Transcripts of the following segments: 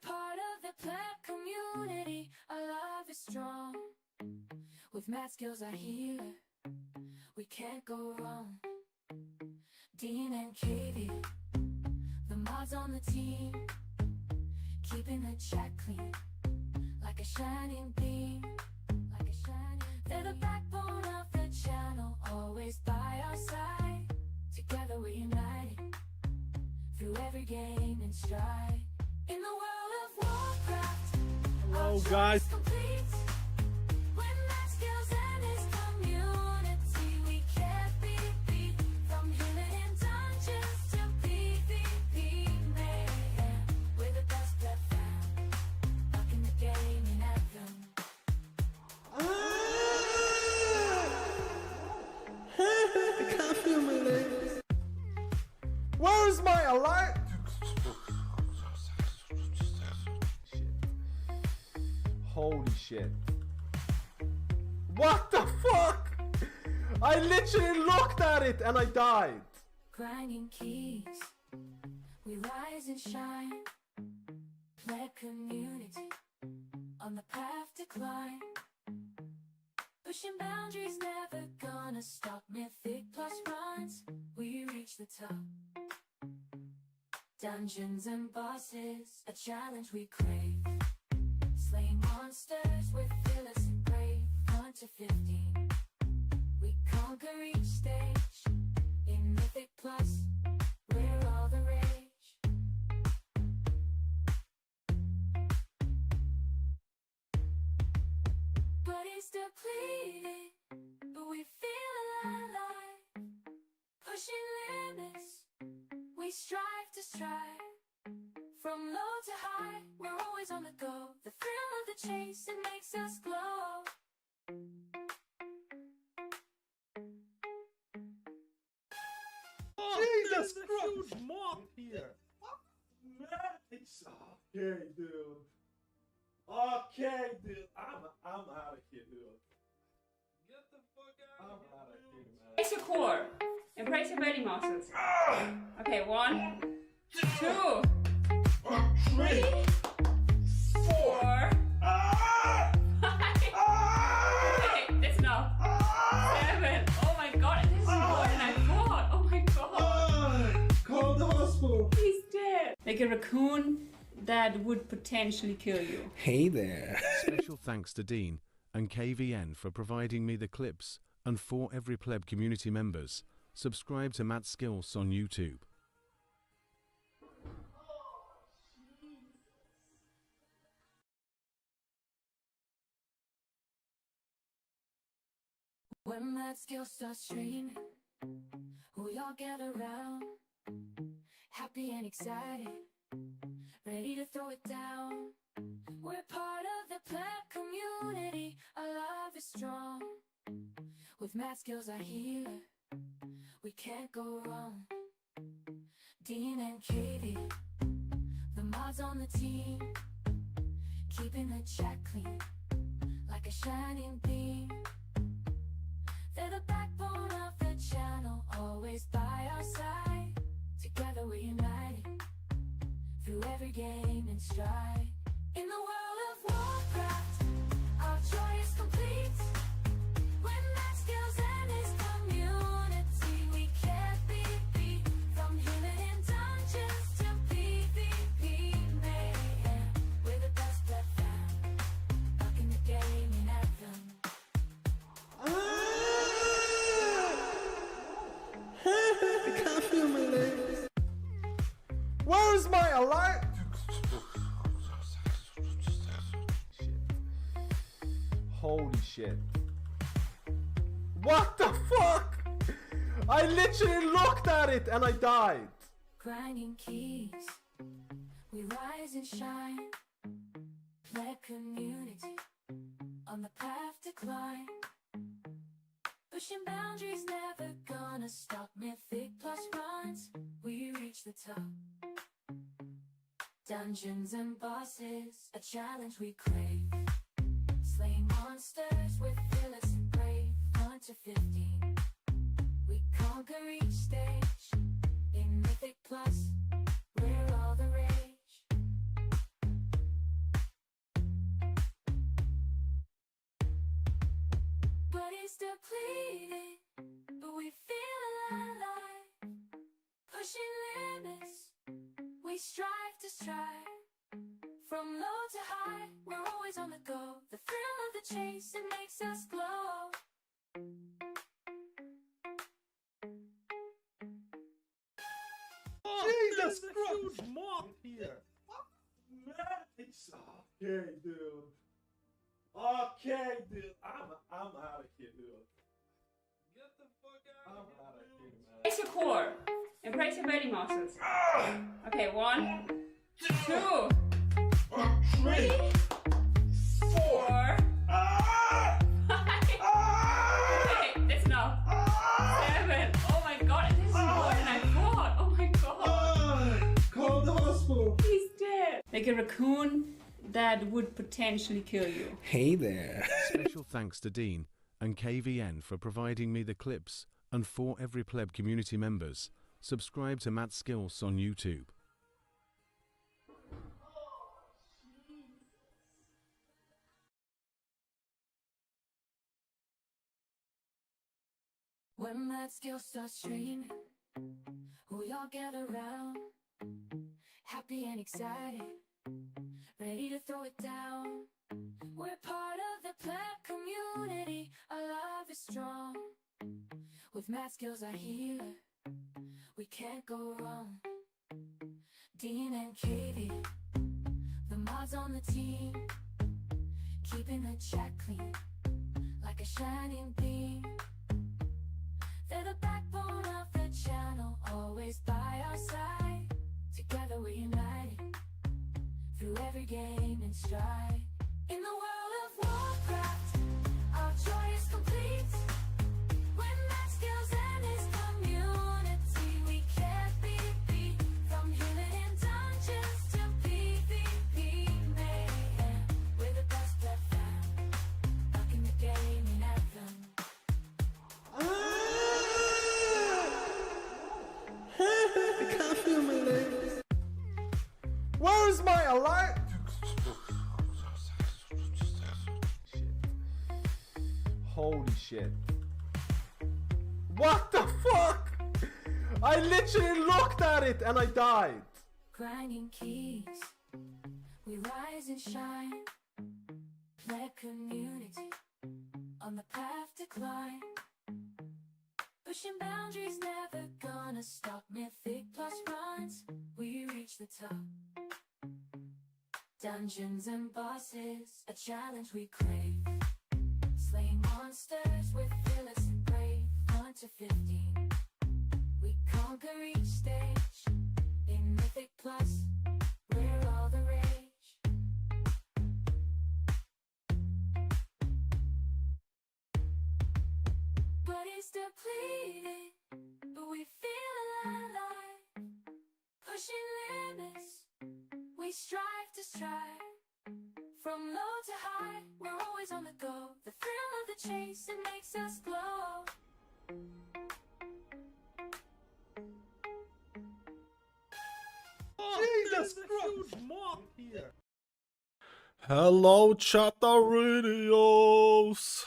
part of the pleb community. Our love is strong. With math skills, our healer, we can't go wrong. Dean and Katie, the mods on the team, keeping the chat clean, like a shining beam. They're the backbone of the channel, always by our side. Together we're united, through every game and stride. In the world of Warcraft, hello guys. Complete. When Matt skills and his community, we can't be beat. From healing in dungeons to PvP, man, we're the best pet fam, rocking the game in Anthem. I can't feel my legs. Where's my alert? Holy shit. What the fuck? I literally looked at it and I died. Grinding keys, we rise and shine. Play community, on the path to climb. Pushing boundaries, never gonna stop. Mythic plus runs, we reach the top. Dungeons and bosses, a challenge we crave. Slaying monsters with fearless and brave. 1 to 15, we conquer each stage. In Mythic plus, we're all the rage. Body's depleted, but we feel alive. Pushing limits, we strive to strive. From low to high, we're always on the go. The thrill of the chase, it makes us glow. Jesus Christ! Huge mob here. Okay, dude. Okay, dude. I'm out of here, dude. Get the fuck out of here, man. Embrace your core. Embrace your belly muscles. Okay, 1, 2, 3, 4, 5. Okay, that's enough. 7. Oh my god, this is more than I thought. Oh my god. Call the hospital. He's dead. Like a raccoon that would potentially kill you. Hey there. Special thanks to Dean and KVN for providing me the clips, and for every pleb community members, subscribe to Matt Skills on YouTube. When that skill starts streaming, we all gather around, happy and excited, ready to throw it down. We're part of the pleb community, our love is strong. With math skills, our healer, we can't go wrong. Dean and Katie, the mods on the team, keeping the chat clean, like a shining beam. They're the backbone of the channel, always by our side. Together we're united, through every game and stride. In the world of Warcraft, our joy is complete. When Matt skills and his community, we can't be beat. From healing in dungeons to PvP, man, we're the best pet fam, rocking the game in Anthem. I can't feel my legs. Where's my alert? Holy shit. What the fuck? I literally looked at it and I died. Grinding keys, we rise and shine. Play community, on the path to climb. Pushing boundaries, never gonna stop. Mythic plus runs, we reach the top. Dungeons and bosses, a challenge we crave. Slaying monsters with fearless and brave. 1 to 15, we conquer each stage. In Mythic plus, we're all the rage. depleted, but we feel alive. Pushing limits, we strive to strive. From low to high, we're always on the go. The thrill of the chase, it makes us glow. Jesus Christ! Huge moth here. Man, it's okay, dude. Okay, dude. I'm out of here, dude. Get the fuck out of here. I'm out of here, man. Brace your core and brace your belly muscles. Okay, 1, 2, 3, 4, 5. Okay, that's enough. 7. Oh my god, this is more than I thought. Oh my god. Call the hospital. He's dead. Like a raccoon that would potentially kill you. Hey there. Special thanks to Dean and KVN for providing me the clips, and for every pleb community members, subscribe to Matt Skills on YouTube. When that skill starts streaming, we all gather around, happy and excited, ready to throw it down. We're part of the pleb community, our love is strong. With math skills our healer, we can't go wrong. Dean and Katie, the mods on the team, keeping the chat clean, like a shining beam. They're the backbone of the channel, always by our side. Together we're united, through every game and stride. In the world of Warcraft, our joy is complete. When Matt Skills and his community, we can't be beat. From healing in dungeons to PvP mayhem, we're the best pleb fam, rocking the game in anthem. I can't feel my legs. Where is my alert? Holy shit. What the fuck? I literally looked at it and I died. Grinding keys, we rise and shine. Pleb community, on the path to climb. Pushing boundaries, never gonna stop. Mythic plus runs, we reach the top. Dungeons and bosses, a challenge we crave. Slaying monsters with fearless and brave. 1 to 15, we conquer each stage. In Mythic plus, we're all the rage. Body's depleted, but we feel alive. Pushing limits, we strive to strive. From low to high, we're always on the go. The thrill of the chase, it makes us glow. Jesus Christ! Moth here. Hello, Chatter Radios.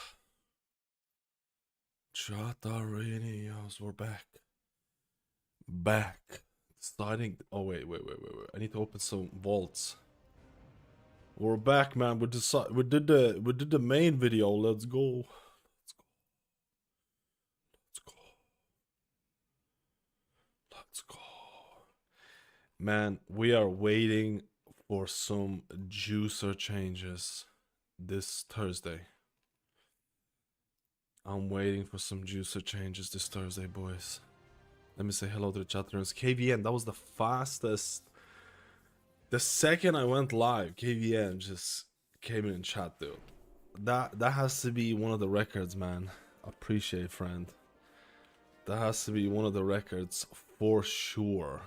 Chatter Radios, we're back. Starting. Oh wait. I need to open some vaults. We're back, man. We did the main video. Let's go. Man, we are waiting for some juicer changes this Thursday. I'm waiting for some juicer changes this Thursday, boys. Let me say hello to the chat rooms. KVN, that was the fastest. The second I went live, KVN just came in and chat, dude. That has to be one of the records, man. Appreciate, friend. That has to be one of the records for sure.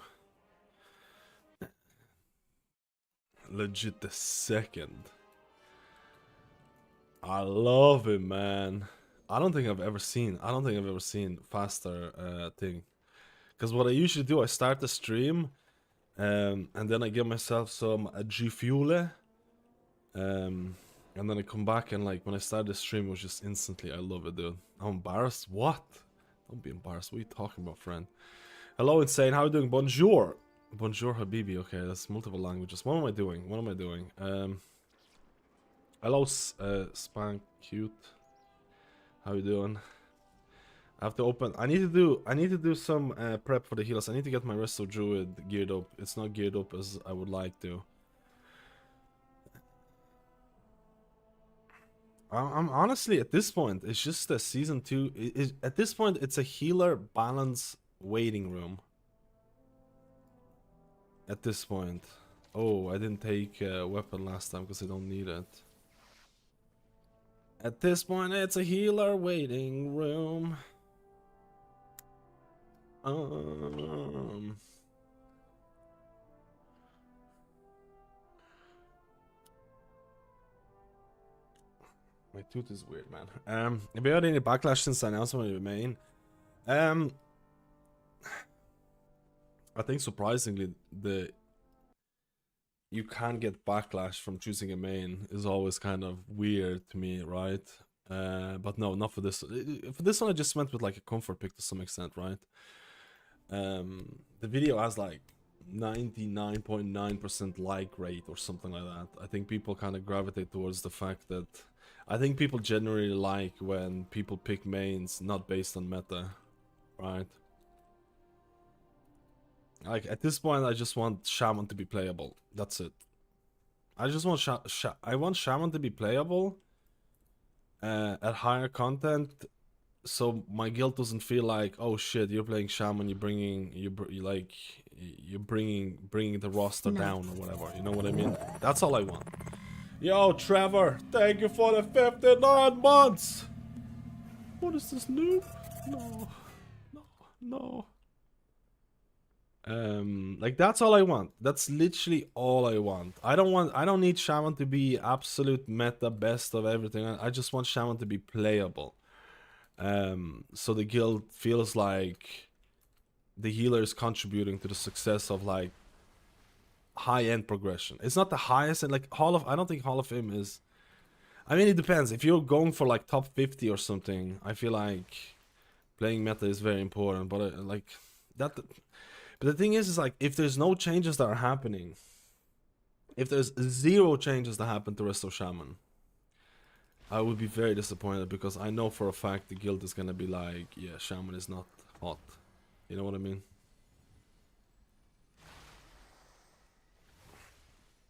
Legit the second. I love it, man. I don't think I've ever seen faster thing. Because what I usually do, I start the stream and then I give myself some G Fuel. And then I come back and like when I started the stream, it was just instantly, I love it, dude. I'm embarrassed? What? Don't be embarrassed. What are you talking about, friend? Hello, Insane. How are you doing? Bonjour. Bonjour, Habibi. Okay, that's multiple languages. What am I doing? What am I doing? Hello, Spank Cute. How you doing? I have to open. I need to do some prep for the healers. I need to get my Resto Druid geared up. It's not geared up as I would like to. I'm honestly at this point, it's just a season 2. At this point, it's a healer balance waiting room. At this point. Oh, I didn't take a weapon last time because I don't need it. At this point, it's a healer waiting room. My tooth is weird, man. Have you had any backlash since the announcement of your main? I think surprisingly, you can't get backlash from choosing a main is always kind of weird to me, right? But no, not for this. For this one, I just went with like a comfort pick to some extent, right? The video has like 99.9% like rate or something like that. I think people kind of gravitate towards the fact that I think people generally like when people pick mains not based on meta, right? Like at this point, I just want Shaman to be playable. That's it. I just want I want Shaman to be playable at higher content, so my guild doesn't feel like, oh shit, you're playing Shaman, you're bringing the roster down or whatever. You know what I mean? That's all I want. Yo, Trevor, thank you for the 59 months. What is this noob? No. Like that's all I want. That's literally all I want. I don't need Shaman to be absolute meta best of everything. I just want Shaman to be playable. So the guild feels like the healer is contributing to the success of like high-end progression. It's not the highest, and like I don't think Hall of Fame is. I mean, it depends. If you're going for like top 50 or something, I feel like playing meta is very important. But like that. But the thing is like if there's no changes that are happening, if there's 0 changes that happen to Resto Shaman, I would be very disappointed because I know for a fact the guild is gonna be like, yeah, Shaman is not hot. You know what I mean?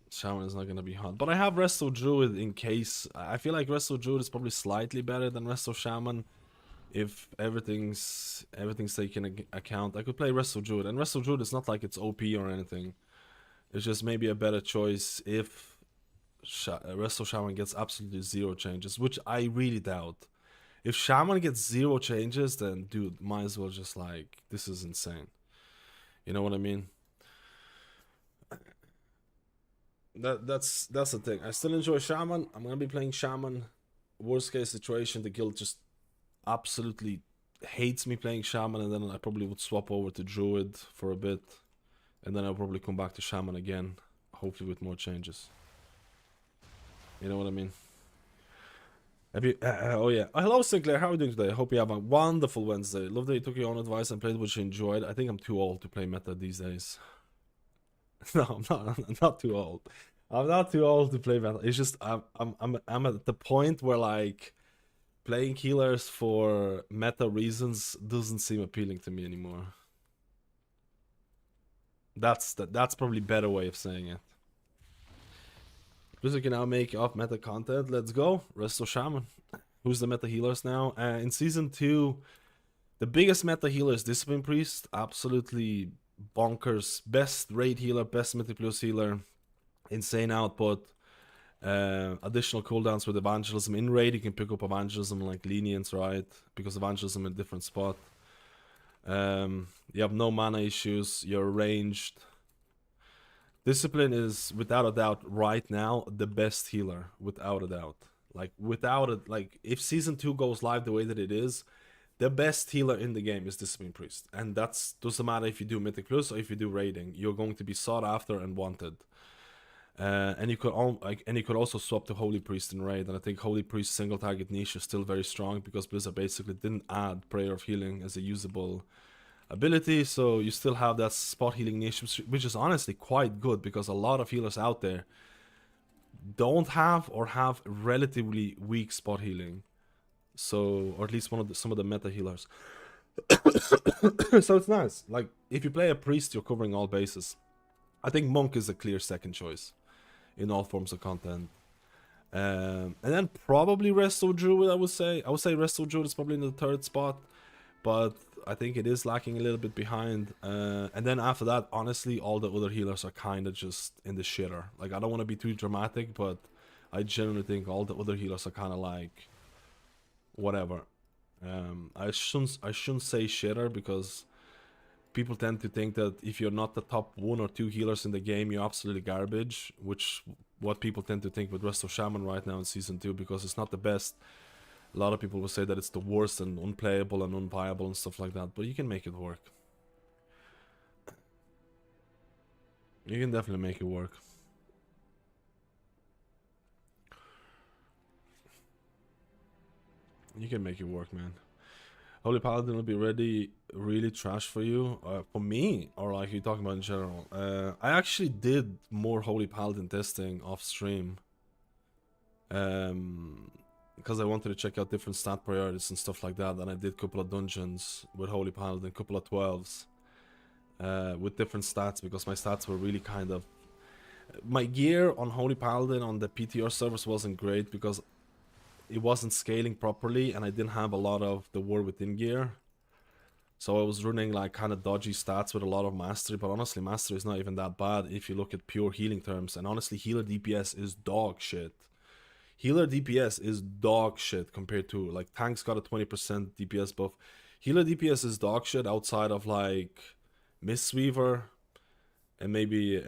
Shaman is not gonna be hot. But I have Resto Druid in case. I feel like Resto Druid is probably slightly better than Resto Shaman. If everything's taken account, I could play Resto Druid. And Resto Druid is not like it's OP or anything. It's just maybe a better choice if Resto Shaman gets absolutely 0 changes, which I really doubt. If Shaman gets 0 changes, then dude, might as well just like, this is insane. You know what I mean? That's the thing. I still enjoy Shaman. I'm gonna be playing Shaman. Worst case situation, the guild just absolutely hates me playing Shaman, and then I probably would swap over to Druid for a bit, and then I'll probably come back to Shaman again, hopefully with more changes. You know what I mean? Have you? Oh yeah. Hello Sinclair, how are you doing today? I hope you have a wonderful Wednesday. Love that you took your own advice and played what you enjoyed. I think I'm too old to play meta these days. No, I'm not too old. I'm not too old to play meta. It's just I'm at the point where like playing healers for meta reasons doesn't seem appealing to me anymore. That's probably a better way of saying it. Blizzard can now make off meta content. Let's go. Resto Shaman. Who's the meta healers now? In season 2, the biggest meta healer is Discipline Priest. Absolutely bonkers. Best raid healer, best Mythic Plus healer. Insane output. Additional cooldowns with Evangelism. In raid, you can pick up Evangelism like Lenience, right? Because Evangelism in a different spot. You have no mana issues. You're ranged. Discipline is, without a doubt, right now, the best healer. Without a doubt. Like, if Season 2 goes live the way that it is, the best healer in the game is Discipline Priest. And that's doesn't matter if you do Mythic Plus or if you do raiding. You're going to be sought after and wanted. And you could also swap to Holy Priest in raid, and I think Holy Priest single target niche is still very strong because Blizzard basically didn't add Prayer of Healing as a usable ability, so you still have that spot healing niche, which is honestly quite good because a lot of healers out there don't have or have relatively weak spot healing. So, or at least some of the meta healers. So it's nice. Like if you play a priest, you're covering all bases. I think monk is a clear second choice in all forms of content. And then probably Resto Druid, I would say. I would say Resto Druid is probably in the third spot, but I think it is lacking a little bit behind. And then after that, honestly, all the other healers are kind of just in the shitter. Like, I don't want to be too dramatic, but I generally think all the other healers are kind of like whatever. I shouldn't say shitter because people tend to think that if you're not the top 1 or 2 healers in the game, you're absolutely garbage, which what people tend to think with Rest of Shaman right now in Season 2, because it's not the best. A lot of people will say that it's the worst and unplayable and unviable and stuff like that, but you can make it work. You can definitely make it work. You can make it work, man. Holy Paladin will be ready really trash for you? For me? Or like you talking about in general? I actually did more Holy Paladin testing off stream. Because I wanted to check out different stat priorities and stuff like that. And I did a couple of dungeons with Holy Paladin, a couple of 12s. With different stats, because my stats were really kind of... My gear on Holy Paladin on the PTR servers wasn't great because it wasn't scaling properly and I didn't have a lot of the War Within gear. So I was running like kind of dodgy stats with a lot of mastery, but honestly mastery is not even that bad if you look at pure healing terms. And honestly, healer DPS is dog shit. Healer DPS is dog shit compared to like tanks got a 20% DPS buff. Healer DPS is dog shit outside of like Mistweaver and maybe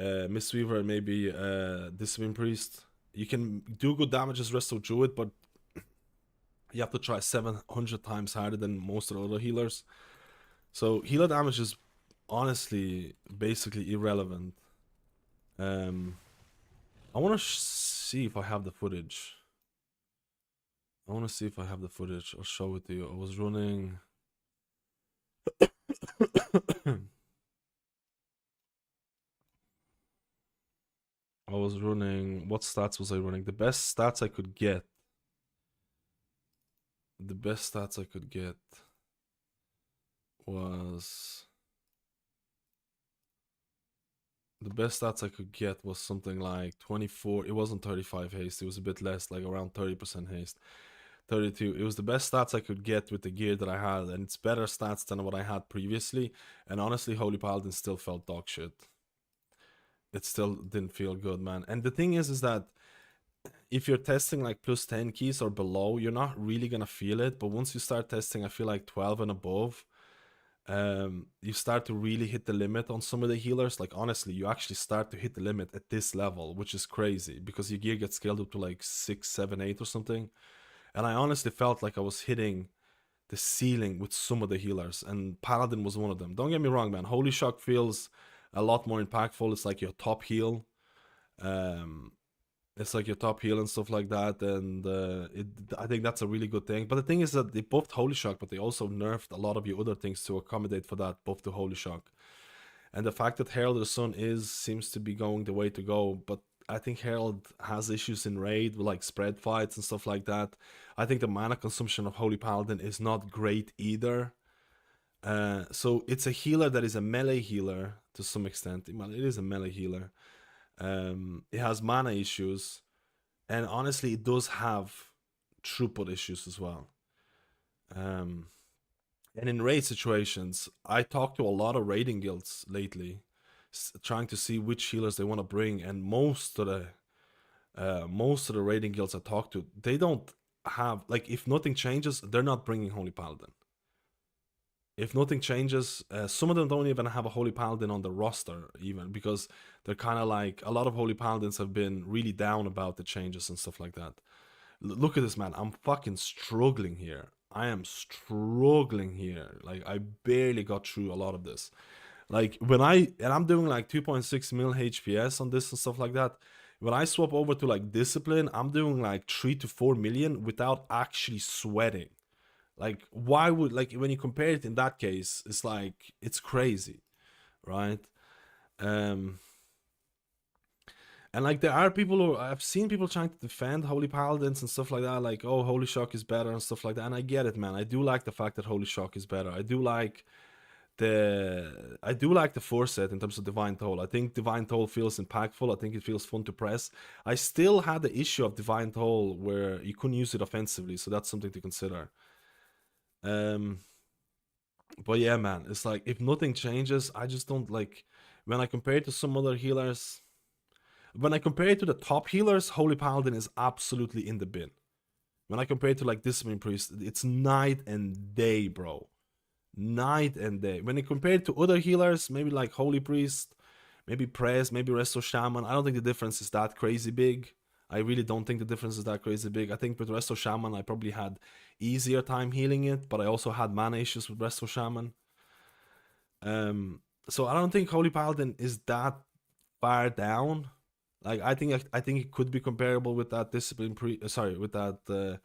Discipline Priest. You can do good damage as Resto Druid, but you have to try 700 times harder than most of the other healers. So healer damage is honestly basically irrelevant. I want to see if I have the footage. I'll show it to you. I was running... What stats was I running? The best stats I could get. Was something like 24. It wasn't 35 haste. It was a bit less, like around 30% haste. 32. It was the best stats I could get with the gear that I had, and it's better stats than what I had previously. And honestly, Holy Paladin still felt dog shit. It still didn't feel good, man. And the thing is that if you're testing like plus 10 keys or below, you're not really gonna feel it. But once you start testing, I feel like 12 and above, you start to really hit the limit on some of the healers. Like honestly, you actually start to hit the limit at this level, which is crazy because your gear gets scaled up to like 6, 7, 8 or something. And I honestly felt like I was hitting the ceiling with some of the healers, and Paladin was one of them. Don't get me wrong, man. Holy Shock feels a lot more impactful. It's like your top heal. It's like your top heal and stuff like that, and I think that's a really good thing. But the thing is that they buffed Holy Shock, but they also nerfed a lot of your other things to accommodate for that buff to Holy Shock. And the fact that Herald of the Sun seems to be going the way to go, but I think Herald has issues in raid with like spread fights and stuff like that. I think the mana consumption of Holy Paladin is not great either. So it's a healer that is a melee healer to some extent. Well, it is a melee healer. It has mana issues, and honestly, it does have throughput issues as well. And in raid situations, I talked to a lot of raiding guilds lately, trying to see which healers they want to bring, and most of the raiding guilds I talked to, they don't have, like, if nothing changes, they're not bringing Holy Paladin. If nothing changes, some of them don't even have a Holy Paladin on the roster even, because they're kind of like, a lot of Holy Paladins have been really down about the changes and stuff like that. Look at this, man. I'm fucking struggling here. I am struggling here. Like, I barely got through a lot of this. Like, I'm doing like 2.6 mil HPS on this and stuff like that. when I swap over to like Discipline, I'm doing like 3 to 4 million without actually sweating. Like, why would, like, when you compare it in that case, it's like, it's crazy, right? And like, there are people who, I've seen people trying to defend Holy Paladins and stuff like that, like, oh, Holy Shock is better and stuff like that, and I get it, man. I do like the fact that Holy Shock is better. I do like the force set in terms of Divine Toll. I think Divine Toll feels impactful. I think it feels fun to press. I still had the issue of Divine Toll where you couldn't use it offensively, so that's something to consider. But yeah, man, it's like, if nothing changes, I just don't like, when I compare it to some other healers, when I compare it to the top healers, Holy Paladin is absolutely in the bin. When I compare it to like Discipline Priest, it's night and day, bro. Night and day. When you compare it to other healers, maybe like Holy Priest, maybe Prez, maybe Resto Shaman, I don't think the difference is that crazy big. I really don't think the difference is that crazy big. I think with Resto Shaman, I probably had easier time healing it, but I also had mana issues with Resto Shaman. So I don't think Holy Paladin is that far down. Like, I think it could be comparable with that Discipline with that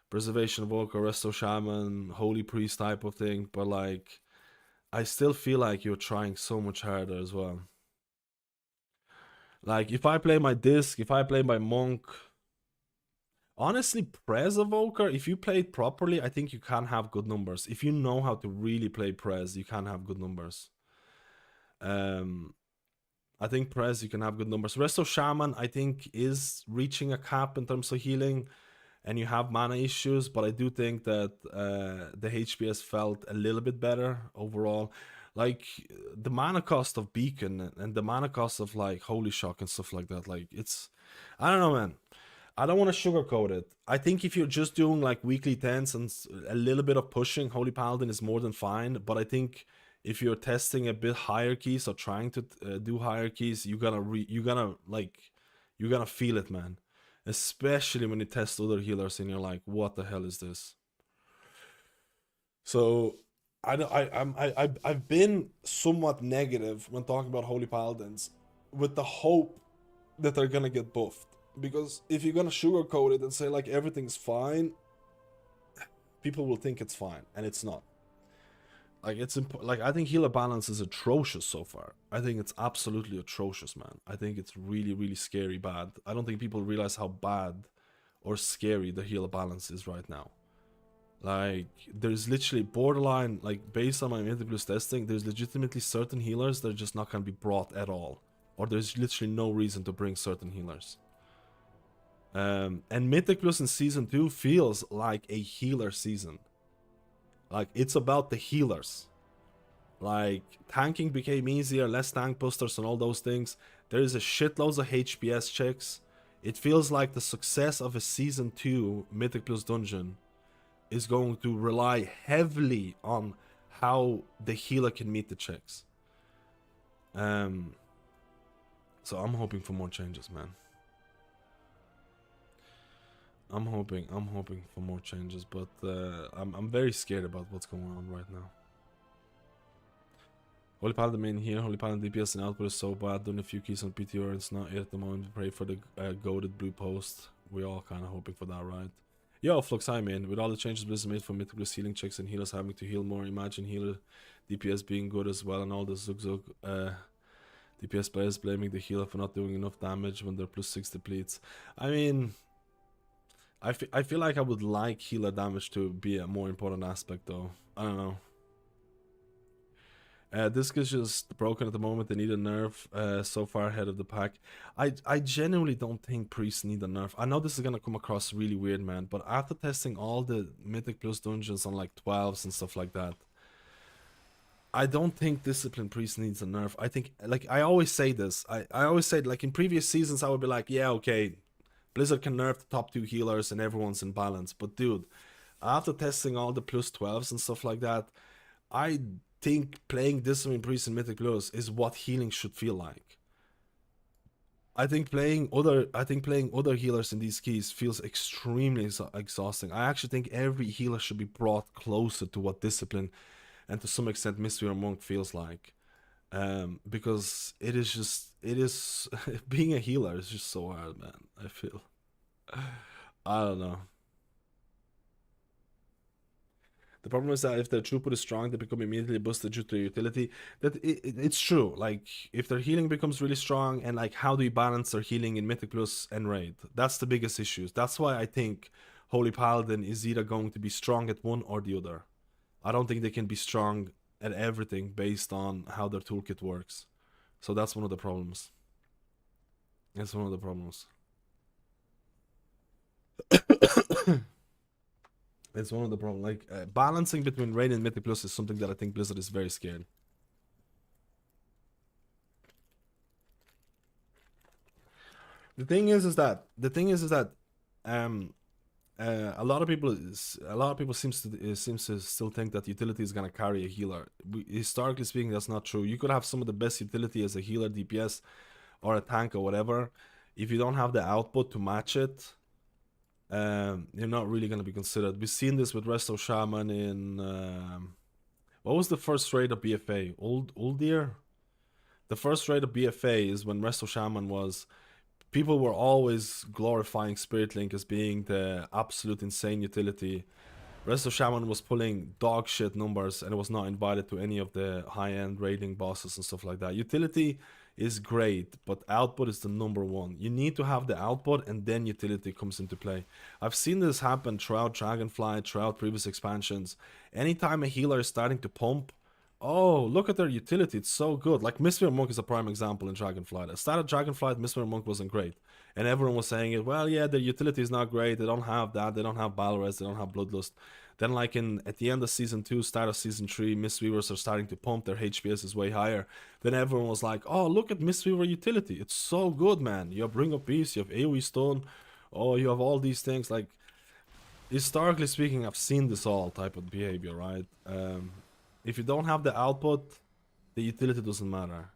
Preservation Evoker, Resto Shaman, Holy Priest type of thing, but like, I still feel like you're trying so much harder as well. Like, if I play my Disc, if I play my Monk, honestly, Prez Evoker, if you play it properly, I think you can have good numbers. If you know how to really play Prez, you can have good numbers. I think Prez, you can have good numbers. Resto Shaman, I think, is reaching a cap in terms of healing, and you have mana issues, but I do think that the HPS felt a little bit better overall. Like, the mana cost of Beacon and the mana cost of like Holy Shock and stuff like that, like, it's, I don't know, man. I don't want to sugarcoat it. I think if you're just doing like weekly 10s and a little bit of pushing, Holy Paladin is more than fine. But I think if you're testing a bit higher keys or trying to do higher keys, you're gonna feel it, man. Especially when you test other healers and you're like, what the hell is this? So I've been somewhat negative when talking about Holy Paladins, with the hope that they're gonna get buffed. Because if you're gonna sugarcoat it and say like everything's fine, people will think it's fine, and it's not. Like, like, I think healer balance is atrocious so far. I think it's absolutely atrocious, man. I think it's really, really scary bad. I don't think people realize how bad or scary the healer balance is right now. Like, there's literally borderline, like, based on my Mythic Plus testing, there's legitimately certain healers that are just not gonna be brought at all. Or there's literally no reason to bring certain healers. And Mythic Plus in Season 2 feels like a healer season. Like, it's about the healers. Like, tanking became easier, less tank busters and all those things. There is a shitloads of HPS checks. It feels like the success of a Season 2 Mythic Plus dungeon is going to rely heavily on how the healer can meet the checks. So I'm hoping for more changes, man. I'm hoping for more changes, but I'm very scared about what's going on right now. Holy Paladin main here, Holy Paladin DPS and output is so bad, doing a few keys on PTR, it's not yet at the moment. Pray for the goated blue post. We're all kind of hoping for that, right? Yo, Flux, hi man. With all the changes Blizzard made for Mythic Plus healing checks and healers having to heal more, imagine healer DPS being good as well, and all the Zug DPS players blaming the healer for not doing enough damage when their +6 depletes. I mean, I feel like I would like healer damage to be a more important aspect, though. I don't know. Disc is just broken at the moment. They need a nerf. So far ahead of the pack. I genuinely don't think priests need a nerf. I know this is gonna come across really weird, man, but after testing all the Mythic Plus dungeons on like 12s and stuff like that, I don't think Discipline Priest needs a nerf. I think, like, I always say this. I always say, like, in previous seasons I would be like, yeah, okay, Blizzard can nerf the top 2 healers and everyone's in balance. But dude, after testing all the +12s and stuff like that, I think playing Discipline Priest in Mythic Plus is what healing should feel like. I think playing other healers in these keys feels extremely exhausting. I actually think every healer should be brought closer to what Discipline and to some extent Mystery or Monk feels like. because it is being a healer is just so hard, man. I feel. I don't know. The problem is that if their throughput is strong, they become immediately boosted due to utility. It's true. Like if their healing becomes really strong, and like how do you balance their healing in Mythic Plus and Raid? That's the biggest issues. That's why I think Holy Paladin is either going to be strong at one or the other. I don't think they can be strong at everything based on how their toolkit works. So that's one of the problems. That's one of the problems. It's one of the problems. Like balancing between Raid and Mythic Plus is something that I think Blizzard is very scared. The thing is that a lot of people seems to still think that utility is gonna carry a healer. Historically speaking, that's not true. You could have some of the best utility as a healer, DPS, or a tank or whatever. If you don't have the output to match it, you're not really gonna be considered. We've seen this with Resto Shaman in what was the first raid of BFA? Old Year? The first raid of BFA is when Resto Shaman was. People were always glorifying Spirit Link as being the absolute insane utility. Resto Shaman was pulling dog shit numbers and it was not invited to any of the high-end raiding bosses and stuff like that. Utility is great, but output is the number one. You need to have the output and then utility comes into play. I've seen this happen throughout Dragonflight, throughout previous expansions. Anytime a healer is starting to pump, oh, look at their utility, it's so good. Like Mistweaver Monk is a prime example in Dragonflight. I started Dragonflight, Mistweaver Monk wasn't great. And everyone was saying it, well, yeah, their utility is not great, they don't have that, they don't have Battle Res, they don't have Bloodlust. Then like at the end of Season 2, start of Season 3, Mistweavers are starting to pump, their HPS is way higher. Then everyone was like, oh, look at Mistweaver utility, it's so good, man. You have Ring of Peace, you have AoE Stone, oh, you have all these things. Like, historically speaking, I've seen this all type of behavior, right? If you don't have the output, the utility doesn't matter.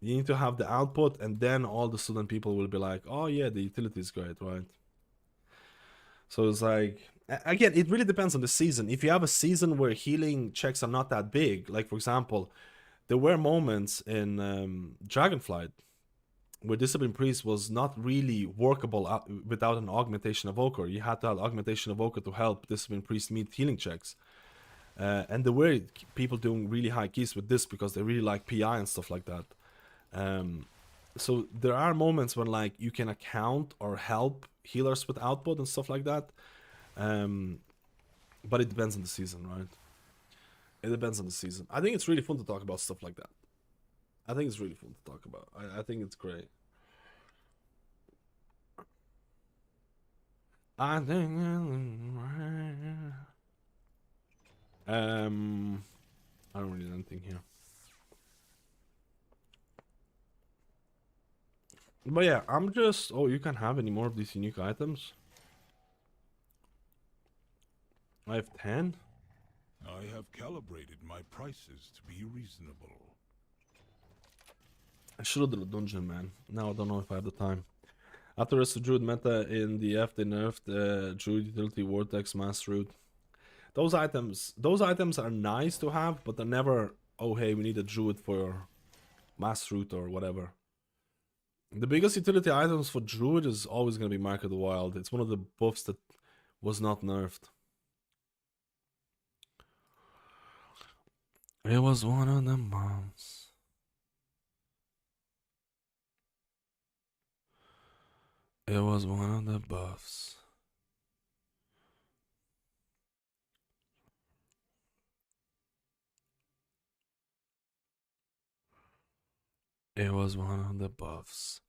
You need to have the output, and then all the student people will be like, oh yeah, the utility is great, right? So it's like, again, it really depends on the season. If you have a season where healing checks are not that big, like for example, there were moments in Dragonflight where Discipline Priest was not really workable without an Augmentation Evoker. You had to have Augmentation Evoker to help Discipline Priest meet healing checks. And there were people doing really high keys with this because they really like PI and stuff like that. So there are moments when like you can account or help healers with output and stuff like that. But it depends on the season, right? It depends on the season. I think it's really fun to talk about stuff like that. I think it's really fun to talk about. I think it's great. I think I don't really need anything here. But yeah, I'm just... Oh, you can't have any more of these unique items? I have 10? I have calibrated my prices to be reasonable. I should have done a dungeon, man. Now I don't know if I have the time. After the Druid meta in the F, they nerfed Druid Utility Vortex Mass Root. Those items are nice to have, but they're never, oh hey, we need a Druid for Mass Root or whatever. The biggest utility items for Druid is always going to be Mark of the Wild. It's one of the buffs that was not nerfed. It was one of the buffs. It was one of the buffs. It was one of the buffs.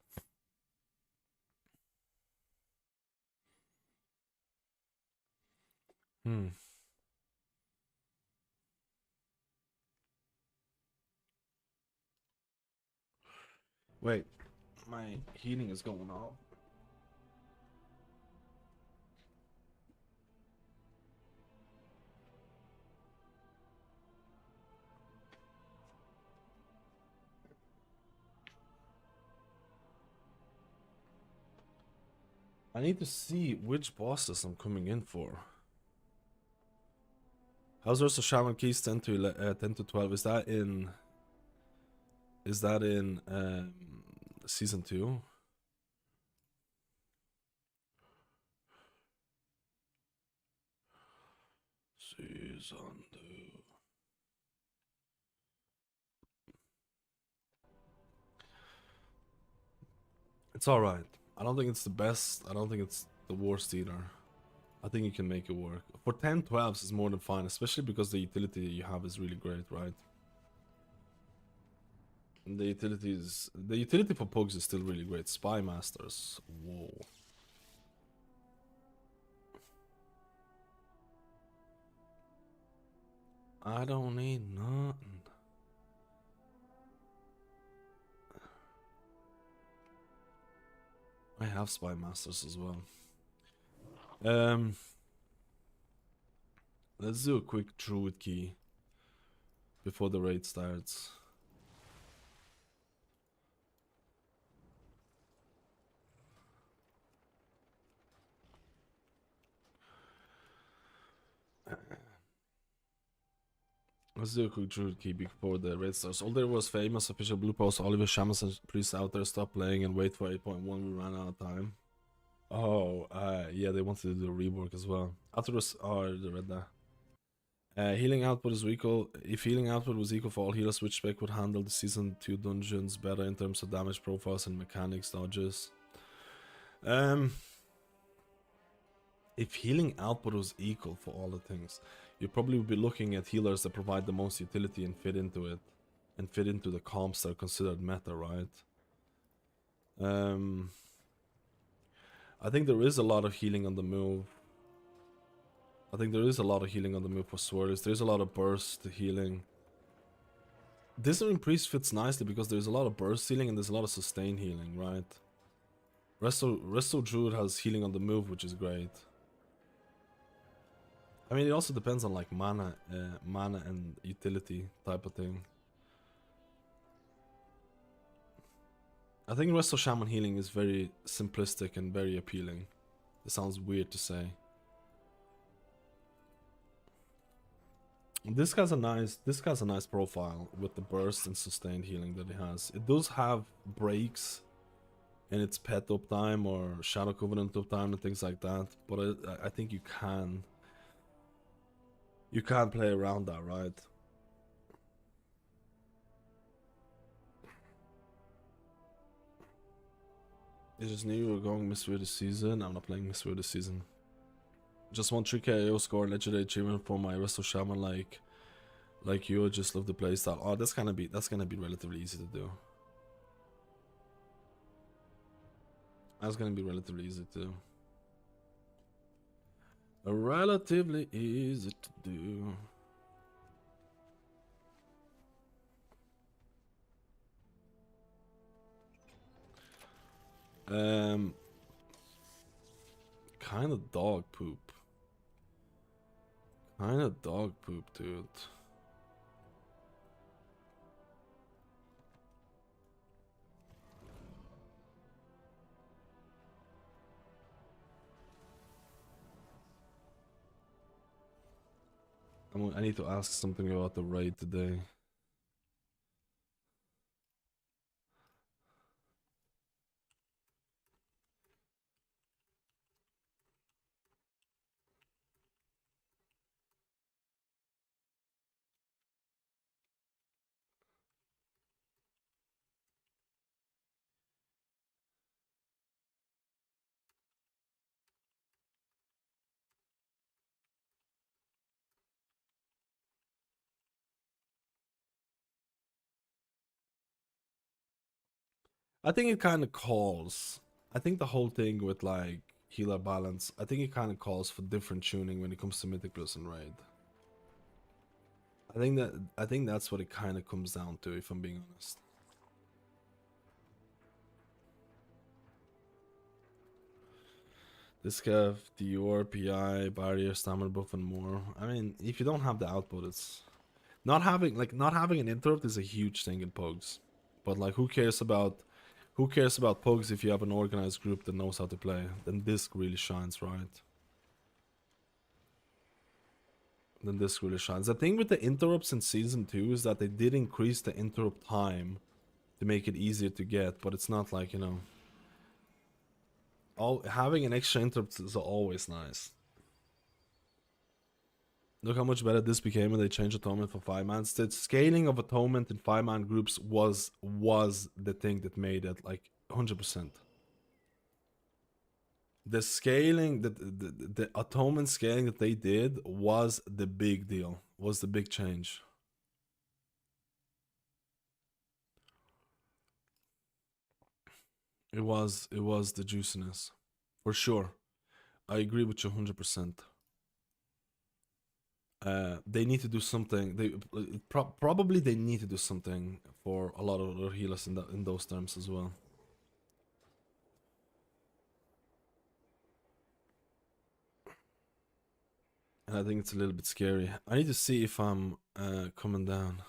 Wait, my heating is going off. I need to see which bosses I'm coming in for. How's also Shaman Keys 10 to 12? Is that in Is that in season 2? Season 2. It's alright. I don't think it's the best. I don't think it's the worst either. I think you can make it work. For 10-12s is more than fine, especially because the utility you have is really great, right? And the utility for pugs is still really great. Spy Masters. Whoa. I don't need nothing. I have Spy Masters as well. Let's do a quick Druid key before the raid starts. Let's do a quick Druid key before the raid starts. All there was famous official blue post. Oliver Shaman and priests out there, stop playing and wait for 8.1. We ran out of time. Oh, yeah, they wanted to do a rework as well. Afterwards, oh, I read that. Healing output is equal. If healing output was equal for all healers, which spec would handle the season 2 dungeons better in terms of damage profiles and mechanics dodges? If healing output was equal for all the things, you probably would be looking at healers that provide the most utility and fit into it, and fit into the comps that are considered meta, right? I think there is a lot of healing on the move. I think there is a lot of healing on the move for swirlies. There's a lot of burst healing. Dithering Priest fits nicely because there's a lot of burst healing and there's a lot of sustain healing, right? Resto Druid has healing on the move, which is great. I mean, it also depends on like mana and utility type of thing. I think Resto Shaman healing is very simplistic and very appealing. It sounds weird to say. This guy's a nice profile with the burst and sustained healing that it has. It does have breaks in its pet uptime or Shadow Covenant uptime and things like that, but I think you can play around that, right? It's just new. We're going Mystery this season. I'm not playing Mystery this season. Just want 3k AO score, legendary achievement for my Resto Shaman like you. Just love the playstyle. Oh, that's gonna be relatively easy to do. That's gonna be relatively easy to do. Relatively easy to do. Kind of dog poop. Kind of dog poop, dude. I need to ask something about the raid today. I think it kind of calls. I think the whole thing with like healer balance, I think it kind of calls for different tuning when it comes to Mythic Plus and Raid. I think that's what it kind of comes down to, if I'm being honest. Discav, Dior, PI, barrier, stamina buff, and more. I mean, if you don't have the output, it's not having an interrupt is a huge thing in Pogs. But like, who cares about Pogs if you have an organized group that knows how to play? Then Disc really shines, right? Then Disc really shines. The thing with the interrupts in season 2 is that they did increase the interrupt time to make it easier to get, but it's not like, you know, having an extra interrupt is always nice. Look how much better this became when they changed atonement for 5-man. The scaling of atonement in 5-man groups was the thing that made it like 100%. The scaling, the atonement scaling that they did was the big deal, was the big change. It was the juiciness, for sure. I agree with you 100%. They need to do something. They probably they need to do something for a lot of other healers in those terms as well. And I think it's a little bit scary. I need to see if I'm coming down.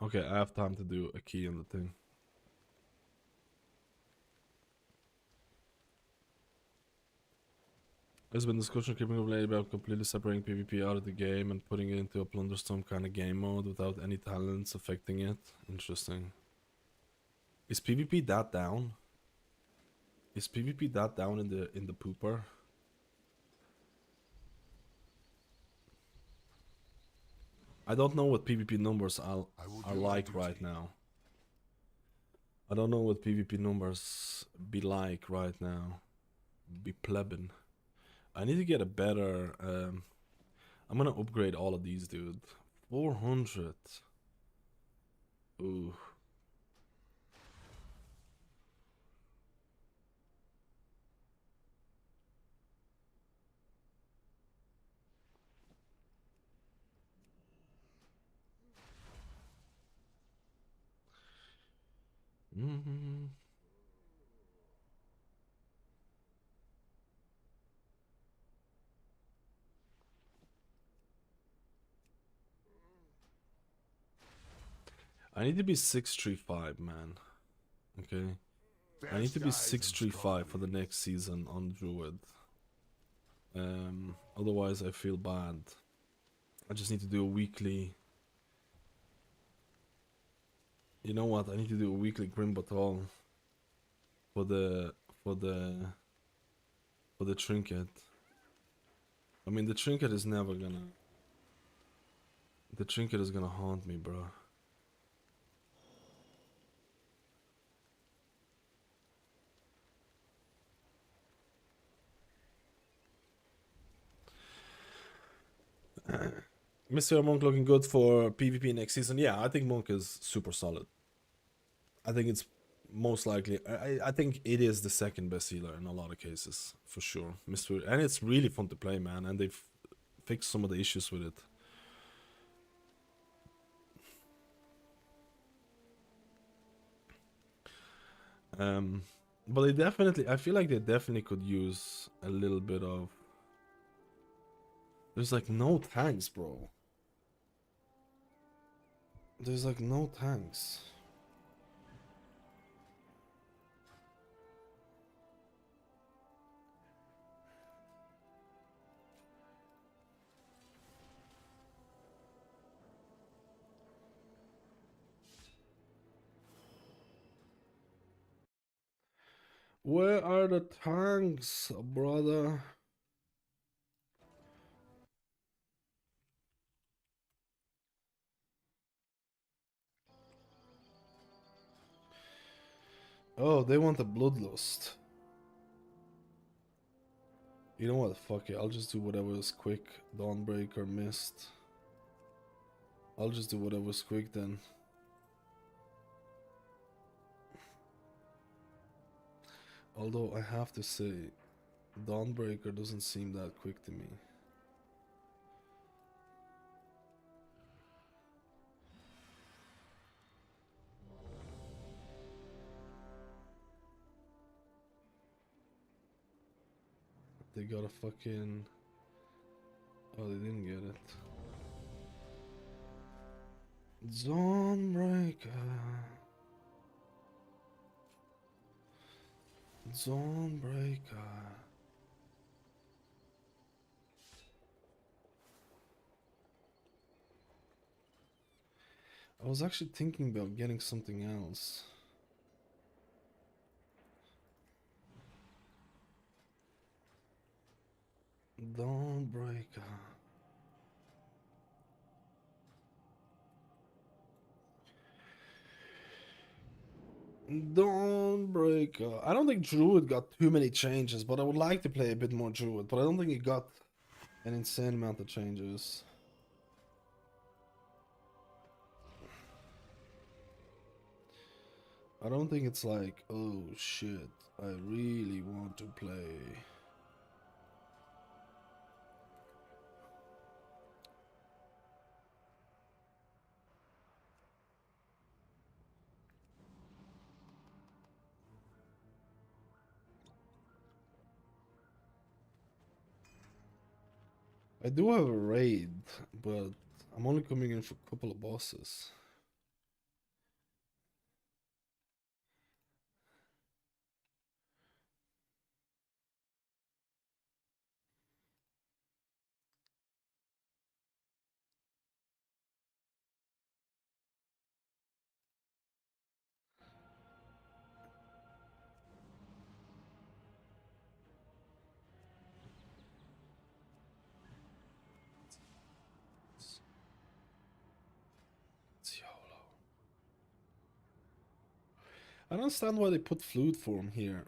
Okay, I have time to do a key on the thing. There's been discussion keeping up lately about completely separating PvP out of the game and putting it into a Plunderstorm kind of game mode without any talents affecting it. Interesting. Is PvP that down? Is PvP that down in the pooper? I don't know what PvP numbers are like right now. I don't know what PvP numbers be like right now. Be plebin. I need to get a better. I'm gonna upgrade all of these, dude. 400. Ooh. Mm-hmm. I need to be 635, man. Okay. I need to be 635 for the next season on Druid. Otherwise I feel bad. I just need to do a weekly. You know what? I need to do a weekly Grim Battle for the trinket. I mean, the trinket is never gonna. The trinket is gonna haunt me, bro. Mr. Monk looking good for PvP next season. Yeah, I think Monk is super solid. I think it's most likely. I think it is the second best healer in a lot of cases, for sure. Mr. And it's really fun to play, man. And they've fixed some of the issues with it. But they definitely, I feel like they definitely could use a little bit of. There's like no tanks, bro. There's like no tanks. Where are the tanks, brother? Oh, they want the bloodlust. You know what? Fuck it. I'll just do whatever is quick. Dawnbreaker missed. I'll just do whatever's quick then. Although I have to say, Dawnbreaker doesn't seem that quick to me. They got a fucking... Oh, they didn't get it. Dawnbreaker. Dawnbreaker. I was actually thinking about getting something else. Dawnbreaker. Dawnbreaker. I don't think Druid got too many changes, but I would like to play a bit more Druid, but I don't think it got an insane amount of changes. I don't think it's like, oh shit, I really want to play. I do have a raid, but I'm only coming in for a couple of bosses. It's YOLO. I don't understand why they put flute form here.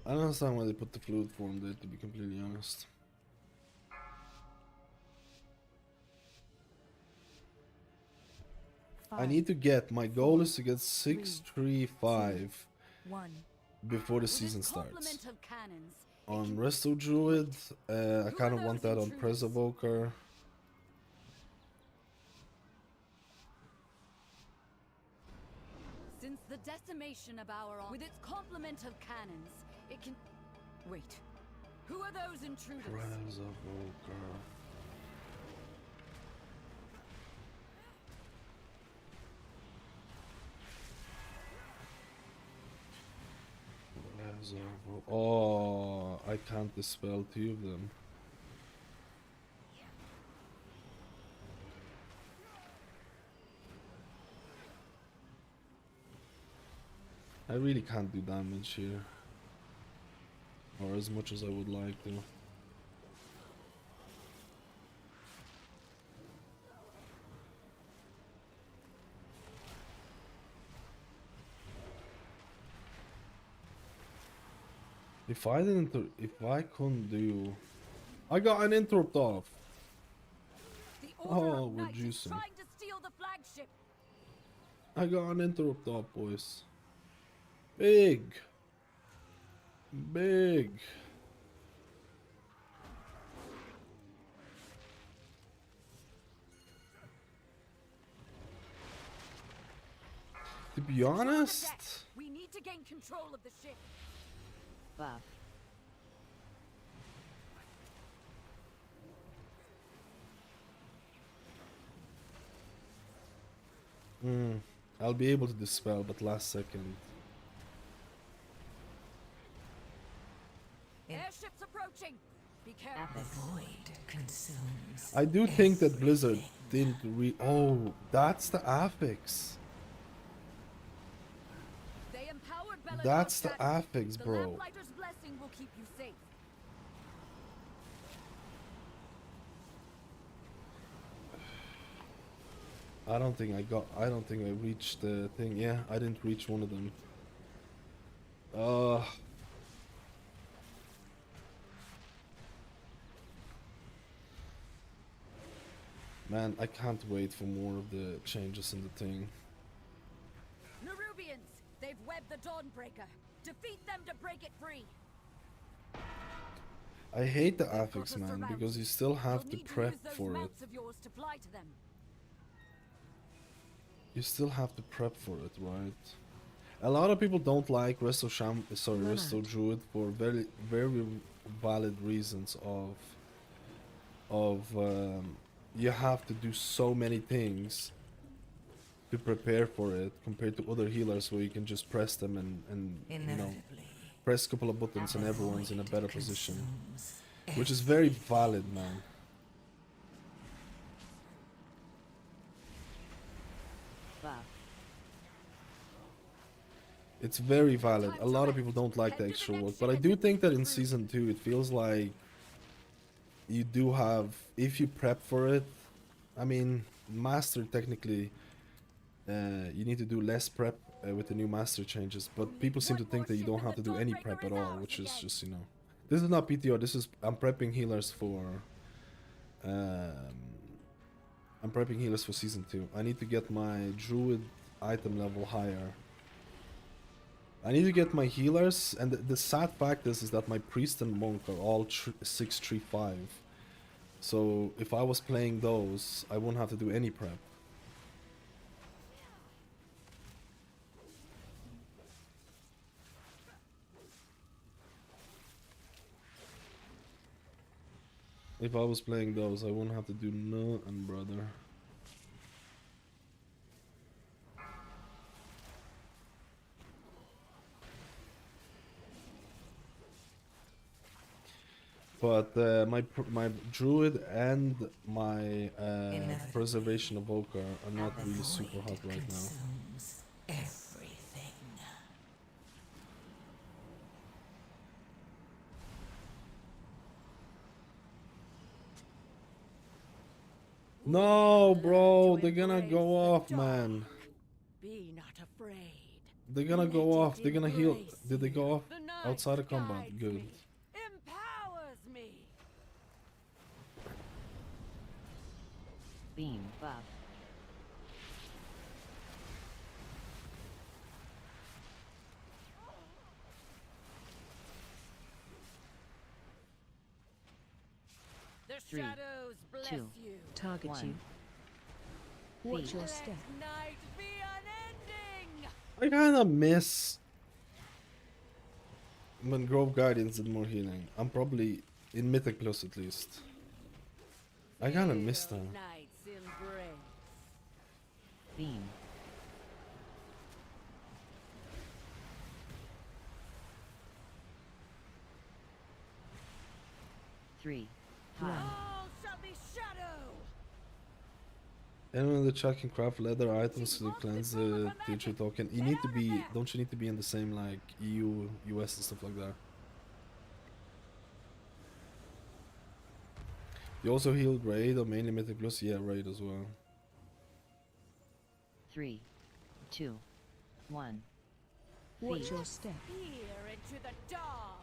I don't understand why they put the flute form there, to be completely honest. I need to get, my goal is to get 635 before the season starts. On Resto Druid, I kind of want that on Evoker. Since the decimation of our with its complement of cannons, it can... Wait. Who are those intruders? Evoker. Oh, I can't dispel two of them. I really can't do damage here. Or as much as I would like to. If I couldn't do... I got an interrupt off. Oh, we're juicing. I got an interrupt off, boys. Big. Big. To be honest, we need to gain control of the ship. Buff. I'll be able to dispel, but last second. Airships approaching. Be careful. The void consumes. I do think that Blizzard didn't oh, that's the affix. They empowered Bellatrix. That's the affix, The bro. Lamplighter's blessing will keep you safe. I don't think I reached the thing. Yeah, I didn't reach one of them. Man, I can't wait for more of the changes in the thing. They've webbed the Dawnbreaker. Defeat them to break it free. I hate the They've got affix, us man, surrounded. because you still have You'll to need prep use those for it. mounts of yours to fly to them. You still have to prep for it, right? A lot of people don't like Resto Druid for very valid reasons of you have to do so many things to prepare for it compared to other healers where you can just press them and you know, Inevitably, press a couple of buttons and everyone's in a better position, consumes which is very valid, man. It's very valid. A lot of people don't like the extra work, but I do think that in season 2 it feels like you do have, if you prep for it, I mean, master technically, you need to do less prep with the new master changes, but people seem to think that you don't have to do any prep at all, which is just, you know, this is not PTO, this is, I'm prepping healers for season 2. I need to get my Druid item level higher. I need to get my healers, and the sad fact is that my priest and monk are all 635. So if I was playing those, I wouldn't have to do any prep. If I was playing those, I wouldn't have to do nothing, brother. But my druid and my preservation evoker are not really super hot right now. consumes everything. No, bro, they're gonna go off, man. Be not afraid. They're gonna go off. They're gonna heal. Did they go off The night outside of combat? guides Good. me, empowers me. Beam buff. The 3, shadows bless 2, you. Target 1. you. Watch your Let step. night be unending. I kinda miss when Grove Guardians did more healing. I'm probably in Mythic Plus at least. I kinda miss Feel that. night's embrace. Beam. Three. High. All shall be shadow. Anyone in the chat can craft leather items to cleanse the teacher token. You need to be, don't you need to be in the same like EU, US and stuff like that? You also healed raid or mainly Mythic Plus? Yeah, raid as well. 3, 2, 1. Watch your step. Peer into the dark.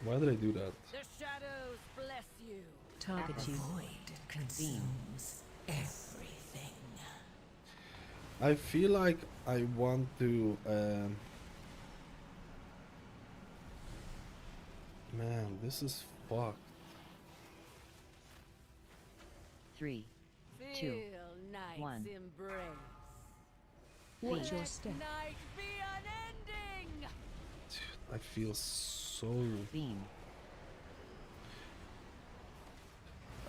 Why did I do that? The shadows bless you. Target The you. void consumes everything. I feel like I want to man, this is fucked. 3, Feel 2, night's 1. embrace. Watch your Let step. night be unending. Dude, I feel so, Beam.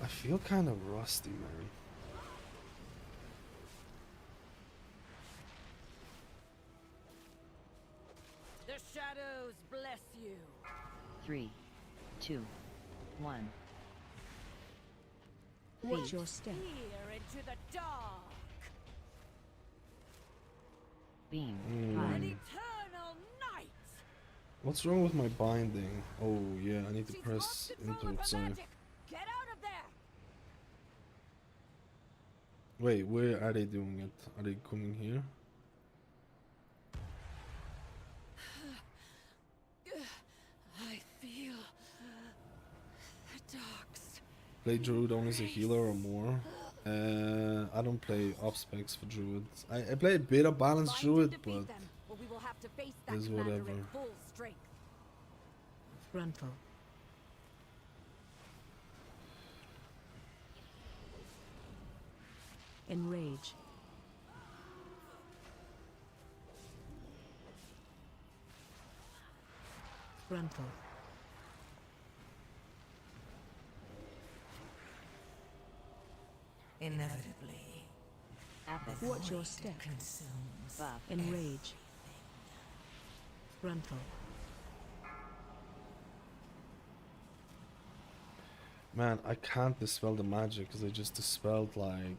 I feel kind of rusty, man. The shadows bless you. 3, 2, 1. Watch your step. Peer into the dark. Beam. An High. eternal night. What's wrong with my binding? Oh yeah, I need to She's press lost into control of it, her sorry. magic. Get out of there. Wait, where are they doing it? Are they coming here? I feel the darks. Play Druid only as a healer or more? I don't play off specs for druids. I play a bit of balanced Find and druid, defeat but them, or we will have to face that is commander whatever. at full strength. Frontal. Enrage. Frontal. Inevitably, Apathy. Watch your step. consumes Buff. Enrage. Frontal. Man, I can't dispel the magic because I just dispelled like.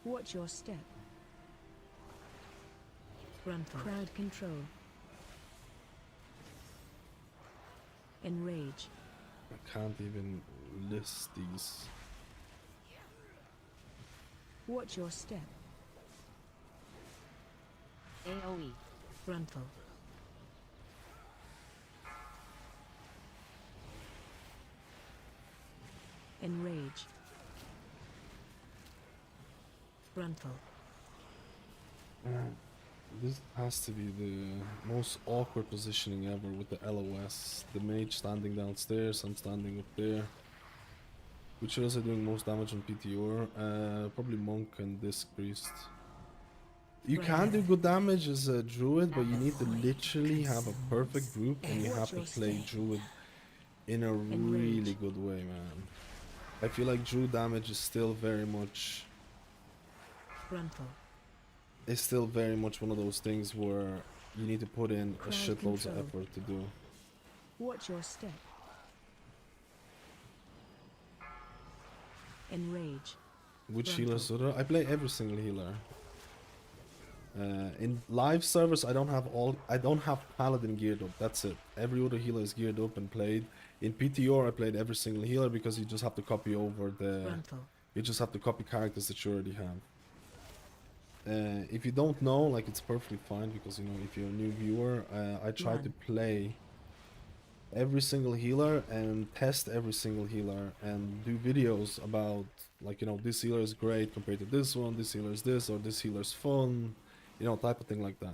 Watch your step. Frontal. Crowd control. Enrage. I can't even list these. Watch your step. AoE. Frontal. Enrage. Frontal. This has to be the most awkward positioning ever with the LOS. The mage standing downstairs, I'm standing up there. Which are also doing most damage on PTR? Probably Monk and Disc Priest. You can do good damage as a Druid, but you need to literally have a perfect group and you have to play Druid in a really good way, man. I feel like Druid damage is still very much... Frontal. It's still very much one of those things where you need to put in a Crowd shitloads of control. effort to do. Watch your step. Enrage. Which Frontal. healers are there? I play every single healer. In live servers, I don't have Paladin geared up. That's it. Every other healer is geared up and played. In PTR, I played every single healer because you just have to copy over the. Frontal. You just have to copy characters that you already have. If you don't know, like, it's perfectly fine because, you know, if you're a new viewer, I try to play every single healer and test every single healer and do videos about, like, you know, this healer is great compared to this one, this healer is this, or this healer's fun, you know, type of thing like that.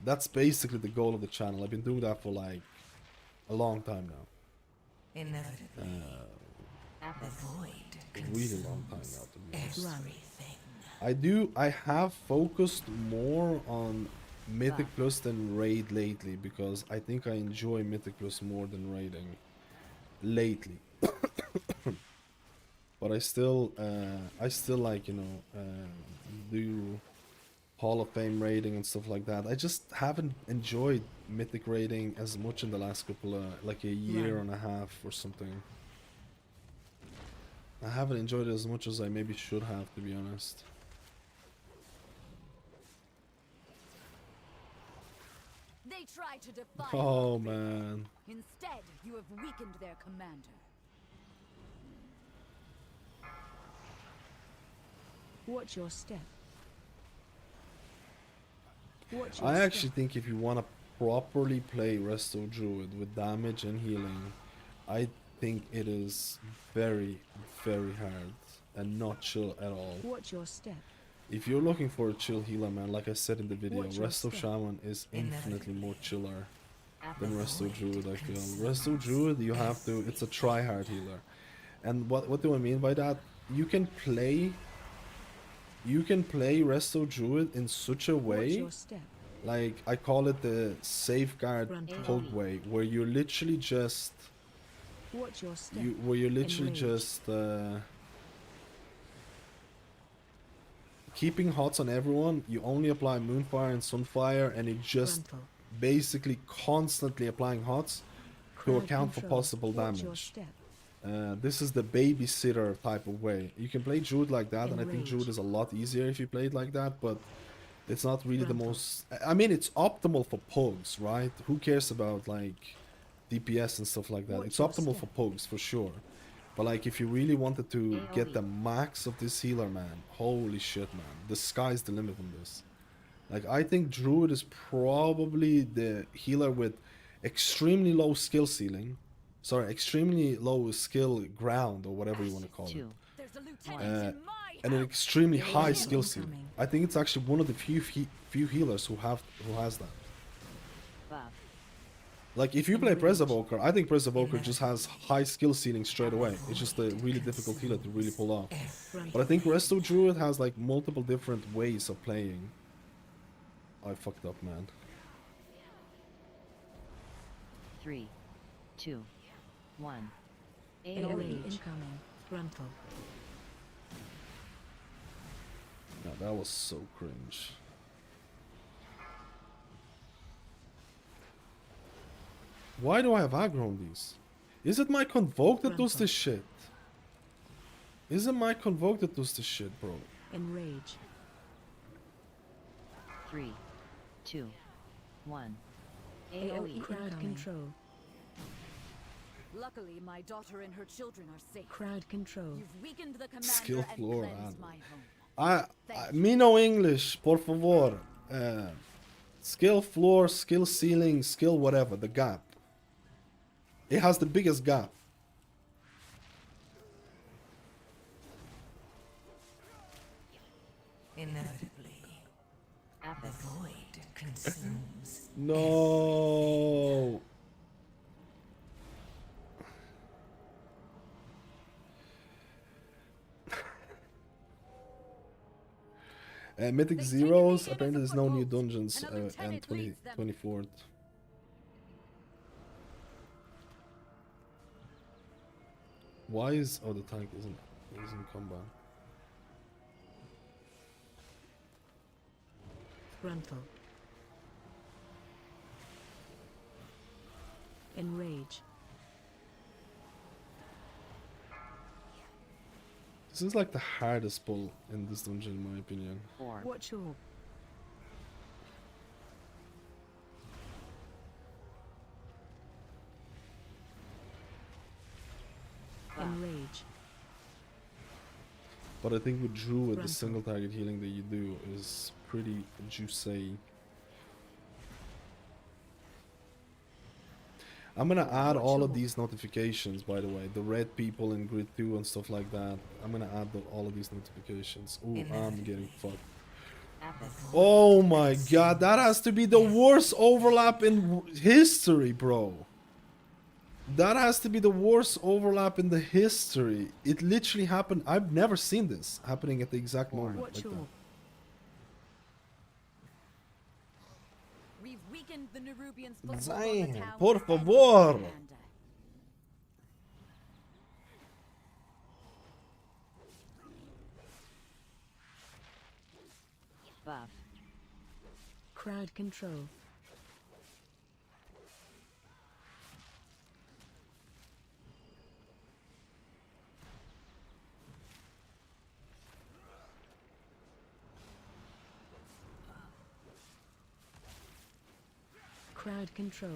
That's basically the goal of the channel. I've been doing that for like a long time now. inevitably, the void A really long time consumes now, to be honest. everything. I have focused more on Mythic Plus than Raid lately because I think I enjoy Mythic Plus more than raiding lately. But I still like, you know, do Hall of Fame raiding and stuff like that. I just haven't enjoyed Mythic raiding as much in the last couple of, like, a year and a half or something. I haven't enjoyed it as much as I maybe should have, to be honest. They try to defy Oh your faith. man. Instead, you have weakened their commander. Watch your step. Watch your I step. actually think if you want to properly play Resto Druid with damage and healing, I think it is very, very hard and not chill at all. Watch your step. If you're looking for a chill healer, man, like I said in the video, Watch your Resto step. Shaman is infinitely more chiller than Apathy. Resto Druid, I feel. Resto Druid, you have to, it's a try-hard healer. And what do I mean by that? You can play Resto Druid in such a Watch way, your step. like, I call it the safeguard Frontal. poke way, where you're literally just, Watch your step. Enrage. Keeping hots on everyone. You only apply Moonfire and Sunfire, and it just Frontal. basically constantly applying hots to Crowd account for control. possible Watch your damage. step. This is the babysitter type of way. You can play Druid like that, and I think Enrage. Druid is a lot easier if you play it like that, but it's not really the Frontal. most... I mean, it's optimal for pugs, right? Who cares about, like, DPS and stuff like that? Watch It's your optimal for step. pugs, for sure. But, like, if you really wanted to get AoE. the max of this healer, man, holy shit, man. The sky's the limit on this. Like, I think Druid is probably the healer with extremely low skill ceiling. Sorry, extremely low skill ground, or whatever you want to call it. 2. and an extremely high skill ceiling. I think it's actually one of the few healers who has that. Buff. Like if you play Press Evoker, I think Press Evoker just has high skill ceiling straight away. It's just a really difficult healer to really pull off. But I think Resto Druid has like multiple different ways of playing. I fucked up, man. 3, 2, 1. AoE incoming. Frontal. No, that was so cringe. Why do I have aggro on these? Is it my Convoke that does this shit? Is it my Convoke that does this shit, bro? Enrage. 3, 2, 1. AoE crowd control. Luckily, my daughter and her children are safe. Crowd control. You've weakened the commander Skill and floor, cleansed my home. me no English, por favor. Skill floor, skill ceiling, skill whatever, the gap. It has the biggest gap. Inevitably, the void consumes. No. Mythic Zeros, apparently there's no new dungeons and 24th. Why is the tank isn't combat? Frontal. Enrage. This is like the hardest pull in this dungeon, in my opinion. 4. Watch your enrage. But I think with Druid, the single target healing that you do is pretty juicy. I'm gonna add all of these notifications, by the way. The red people in grid 2 and stuff like that. I'm gonna add all of these notifications. Ooh, I'm getting fucked. Oh my god, that has to be the worst overlap in history, bro. That has to be the worst overlap in the history. It literally happened. I've never seen this happening at the exact moment like that. We've weakened the Nerubians' foothold on Damn, the town por and favor. commander. Buff. Crowd control. Crowd control.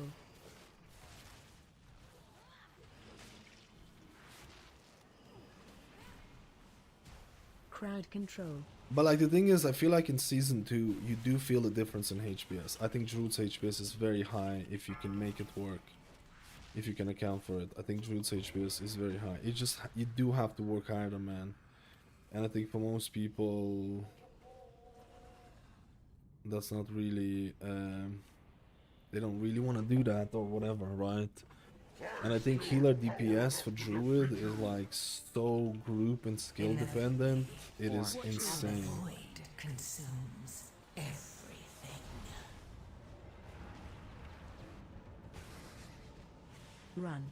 Crowd control. But like the thing is, I feel like in season 2 you do feel the difference in HPS. I think Druid's HPS is very high if you can make it work. If you can account for it. I think Druid's HPS is very high. It just, you do have to work harder, man. And I think for most people that's not really they don't really want to do that or whatever, right? And I think healer DPS for Druid is like so group and skill dependent. It is insane. The void consumes everything. Run.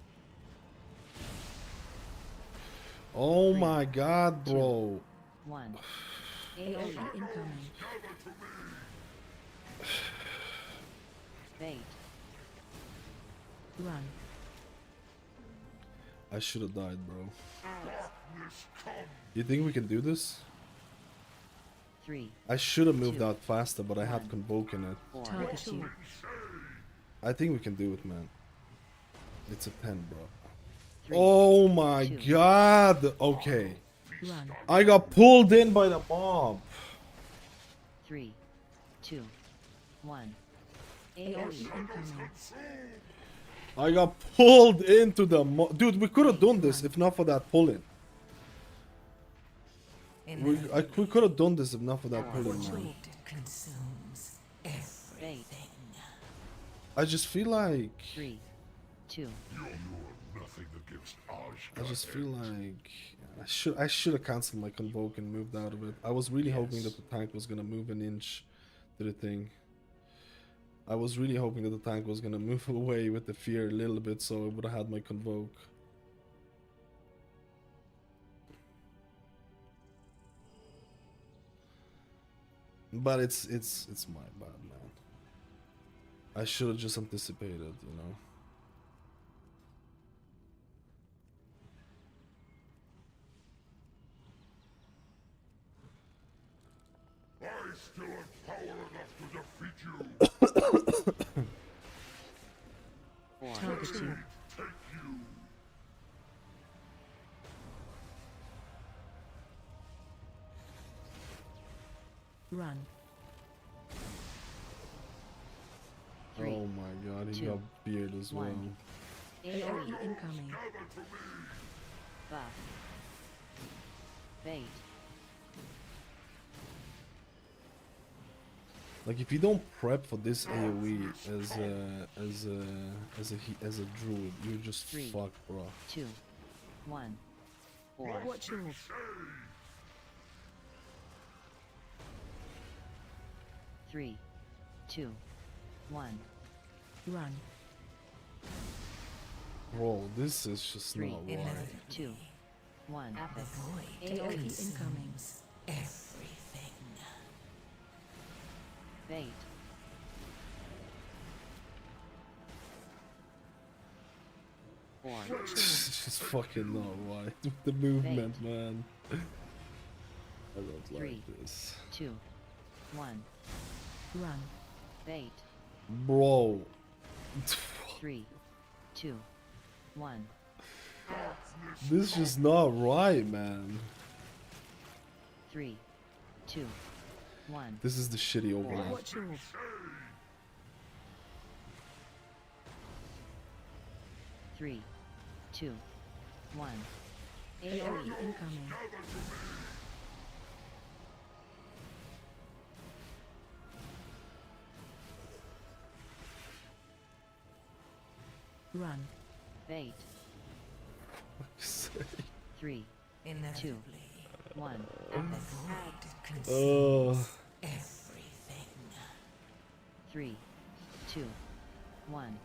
Oh my god, bro. 1. AoE incoming. Bait. Run. I should have died, bro. You think we can do this? 3. I should have moved out faster, but I had Convoke in it. 4. Target you. I think we can do it, man. It's a 10, bro. 3, Oh my 2. god! Okay. Run. I got pulled in by the mob. 3, 2, 1. AoE incoming. I got pulled into the mob. Dude, we could have done this if not for that pull-in. Inevitably, We could have done this if not for that pillar, man. Void consumes everything. I just feel like 3, 2, Nothing against I just feel like I should have cancelled my convoke and moved out of it. I was really hoping that the tank was gonna move an inch to the thing. I was really hoping that the tank was gonna move away with the fear a little bit, so I would have had my convoke. But it's my bad, man. I should have just anticipated, you know. I still have power enough to defeat you. 4, Targeting. Take you. Run. 3, Oh my god, he 2, got beard as well. 1. AoE incoming. Buff. Bait. Like if you don't prep for this AoE as a druid, you're just 3, fucked, bro. 2, 1. 4. Watch your 3, 2, 1. run. Bro, this is just 3, not right. 2, 1. The void AoE incoming. consumes everything. Bait. 4, It's just fucking not right with the movement, man. I don't 3, like this. 2, 1. Run. Bait. Bro. 3, 2, 1. This is just not right, man. 3, 2, 1. This is the shitty overlap. Watch your 3, 2, 1. AoE incoming. Run. Bait. 3, Inevitably, 1. the void consumes Oh. everything. 3, 2, 1.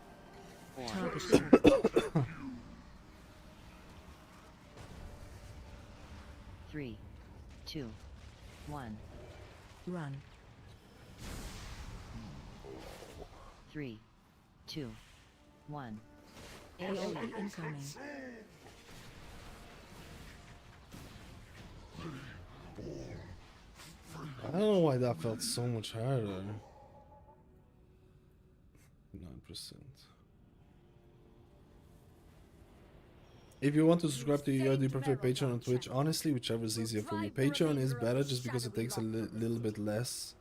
4. Targeting. 3, 2, 1. Run. 3, 2, 1. AoE incoming. I don't know why that felt so much harder. 9%. If you want to subscribe to your, do you prefer Patreon or Twitch? Honestly, whichever is easier for you. Patreon is better just because it takes a little bit less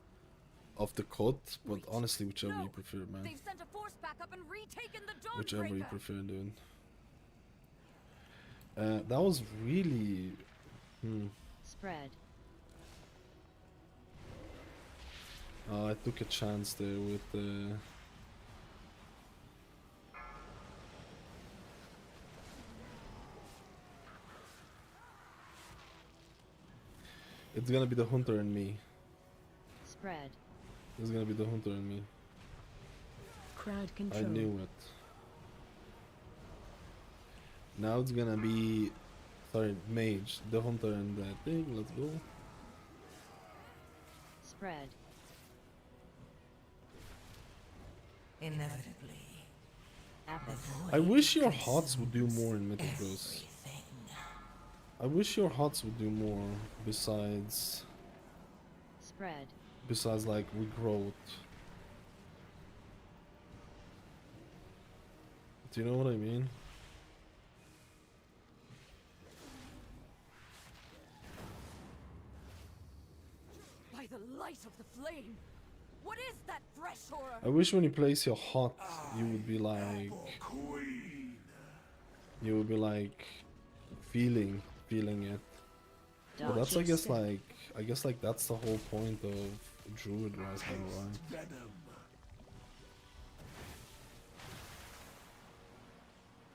of the cut, but honestly, whichever you prefer, man. They've sent a force back up and retaken the Dawnbreaker. Whichever you prefer, dude. That was really... Spread. I took a chance there with the... It's gonna be the hunter and me. Spread. It's gonna be the hunter and me. Crowd I control. knew it. Now it's gonna be... Sorry, mage. The hunter and that thing. Let's go. Spread. Inevitably, the Apple. I void wish your HOTS would do more in Mythic Bros. everything. I wish your HOTS would do more besides Spread. like regrowth. Do you know what I mean? By the light of the flame. What is that fresh horror? I wish when you place your HOT, you would be like, Queen. feeling it. But that's I guess like that's the whole point of Druid right now, right? Venom.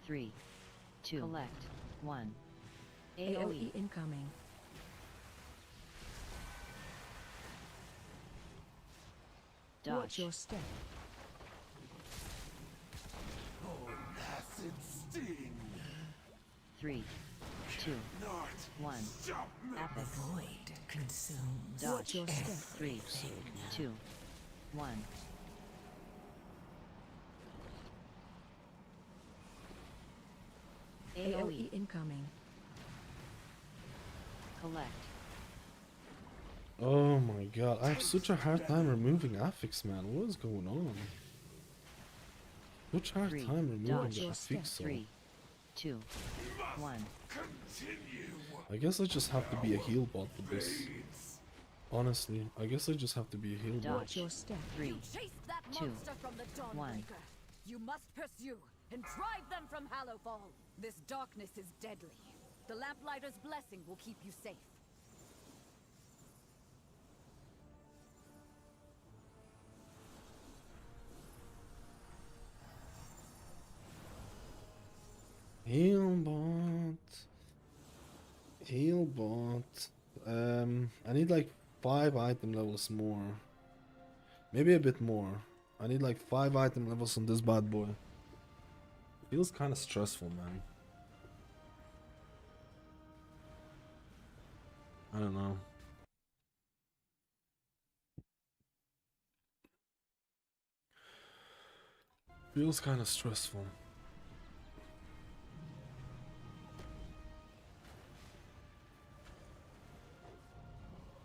3, 2, collect 1. AOE incoming. Watch Dodge. your step. Oh, acid sting. 3, 2, Not 1. stop me. Epic. Void consumes Watch your step. 3, 2, 1. AOE incoming. Collect. Oh my god, I have such a hard time removing affix, man. What is going on? Such a hard 3, time removing dodge. the affix. 3, 2, 1. Continue. I guess I just have to be a heal bot for this. Honestly, I guess I just have to be a heal bot. Watch your step. 3, You chased that 2, monster from the Dawnbreaker. You must pursue and drive them from Hallowfall. This darkness is deadly. The Lamplighter's blessing will keep you safe. Heal bot. Heal bot. I need like 5 item levels more. Maybe a bit more. I need like 5 item levels on this bad boy. Feels kind of stressful, man. I don't know. Feels kind of stressful.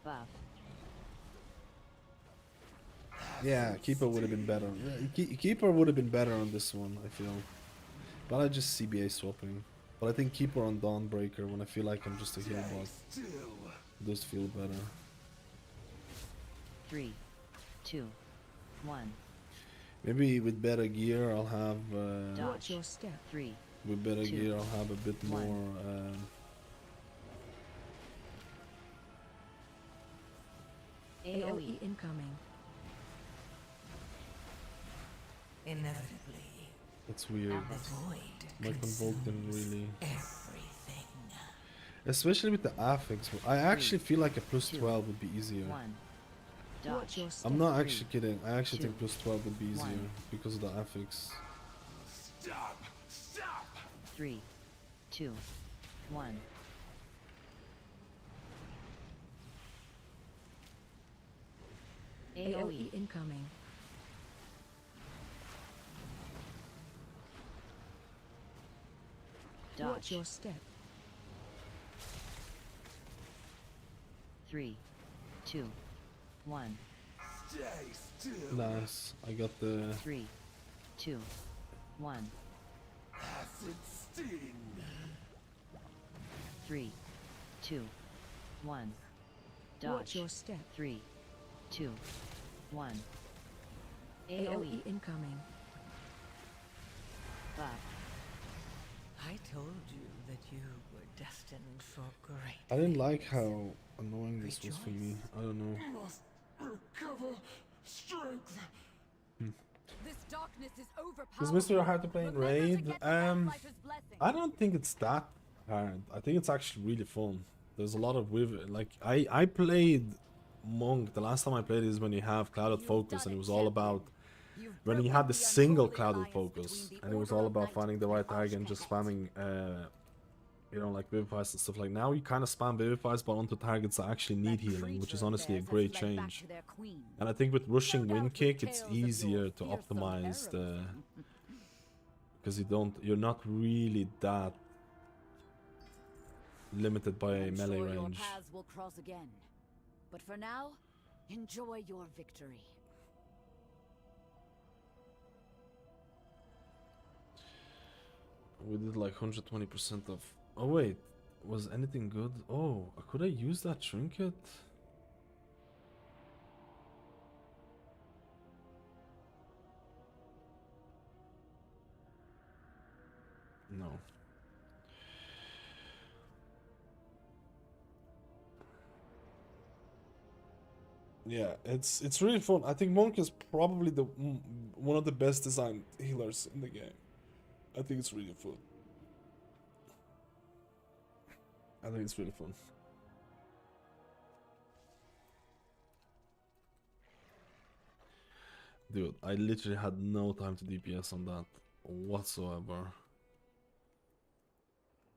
Buff. Yeah, Keeper would have been better. Yeah, Keeper would have been better on this one, I feel. But I just CBA swapping. But I think Keeper on Dawnbreaker when I feel like I'm just a heal bot. Still. Does feel better. 3, 2, 1. Maybe with better gear I'll have Watch your step. 3, with better 2, gear I'll have a bit 1. more AOE incoming. inevitably. it's weird. The void My Convoke didn't really, everything. especially with the affix. I actually feel like a plus 12 would be easier. 1. Watch Dodge. your step. I'm not 3, actually kidding. I actually 2, think plus 12 would be easier 1. because of the affix. Stop. Stop. 3, 2, 1. AOE incoming. Watch Dodge. your step. 3, 2, 1. Stay still. Nice. I got the 3, 2, 1. Acid sting. 3, 2, 1. Dodge. Watch your step. 3, 2, 1. AOE incoming. Buff. I told you that you were destined for great. I didn't like how annoying this was for me. I don't know. Must recover strength. This darkness is Is overpowered. Mr. hard to play in Remember to raid? get the Lamplighter's blessing. I don't think it's that hard. I think it's actually really fun. There's a lot of like I played Monk. The last time I played is when you have clouded focus, and it was all about when you had the single clouded focus, and it was all about finding the right target and just spamming you know, like Vivifies and stuff. Like now you kind of spam Vivifies but onto targets that actually need healing, which is honestly a great change. And I think with rushing Wind Kick it's easier to optimize the, because you're not really that limited by I'm melee sure your range. paths will cross again. But for now, enjoy your victory. We did like 120% of... Oh wait, was anything good? Oh, could I use that trinket? No. Yeah, it's really fun. I think Monk is probably the one of the best designed healers in the game. I think it's really fun. I think it's really fun. Dude, I literally had no time to DPS on that whatsoever.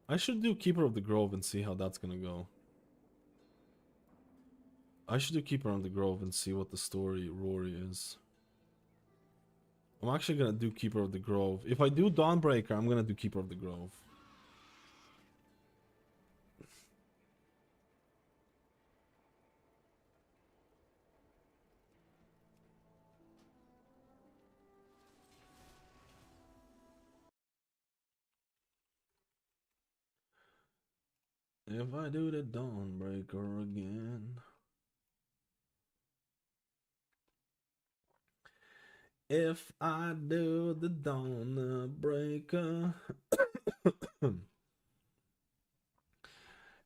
I should do Keeper of the Grove and see how that's gonna go. I should do Keeper of the Grove and see what the story Rory is. I'm actually gonna do Keeper of the Grove. If I do Dawnbreaker, I'm gonna do Keeper of the Grove. If I do the Dawnbreaker again. If I do the Dawnbreaker.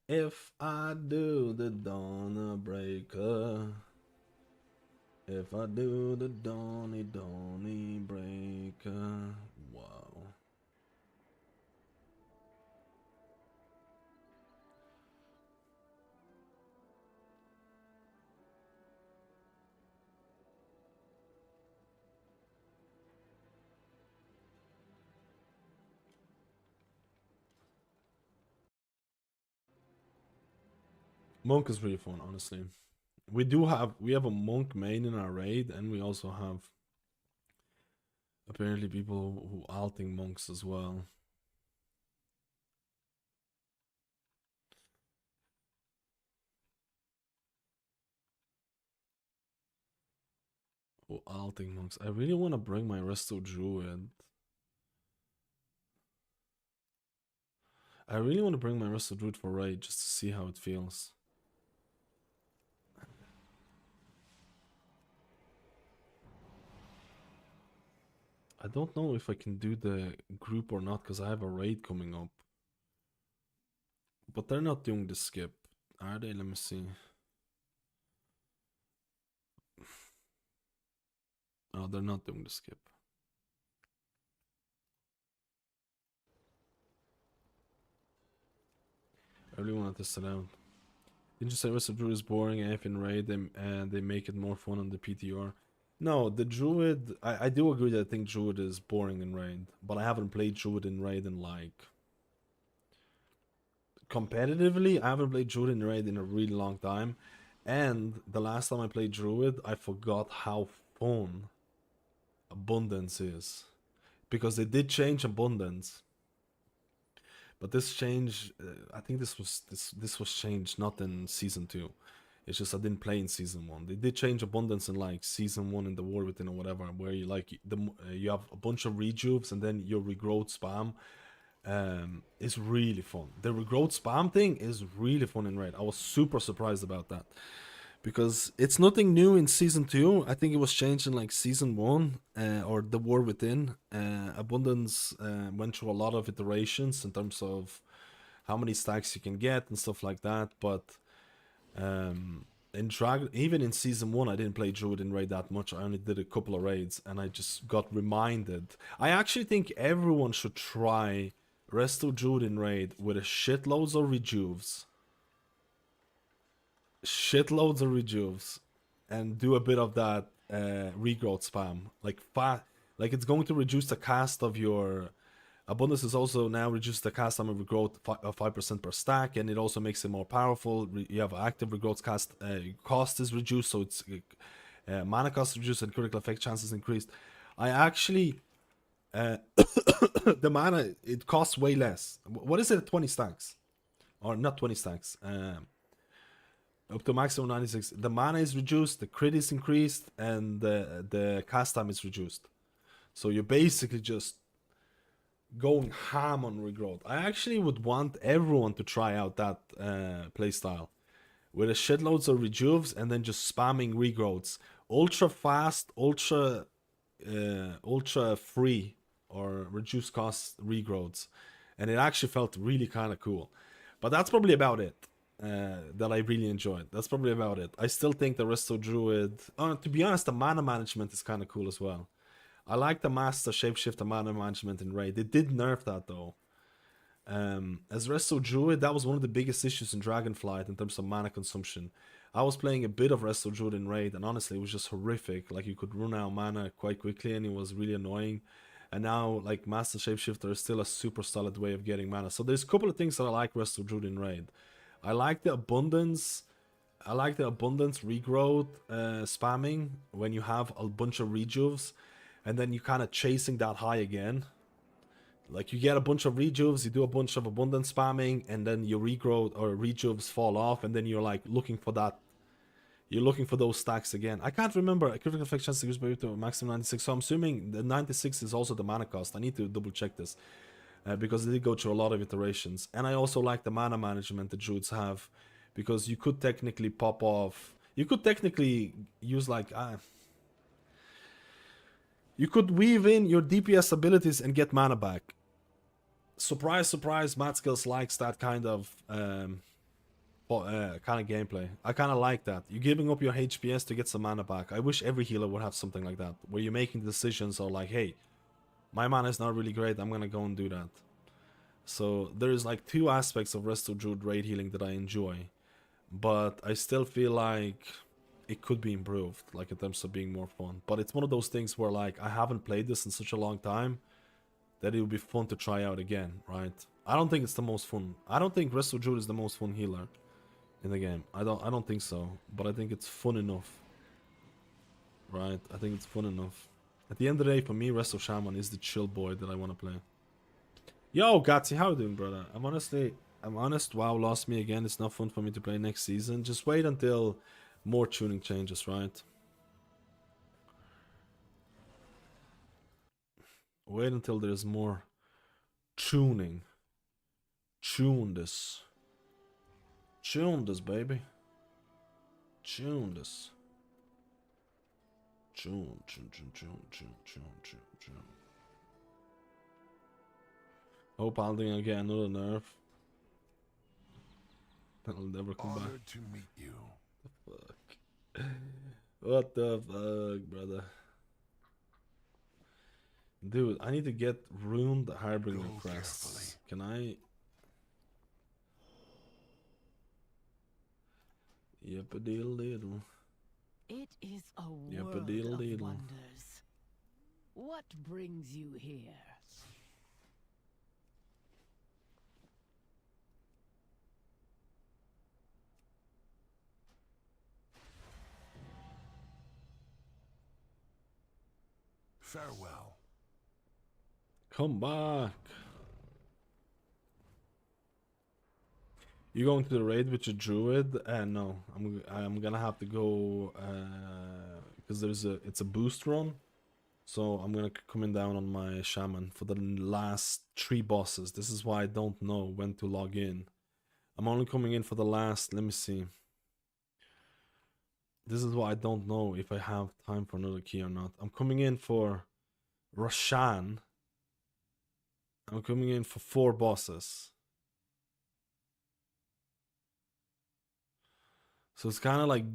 If I do the Dawnbreaker. If I do the Dawny Breaker. Wow. Monk is really fun, honestly. We have a monk main in our raid, and we also have apparently people who alting monks as well. Who alting monks. I really want to bring my Resto Druid. I really want to bring my Resto Druid for raid just to see how it feels. I don't know if I can do the group or not because I have a raid coming up. But they're not doing the skip, are they? Let me see. Oh, they're not doing the skip. I really want to test it out. Didn't you say West of Druid is boring AF in raid and they make it more fun on the PTR? No, the Druid, I do agree that I think Druid is boring in raid, but I haven't played Druid in raid in like... Competitively, I haven't played Druid in raid in a really long time, and the last time I played Druid, I forgot how fun Abundance is. Because they did change Abundance. But this change, I think this was changed not in season 2. It's just I didn't play in season 1. They did change Abundance in like season 1 in the War Within or whatever, where you like you have a bunch of rejuves and then your regrowth spam is really fun. The regrowth spam thing is really fun in raid. I was super surprised about that because it's nothing new in season 2. I think it was changed in like season 1 or the War Within. Abundance went through a lot of iterations in terms of how many stacks you can get and stuff like that, but in Dragon, even in season 1, I didn't play Druid in raid that much. I only did a couple of raids and I just got reminded. I actually think everyone should try Resto Druid in raid with a shitloads of rejuves. Shitloads of rejuves. And do a bit of that regrowth spam. Like it's going to reduce the cast of your... Abundance is also now reduced the cast time of regrowth 5% per stack, and it also makes it more powerful. You have active regrowth cast cost is reduced, so it's mana cost is reduced and critical effect chances increased. I actually the mana, it costs way less. What is it at 20 stacks? Or not 20 stacks. Up to maximum 96. The mana is reduced, the crit is increased, and the cast time is reduced. So you're basically just going ham on regrowth. I actually would want everyone to try out that playstyle with a shitloads of rejuves and then just spamming regrowths. Ultra fast, ultra free or reduced cost regrowths, and it actually felt really kind of cool. But that's probably about it. that I really enjoyed. That's probably about it. I still think the Resto Druid, to be honest, the mana management is kind of cool as well. I like the Master Shapeshifter mana management in Raid. They did nerf that though. As Resto Druid, that was one of the biggest issues in Dragonflight in terms of mana consumption. I was playing a bit of Resto Druid in Raid, and honestly, it was just horrific. Like, you could run out mana quite quickly, and it was really annoying. And now, like, Master Shapeshifter is still a super solid way of getting mana. So there's a couple of things that I like Resto Druid in Raid. I like the abundance. I like the abundance regrowth spamming when you have a bunch of rejuves, and then you kind of chasing that high again. Like, you get a bunch of rejuves, you do a bunch of abundance spamming, and then your regrowth or rejuves fall off, and then you're like looking for that. You're looking for those stacks again. I can't remember. A critical effect chance to use by to maximum 96. So I'm assuming the 96 is also the mana cost. I need to double check this because they did go through a lot of iterations. And I also like the mana management the Druids have, because you could technically pop off. You could technically use like. You could weave in your DPS abilities and get mana back. Surprise, surprise, Mad Skills likes that kind of gameplay. I kind of like that. You're giving up your HPS to get some mana back. I wish every healer would have something like that, where you're making decisions or like, hey, my mana is not really great, I'm gonna go and do that. So there's like two aspects of Resto Druid raid healing that I enjoy, but I still feel like it could be improved, like in terms of being more fun. But it's one of those things where like I haven't played this in such a long time that it would be fun to try out again, right? I don't think it's the most fun. I don't think Resto Druid is the most fun healer in the game. I don't think so, but I think it's fun enough, right? I think it's fun enough. At the end of the day, for me, Resto Shaman is the chill boy that I want to play. Yo, Gatsy, how you doing, brother? I'm honest. WoW lost me again. It's not fun for me to play next season. Just wait until more tuning changes, right? Wait until there's more tuning. Tune this. Tune this, baby. Tune this. Tune. Hope Paladin will get another nerf. That'll never come back. Honored to meet you. Fuck. What the fuck, brother? Dude, I need to get ruined Harbinger crests. Can I? Yep-a-deedle-deedle. It is a Yep, a world deedle of deedle. wonders. What brings you here? Farewell. Come back. You going to the raid with your druid? No, I'm gonna have to go because it's a boost run, so I'm gonna come in down on my shaman for the last 3 bosses. This is why I don't know when to log in. I'm only coming in for the last. Let me see. This is why I don't know if I have time for another key or not. I'm coming in for Roshan. I'm coming in for 4 bosses. So it's kind of like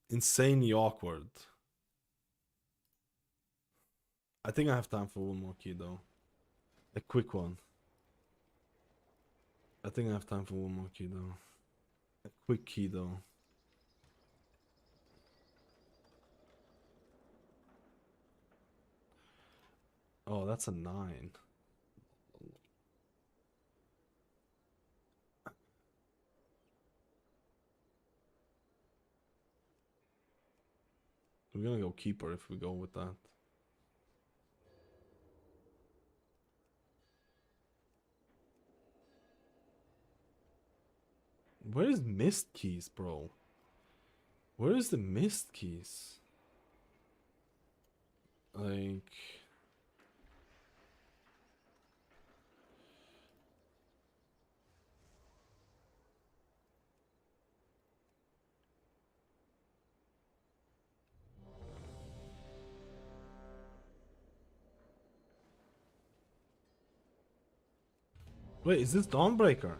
insanely awkward. I think I have time for one more key though. A quick one. I think I have time for one more key though. A quick key though. Oh, that's a 9. We're gonna go keeper if we go with that. Where is mist keys, bro? Where is the mist keys? Like... Wait, is this Dawnbreaker?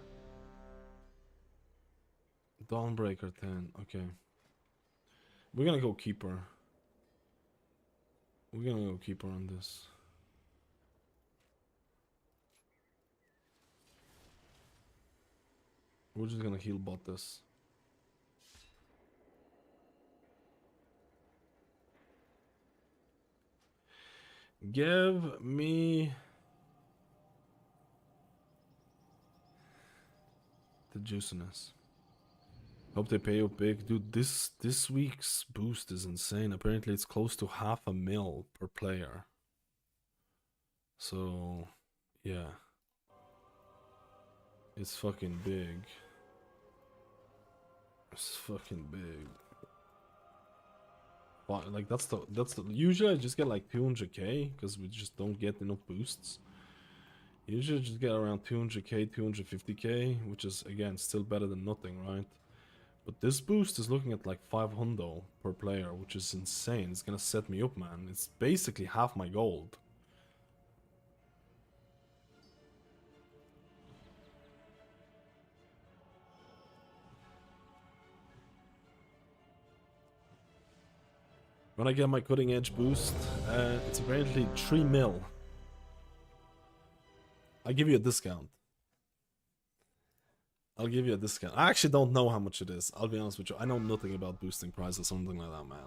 Dawnbreaker 10. Okay. We're gonna go keeper. We're gonna go keeper on this. We're just gonna heal bot this. Give me the juiciness. Hope they pay you big. Dude, this week's boost is insane. Apparently it's close to $500,000 per player. So yeah. It's fucking big. It's fucking big. But like that's the usually I just get like 200k because we just don't get enough boosts. Usually just get around 200k, 250k, which is again still better than nothing, right? But this boost is looking at like 500 per player, which is insane. It's gonna set me up, man. It's basically half my gold. When I get my cutting edge boost, it's apparently 3 mil. I'll give you a discount. I'll give you a discount. I actually don't know how much it is. I'll be honest with you. I know nothing about boosting prices or something like that, man.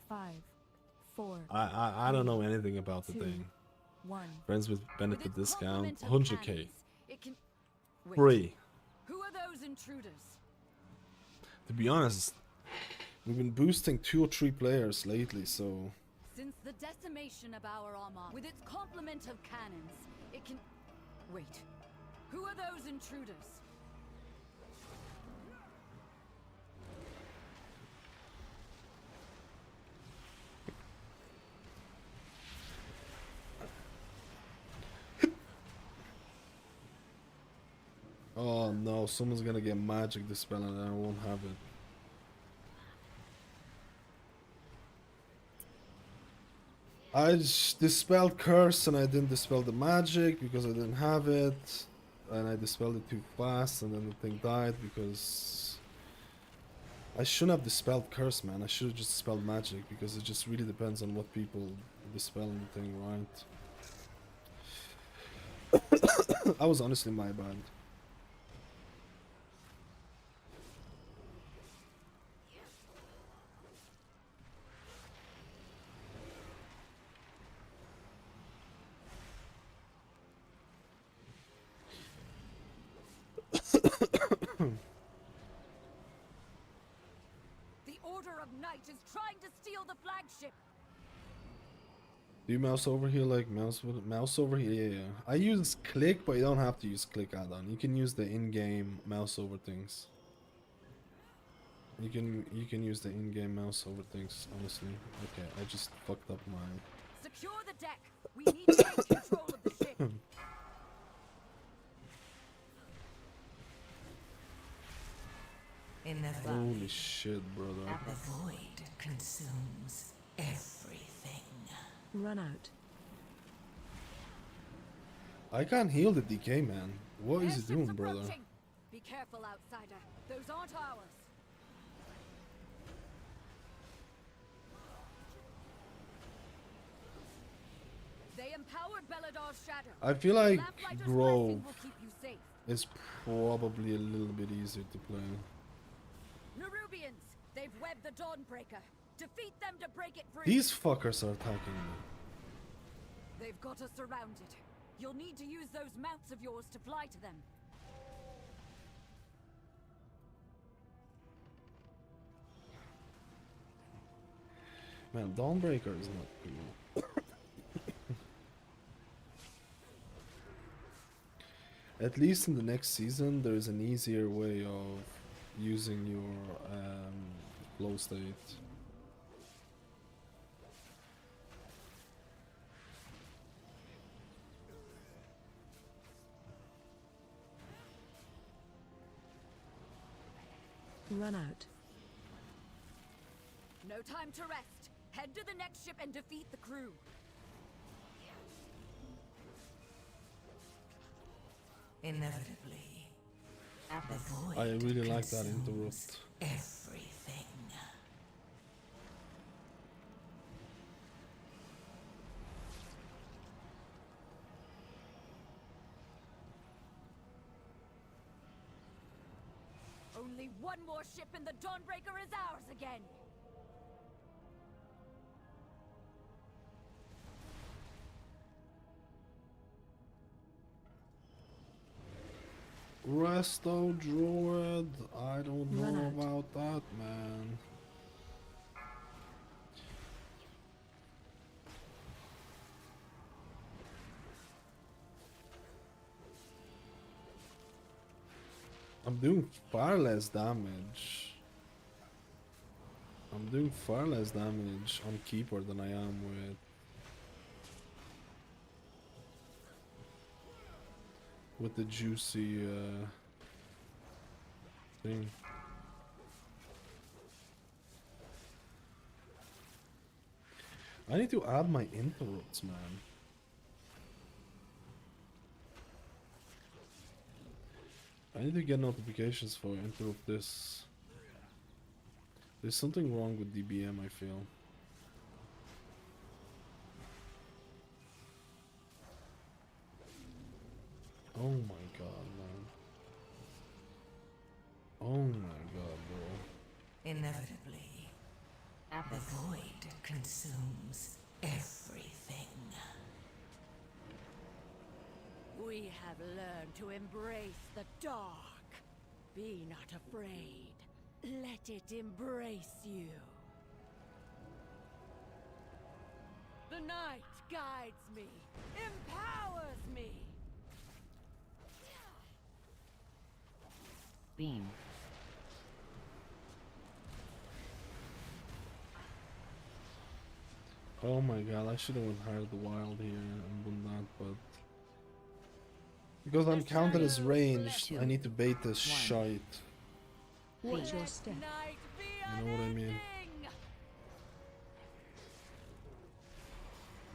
5, 4. I don't know anything about the 2, thing. 1. Friends with benefit With its discount, complement of 100k. cannons, it can... Wait, Free. who are those intruders? To be honest, we've been boosting 2 or 3 players lately, so... Since the decimation of our armor, with its complement of cannons, it can... Wait, who are those intruders? Oh no, someone's gonna get magic dispel and I won't have it. I just dispelled curse and I didn't dispel the magic because I didn't have it, and I dispelled it too fast and then the thing died because I shouldn't have dispelled curse, man. I should have just dispelled magic because it just really depends on what people dispel in the thing, right? That was honestly my bad. The Order of Night is trying to steal the flagship. Do you mouse over here like mouse over here? Yeah, yeah. I use click, but you don't have to use click add-on. You can use the in-game mouse over things. You can use the in-game mouse over things, honestly. Okay, I just fucked up my... Secure the deck. We need to take control of the ship. Holy shit, brother. The void consumes everything. Run out. I can't heal the DK, man. What is he Airship's doing, brother? approaching. Be careful, outsider. Those aren't ours. They empowered Belladar's shadow. I feel like Lamplighter's Grove blessing will keep you safe. is probably a little bit easier to play. Nerubians, they've webbed the Dawnbreaker. Defeat them to break it free. These fuckers are attacking me. They've got us surrounded. You'll need to use those mounts of yours to fly to them. Man, Dawnbreaker is not cool. At least in the next season, there is an easier way of using your flow state. Run out. No time to rest. Head to the next ship and defeat the crew. Inevitably. Abyss. I really like that interrupt. Everything. Only one more ship and the Dawnbreaker is ours again! Resto Druid, I don't Run know out. about that, man. I'm doing far less damage. I'm doing far less damage on Keeper than I am with the juicy thing. I need to add my interrupts, man. I need to get notifications for interrupt this. There's something wrong with DBM, I feel. Oh my god, man. Oh my god, bro. Inevitably, the Abyss. void consumes everything. We have learned to embrace the dark. Be not afraid. Let it embrace you. The night guides me, empowers me. Beam. Oh my god, I should have went higher the wild here and done that, but because I'm counted as ranged, I need to bait this shite. Watch your step. Night be You know what I mean? unending.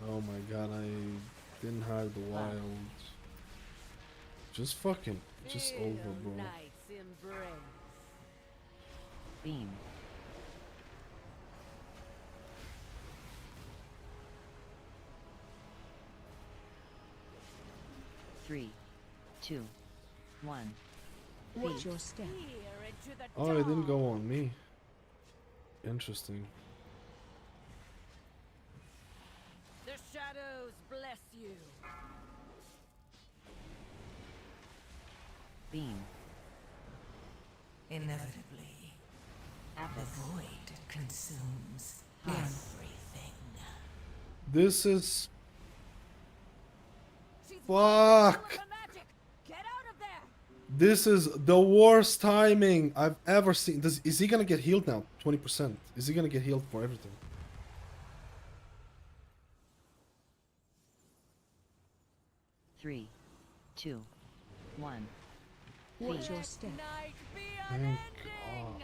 Oh my god, I didn't hire the wild. Just fucking, just Feel over, bro. night's embrace. Beam. Three, two, one. Watch your step. Peer into the Oh, it didn't dark. go on me. Interesting. The shadows bless you. Beam. Inevitably, the Abyss. void consumes everything. This is She's fuck. full of magic. Get out of there. This is the worst timing I've ever seen. Is he gonna get healed now? 20%. Is he gonna get healed for everything? Three, two, one. Watch your Let step. night be Thank unending. God.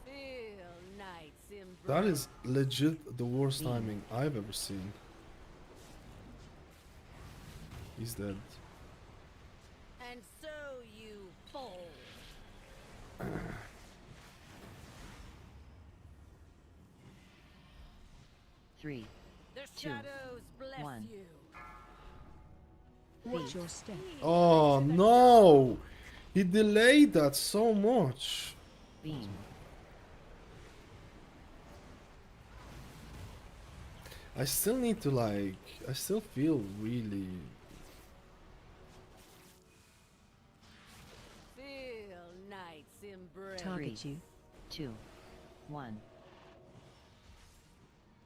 Feel night's embrace. That is legit the worst timing I've ever seen. He's dead. And so you fall. Three, The Two, shadows bless one. you. Watch your step. Oh no! He delayed that so much. beam. I still need to like. I still feel really. Feel night's embrace. Target you. Two, one.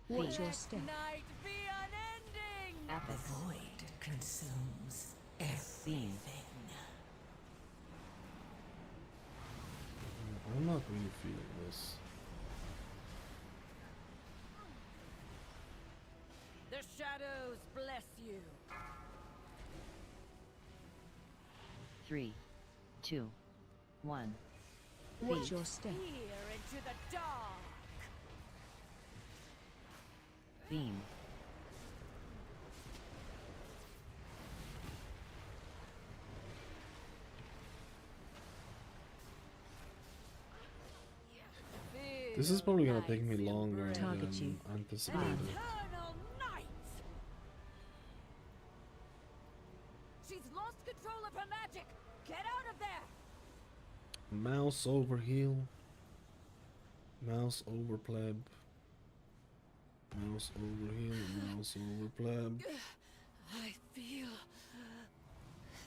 Watch your Let step. night be unending. The Abyss. void consumes everything. I'm not really feeling this. The shadows bless you. Three, two, one. Watch your step. Peer into the dark. Beam. This is probably gonna take me longer Target than you. anticipated. Eternal night! She's lost control of her magic! Get out of there! Mouse over heal. Mouse over pleb. Mouse over heal. Mouse over pleb. I feel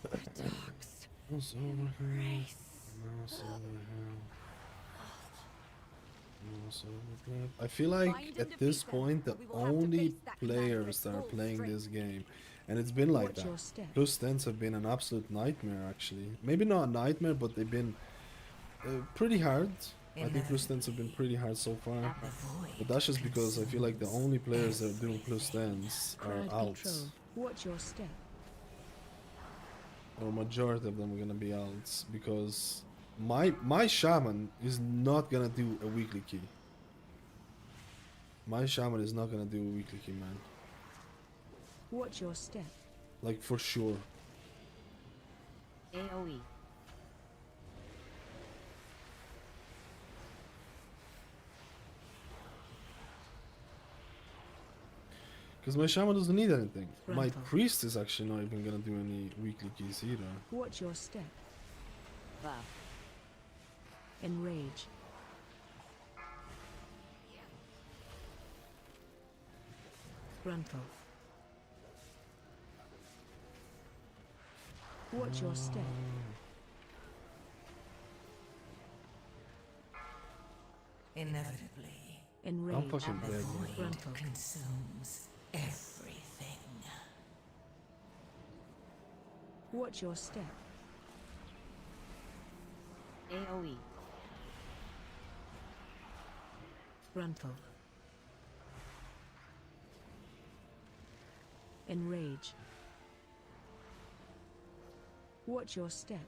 the dogs Mouse over heal. embrace. Mouse over heal. Mouse over pleb. I feel like at this point the only players that are playing this game, and it's been like Watch that. your step. Plus 10s have been an absolute nightmare actually. Maybe not a nightmare, but they've been pretty hard. I think plus 10s have been pretty hard so far. But that's just because I feel like the only players that are doing plus 10s Crowd are out. control. Watch your step. Or majority of them are gonna be out. Because my Shaman is not gonna do a weekly key. My Shaman is not gonna do a weekly key, man. Watch your step. Like for sure. AoE. Because my Shaman doesn't need anything. My Grandpa. Priest is actually not even gonna do any weekly keys either. Watch your step. Buff. Enrage. Gruntle. Watch your step. Inevitably, Enrage. I'm fucking the dead. void Gruntle. consumes everything. Watch your step. AoE. Gruntle. Enrage. Watch your step.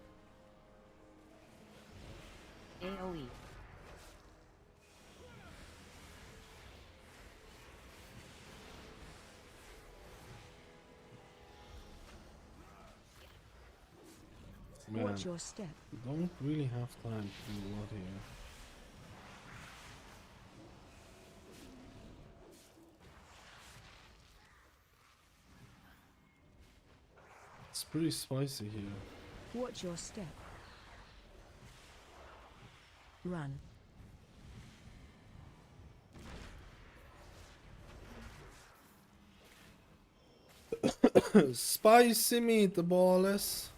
AoE. Man, Watch your step. don't really have time to do a lot here. It's pretty spicy here. Watch your step. Run. Spicy meatballs.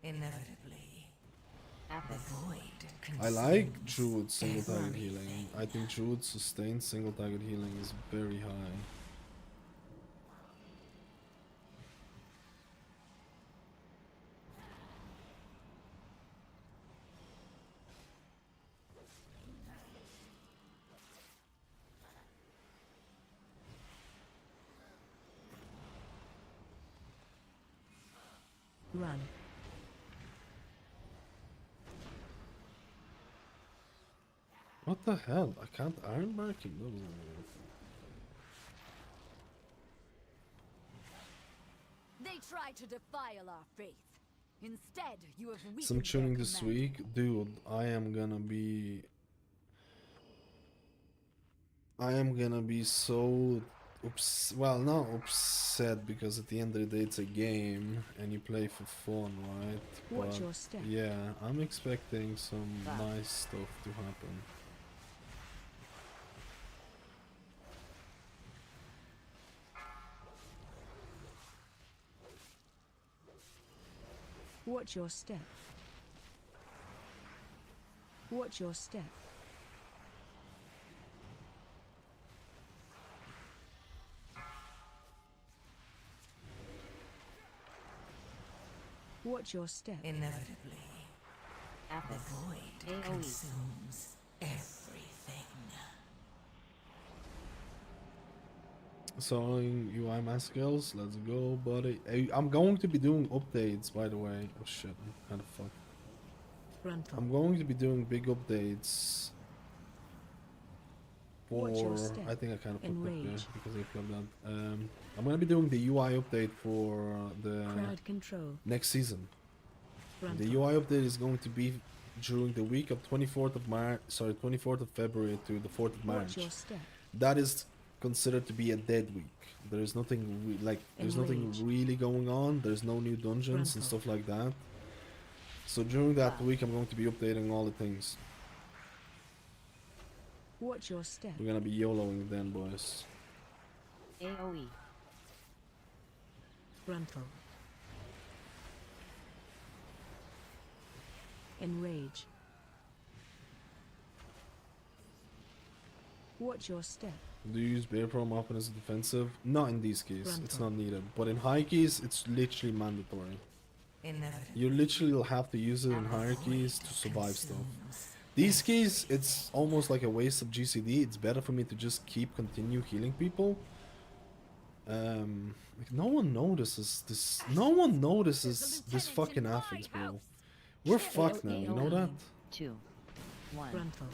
Inevitably, the void I consumes like Druid single target everything. healing. I think Druid sustained single target healing is very high. Run. What the hell? I can't iron mark him. No. They try to defile our faith. Instead, you have weakened Some their tuning this command. week, dude. I am gonna be so well, not upset, because at the end of the day it's a game and you play for fun, right? Watch But your step. yeah, I'm expecting some nice stuff to happen. Watch your step. Watch your step. Watch your step. Inevitably, the Apis. void AoE. consumes everything. So UI mass skills, let's go, buddy. I'm going to be doing updates, by the way. Oh shit, I'm kind of fucked. Gruntle. I'm going to be doing big updates Watch your for. step. I think I kind of put that there Enrage. because I plugged that. I'm gonna be doing the UI update for the Crowd control. next season. Frontal. The UI update is going to be during the week of 24th of March. Sorry, 24th of February to the 4th of Watch March. your step. That is considered to be a dead week. There is nothing there's nothing Enrage. really going on. There's no new dungeons and Frontal. stuff like that. So during that week, I'm going to be updating all the things. Watch your step. We're gonna be YOLOing then, boys. AoE. Frontal. Enrage. Watch your step. Do you use bear prom often as a defensive? Not in these keys. It's Frontal. not needed. But in high keys, it's literally mandatory. Inevitably. You literally will have to use it in higher keys to survive stuff. These keys, it's almost like a waste of GCD. It's better for me to just continue healing people. Like no one notices this. No one notices this fucking affix, bro. We're fucked now. You know that? 2. 1. Frontal.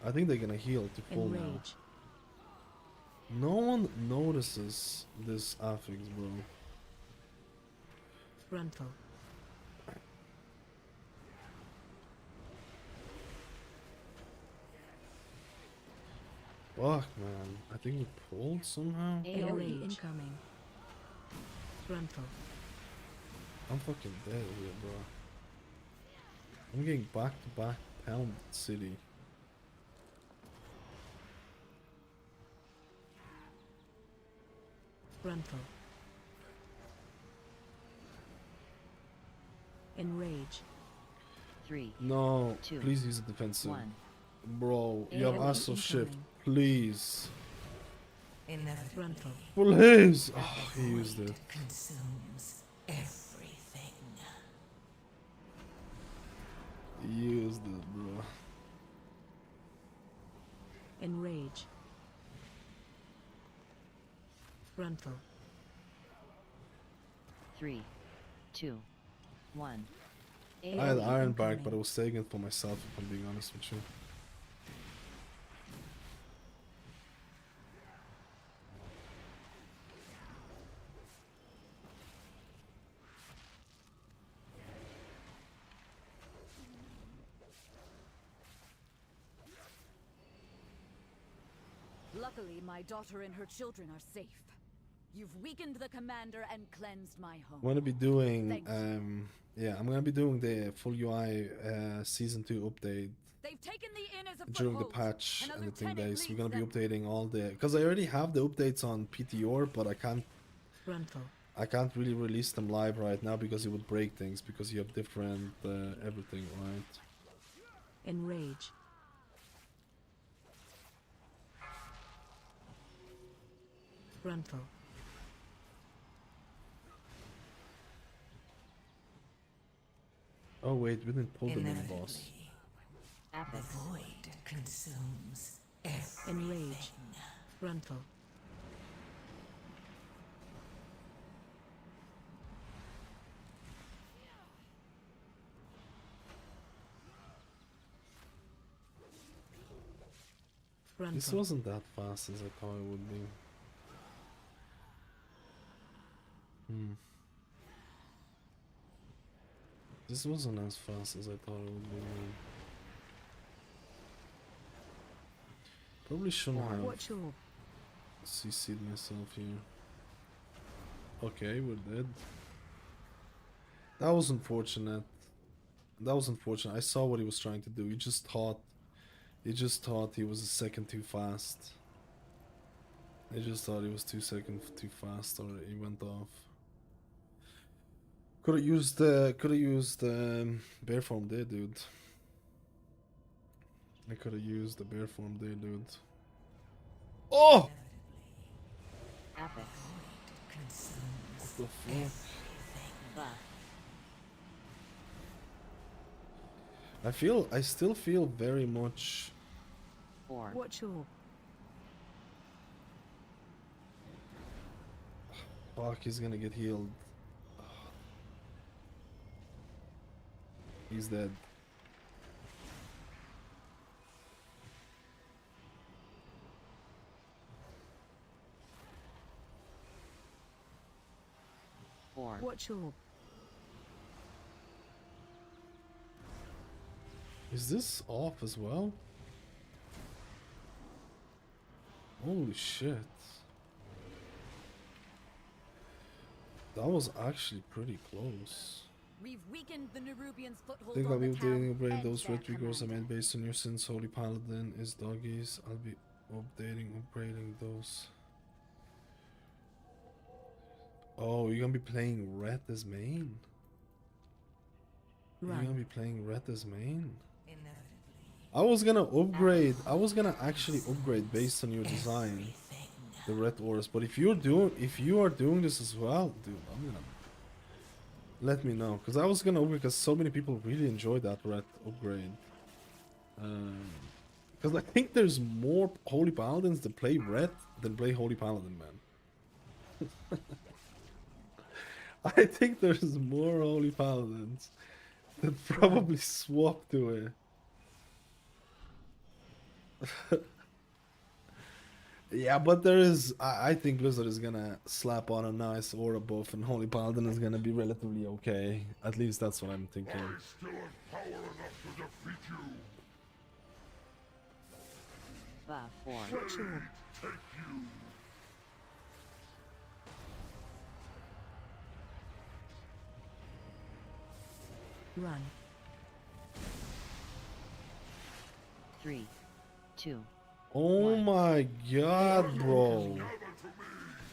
I think they're gonna heal to full now. Enrage. No one notices this affix, bro. Frontal. Fuck, man. I think we pulled somehow. AoE incoming. Frontal. I'm fucking dead here, bro. I'm getting back to back pound city. Frontal. Enrage. 3. No, 2, please use a defensive. 1. Bro, you have AoE Astral Shift. incoming. Please. Inevitably. Frontal. Please! Oh, he used it. Consumes everything. He used it, bro. Enrage. Frontal. 3. 2. 1. I had AoE Iron Bark, incoming. but I was taking it for myself, if I'm being honest with you. Luckily, my daughter and her children are safe. You've weakened the commander and cleansed my home. I'm gonna be doing, Thank you. yeah, I'm gonna be doing the full UI season 2 update They've taken the inn as a during the foothold, patch and a and the thing lieutenant days. We're gonna leads be them. updating all the, because I already have the updates on PTR, but I Frontal. can't really release them live right now because it would break things because you have different everything, right? Enrage. Frontal. Oh wait, we didn't pull the mini boss. The Apex. void consumes everything. Enrage. Frontal. Frontal. This wasn't that fast as I thought it would be. This wasn't as fast as I thought it would be. Man. Probably shouldn't have Watch your CC'd myself here. Okay, we're dead. That was unfortunate. That was unfortunate. I saw what he was trying to do. He just thought he was a second too fast. He just thought he was 2 seconds too fast, or he went off. Could have used bear form there, dude. I could have used the bear form there, dude. Oh! Apex. Consumes What the fuck? Buff. I still feel very much. 4. watch your Fuck, he's gonna get healed. He's dead. Watch orb. Is this off as well? Holy shit. That was actually pretty close. We've weakened the Nerubians' I foothold think I'll on be the updating town upgrading and those their red triggers I made commander. based on your sins. Holy Paladin is doggies. I'll be upgrading those. Oh, you're gonna be playing red as main? You're gonna Run. be playing red as main? Inevitably. I was gonna upgrade. I was gonna actually upgrade based on your design, the red auras. But if you are doing this as well, dude, I'm gonna let me know, because I was gonna upgrade because so many people really enjoyed that red upgrade. Because I think there's more Holy Paladins that play red than play Holy Paladin, man. I think there's more Holy Paladins that probably swap to it. Yeah, but there is. I think Blizzard is gonna slap on a nice aura buff, and Holy Paladin is gonna be relatively okay. At least that's what I'm thinking. I still have power enough to defeat you. Buff 4. Watch orb. Take you. Run. 3, 2, Oh One. my god, bro!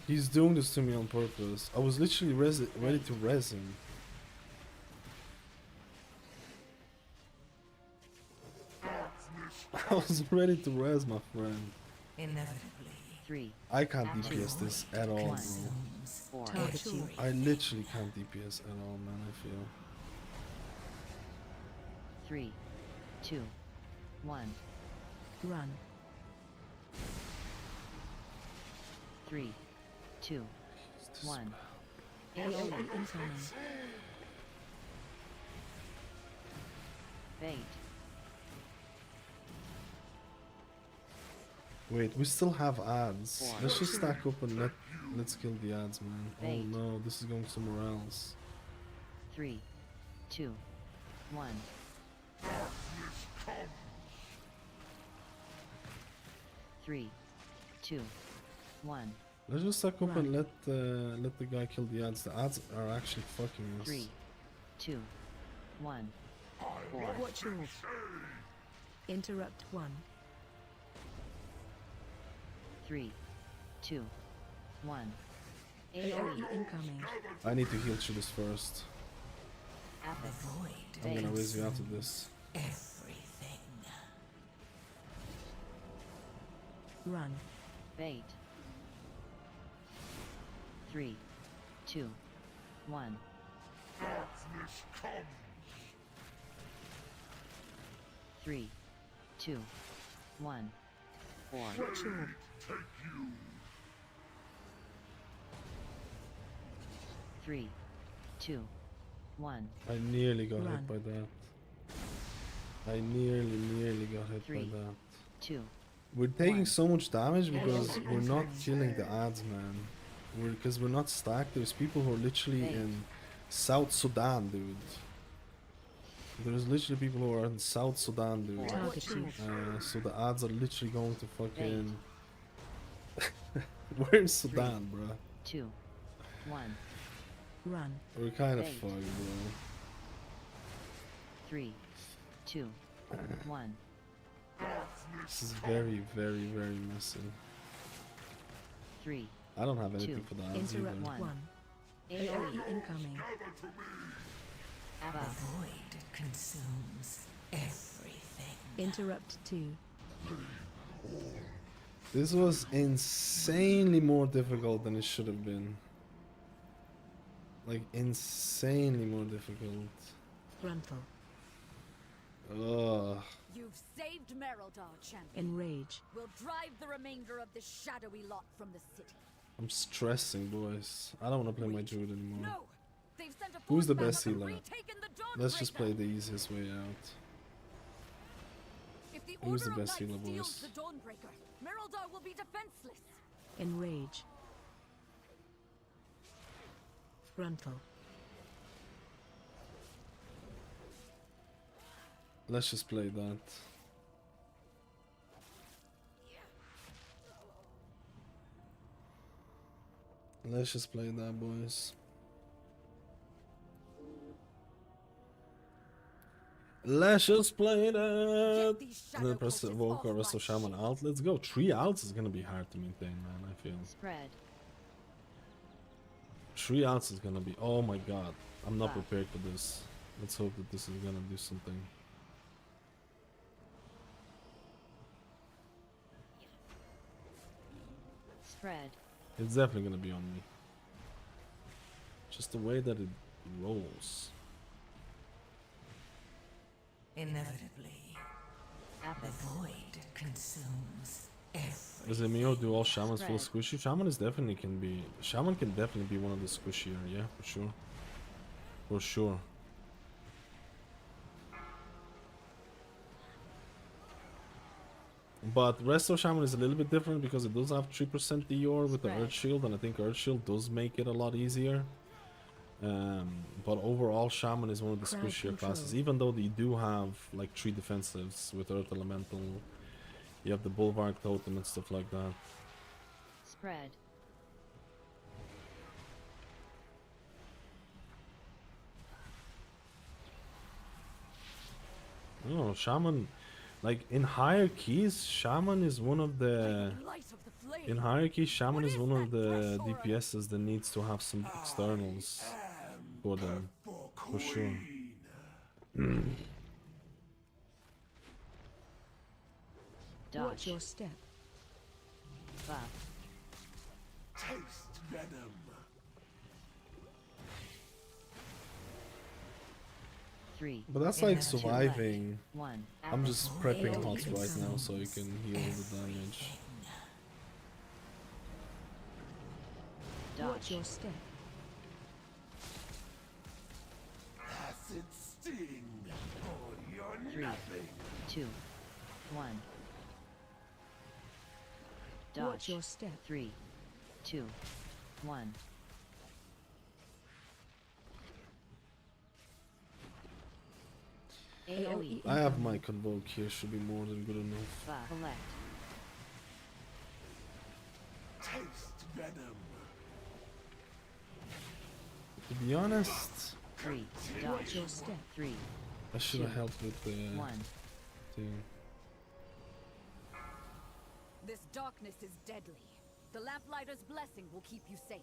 He's doing this to me on purpose. I was literally ready to res him. I was ready to res my friend. Inevitably. 3, I can't DPS this at all, bro. Consumes 4, Target you. I literally can't DPS at all, man. I feel. 3, 2, 1, Run. 3, 2, 1. AoE incoming. Bait. Wait, we still have ads. Four. Let's just stack up and let's kill the ads, man. Oh Eight. no, this is going somewhere else. 3, 2, 1. 3, 2, 1. Let's just stack up and Right. let the guy kill the ads. The ads are actually fucking us. 3, 2, 1. 4. Watch orb. Interrupt 1. 3, 2, 1. AoE incoming. I need to heal through this first. Apex. Void I'm gonna Bait. raise you after this. everything. Run. Bait. 3, 2, 1. 3, 2, 1. 4. Watch orb. 3, 2, 1. I nearly got Run. hit by that. I nearly got hit 3, by that. 2. We're taking One. so much damage because we're not killing the ads, man. Because we're not stacked. There's people who are literally Eight. in South Sudan, dude. There's literally people who are in South Sudan, dude. Target you. So the ads are literally going to fucking. We're in Sudan, bro. 2, 1. Run. We're kind of Eight. fucked, bro. 3, 2, 1. This is very, very messy. 3. I don't have anything Two. for the ads Interrupt either. One. 1. AoE incoming. The Buff. void consumes everything. Interrupt 2. This was insanely more difficult than it should have been. Like, insanely more difficult. Frontal. Ugh. You've saved Merodar, champion. Enrage. We'll drive the remainder of this shadowy lot from the city. I'm stressing, boys. I don't want to play my Druid anymore. No! They've sent a Who's the force best back up and healer? retaken the Let's just Dawnbreaker. play the easiest way out. If the Who's the Order of best Knights healer, steals boys? the Dawnbreaker, Merodar will be defenseless. Enrage. Frontal. Let's just play that. Let's just play that, boys. Let's just play that. And then press the Evoker, rest of Shaman out. Let's go. 3 outs is gonna be hard to maintain, man. I feel. Spread. 3 outs is gonna be. Oh my god. I'm not prepared for this. Let's hope that this is gonna do something. Spread. It's definitely gonna be on me. Just the way that it rolls. Inevitably, the Apex. void consumes everything. Does it mean do all shamans feel squishy? Shaman is definitely can be. Shaman can definitely be one of the squishier, yeah, for sure. For sure. But Resto Shaman is a little bit different because it does have 3% DOR with the Earth Shield, and I think Earth Shield does make it a lot easier. But overall, Shaman is one of the Crowd squishier control. classes, even though they do have like 3 defensives with Earth Elemental. You have the Bulwark Totem and stuff like that. Spread. No, Shaman, like in hierarchies, Shaman is one of the. Light of the flame. In hierarchy, Shaman is one of the DPSs that needs to have some externals for them, for sure. Watch Dodge. your step. Buff. Taste venom. Three. But that's like surviving. 1. I'm just prepping AoE hots right now incoming. so you can heal the damage. Watch Dodge. your step. Acid sting. Or you're 3, nothing. 2, 1. Watch Dodge. your step. 3, 2, 1. AoE. I have my Convoke here, should be more than good enough. Buff. Collect. Taste venom. To be honest, 3. Watch Dodge. your step. 3, I should have helped with the 1. thing. This darkness is deadly. The Lamplighter's blessing will keep you safe.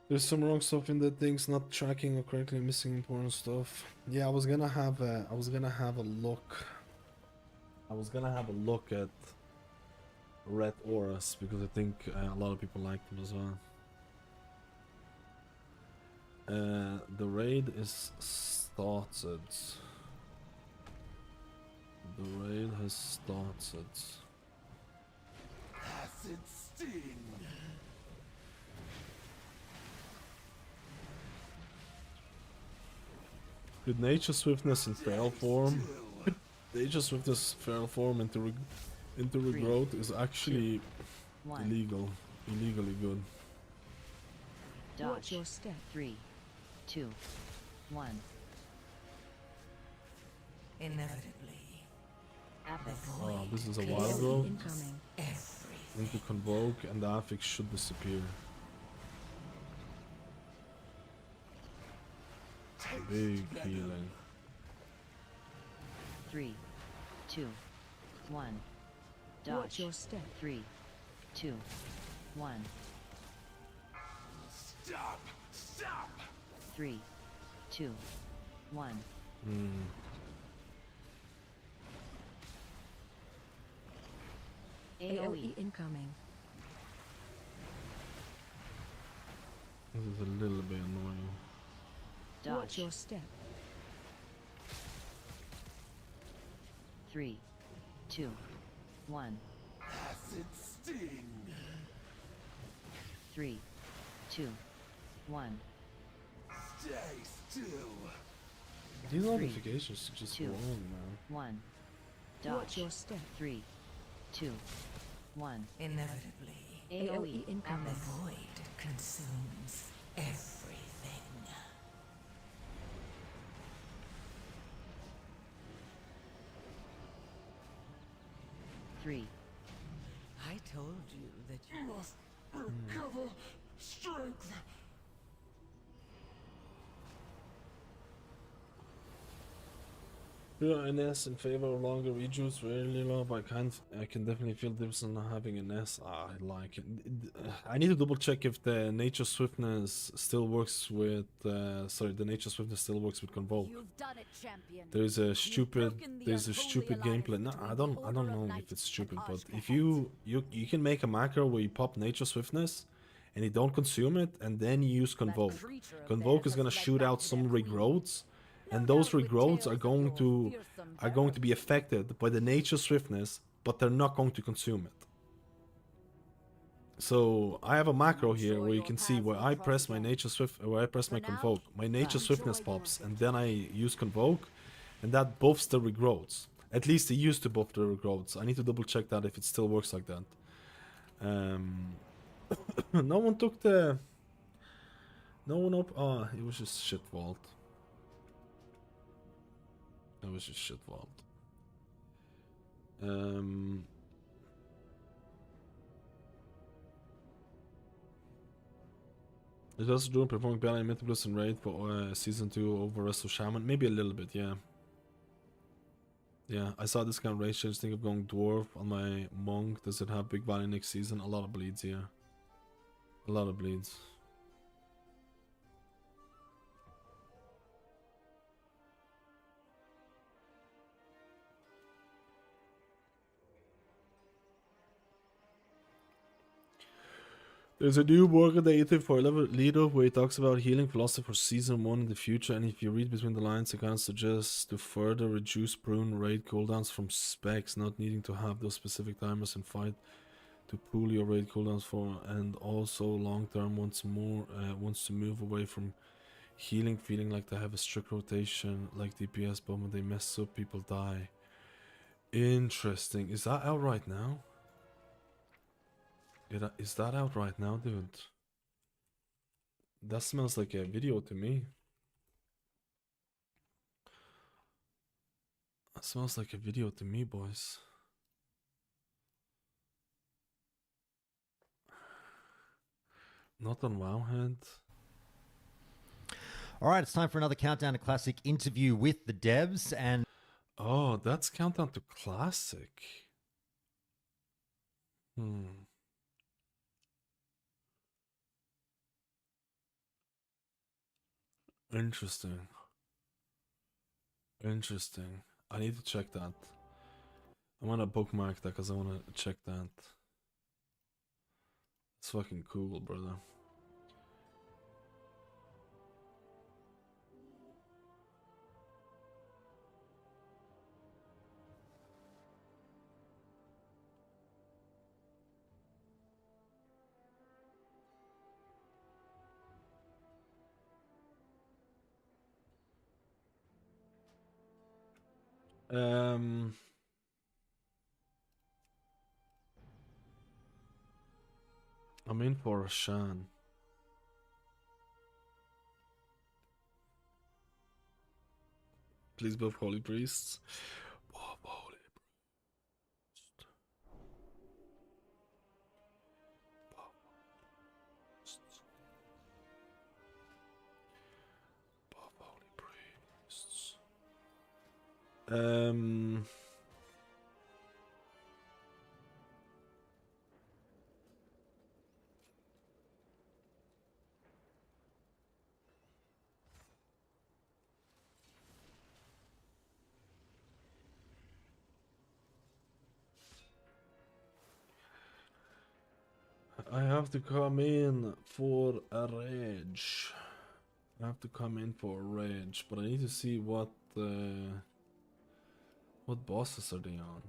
There's some wrong stuff in the things, not tracking or correctly missing important stuff. Yeah, I was gonna have a look. I was gonna have a look at red auras because I think a lot of people like them as well. The raid is started. The raid has started. Acid sting. With nature swiftness in feral form, nature swiftness feral form into regrowth is actually 1. illegal, illegally good. Watch Dodge. your step. 3, 2, 1. Inevitably, Apex. Oh, this is a AoE wild growth. incoming. everything. Into convoke and the affix should disappear. Big healing. 3, 2, 1. Watch Dodge. your step. 3, 2, 1. Stop. Stop. 3, 2, 1. AoE incoming. This is a little bit annoying. Watch Dodge. your step. 3, 2, 1. Acid sting. 3, 2, 1. These Three, notifications are just two, wrong, man. 1. Watch Dodge. your step. 3, 2, 1. Inevitably, AoE incoming. the void consumes everything. Three. I told you that you must Recover strength. Yeah, NS in favor of longer rejuice, rarely low, but I can definitely feel the difference in not having NS. I like it. I need to double check if the nature swiftness still works with the nature swiftness still works with Convoke. You've done it, champion. There's a stupid broken the there's a unholy stupid alliance gameplay. No, between I the don't Order of know if Knights it's and stupid, but if Ashkahet. you can make a macro where you pop nature swiftness and you don't consume it and then you use Convoke. creature of Convoke theirs is gonna has led shoot back out to some their queen. regrowths, and No those doubt with regrowths tales are of going your to fearsome be affected by the nature swiftness, but they're not going to consume it. So I have a macro here sure where you your can see paths where will I cross press my again. nature swift, where I press my For now, Convoke, my nature enjoy swiftness your pops, and adventure. then I use Convoke, and that buffs the regrowths. At least it used to buff the regrowths. I need to double check that if it still works like that. No one took the. No one up. Oh, it was just shit vault. It was just shit vault. It also doing performing better in Mythic and Raid for season 2 over rest of Shaman. Maybe a little bit, yeah. Yeah, I saw this kind of raid change. Think of going Dwarf on my Monk. Does it have big value next season? A lot of bleeds, yeah. A lot of bleeds. There's a new Warcraft native for level leader where he talks about healing philosophy for season 1 in the future, and if you read between the lines, it kind of suggests to further reduce prune raid cooldowns from specs, not needing to have those specific timers in fight to pool your raid cooldowns for, and also long term wants to move away from healing, feeling like they have a strict rotation like DPS, but when they mess up, people die. Interesting. Is that out right now? Is that out right now, dude? That smells like a video to me. That smells like a video to me, boys. Not on Wowhead. All right, it's time for another Countdown to Classic interview with the devs. And oh, that's Countdown to Classic. Interesting. Interesting. I need to check that. I want to bookmark that because I want to check that. It's fucking cool, brother. I'm in for a Shan. Please buff Holy Priests. Buff Holy Priest. Buff Priests. Buff Holy Priests. I have to come in for a rage. I have to come in for a rage, but I need to see what bosses are they on?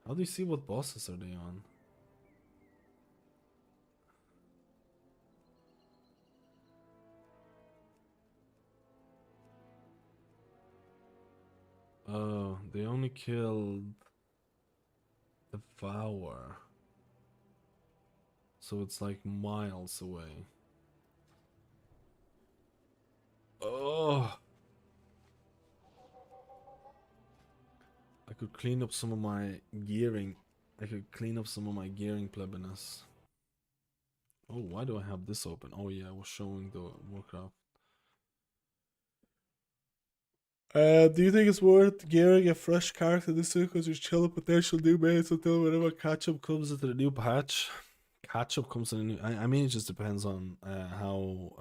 How do you see what bosses are they on? Oh, they only killed Devour. So it's like miles away. Oh, I could clean up some of my gearing. I could clean up some of my gearing plebiness. Oh, why do I have this open? Oh yeah, I was showing the Warcraft. Do you think it's worth gearing a fresh character this week because there's chill potential new mates until whenever catch-up comes into the new patch? Catch-up comes in a new... I mean, it just depends on how...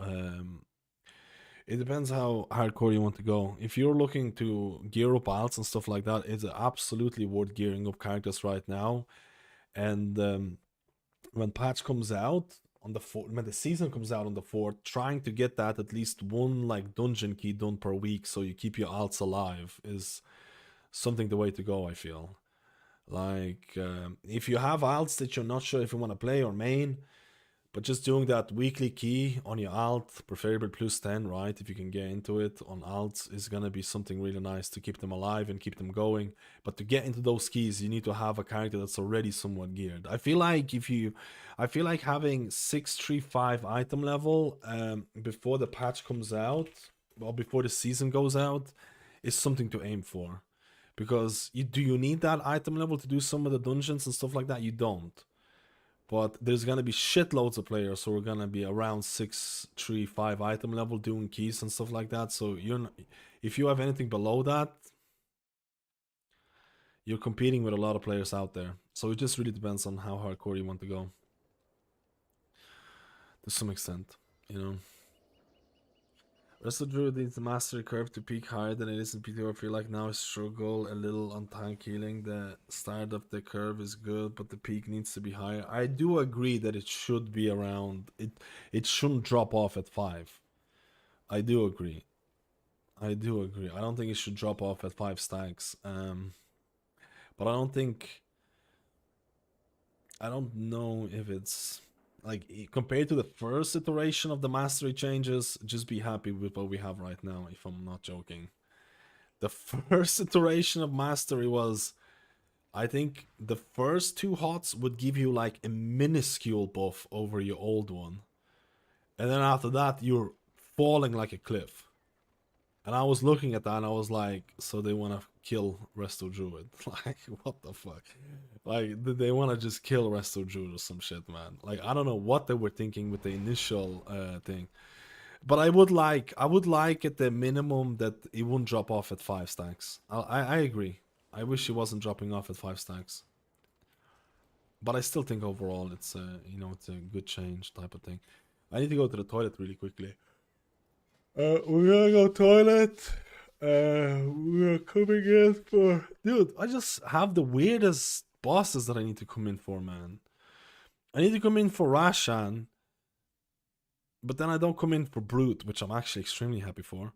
it depends how hardcore you want to go. If you're looking to gear up alts and stuff like that, it's absolutely worth gearing up characters right now. And when patch comes out on the 4th, when the season comes out on the 4th, trying to get that at least one like dungeon key done per week so you keep your alts alive is something the way to go, I feel. Like if you have alts that you're not sure if you want to play or main, but just doing that weekly key on your alt, preferably plus 10, right? If you can get into it on alts, is gonna be something really nice to keep them alive and keep them going. But to get into those keys, you need to have a character that's already somewhat geared. I feel like having 635 item level before the patch comes out, or before the season goes out, is something to aim for. Because do you need that item level to do some of the dungeons and stuff like that? You don't. But there's gonna be shitloads of players who are gonna be around 635 item level doing keys and stuff like that. So if you have anything below that, you're competing with a lot of players out there. So it just really depends on how hardcore you want to go. To some extent, you know. Wrestle Druid needs the mastery curve to peak higher than it is in PTO. I feel like now I struggle a little on tank healing. The start of the curve is good, but the peak needs to be higher. I do agree that it should be around it shouldn't drop off at 5. I do agree. I don't think it should drop off at 5 stacks. But I don't know if it's like compared to the first iteration of the mastery changes, just be happy with what we have right now, if I'm not joking. The first iteration of mastery was, I think the first 2 hots would give you like a minuscule buff over your old one. And then after that, you're falling like a cliff. And I was looking at that and I was like, so they want to kill Resto Druid. Like, what the fuck? Like, did they want to just kill Resto Druid or some shit, man? Like, I don't know what they were thinking with the initial thing. But I would like at the minimum that it wouldn't drop off at 5 stacks. I agree. I wish it wasn't dropping off at 5 stacks. But I still think overall it's it's a good change type of thing. I need to go to the toilet really quickly. We're gonna go toilet. We're coming in for... Dude, I just have the weirdest bosses that I need to come in for, man. I need to come in for Rashan. But then I don't come in for Brute, which I'm actually extremely happy for.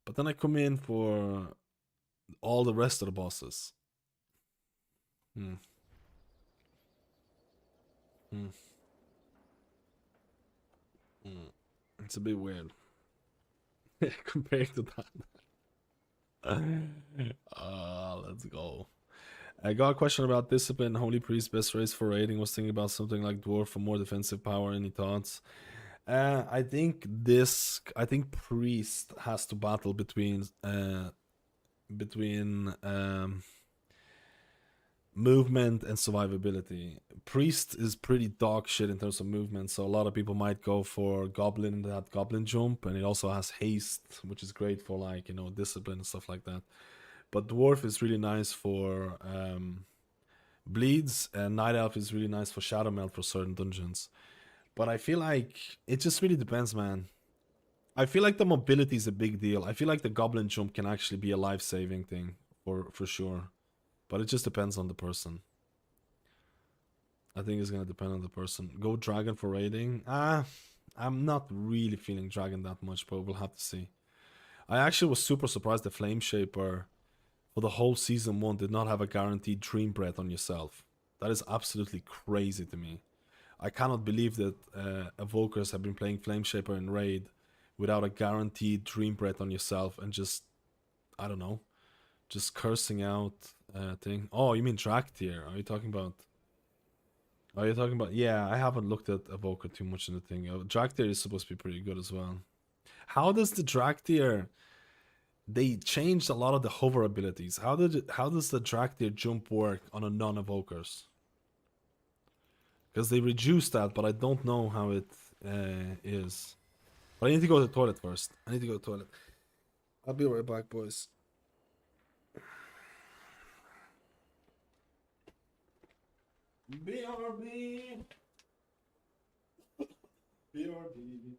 But then I come in for all the rest of the bosses. It's a bit weird. Compared to that. Let's go. I got a question about discipline. Holy Priest best race for raiding. Was thinking about something like Dwarf for more defensive power. Any thoughts? I think Priest has to battle between movement and survivability. Priest is pretty dog shit in terms of movement, so a lot of people might go for Goblin, that Goblin jump, and it also has haste, which is great for like, discipline and stuff like that. But Dwarf is really nice for bleeds, and Night Elf is really nice for Shadow Melt for certain dungeons. But I feel like it just really depends, man. I feel like the mobility is a big deal. I feel like the Goblin jump can actually be a life-saving thing for sure. But it just depends on the person. I think it's gonna depend on the person. Go Dragon for raiding? I'm not really feeling Dragon that much, but we'll have to see. I actually was super surprised the Flame Shaper for the whole season 1 did not have a guaranteed Dream Breath on yourself. That is absolutely crazy to me. I cannot believe that Evokers have been playing Flame Shaper in raid without a guaranteed Dream Breath on yourself and just, I don't know, Just cursing out thing. Oh, you mean Draktyr? Are you talking about? Are you talking about? Yeah, I haven't looked at Evoker too much in the thing. Draktyr is supposed to be pretty good as well. How does the Draktyr? They changed a lot of the hover abilities. How does the Draktyr jump work on a non-evokers? Because they reduced that, but I don't know how it is. But I need to go to the toilet first. I need to go to the toilet. I'll be right back, boys. BRB. BRB.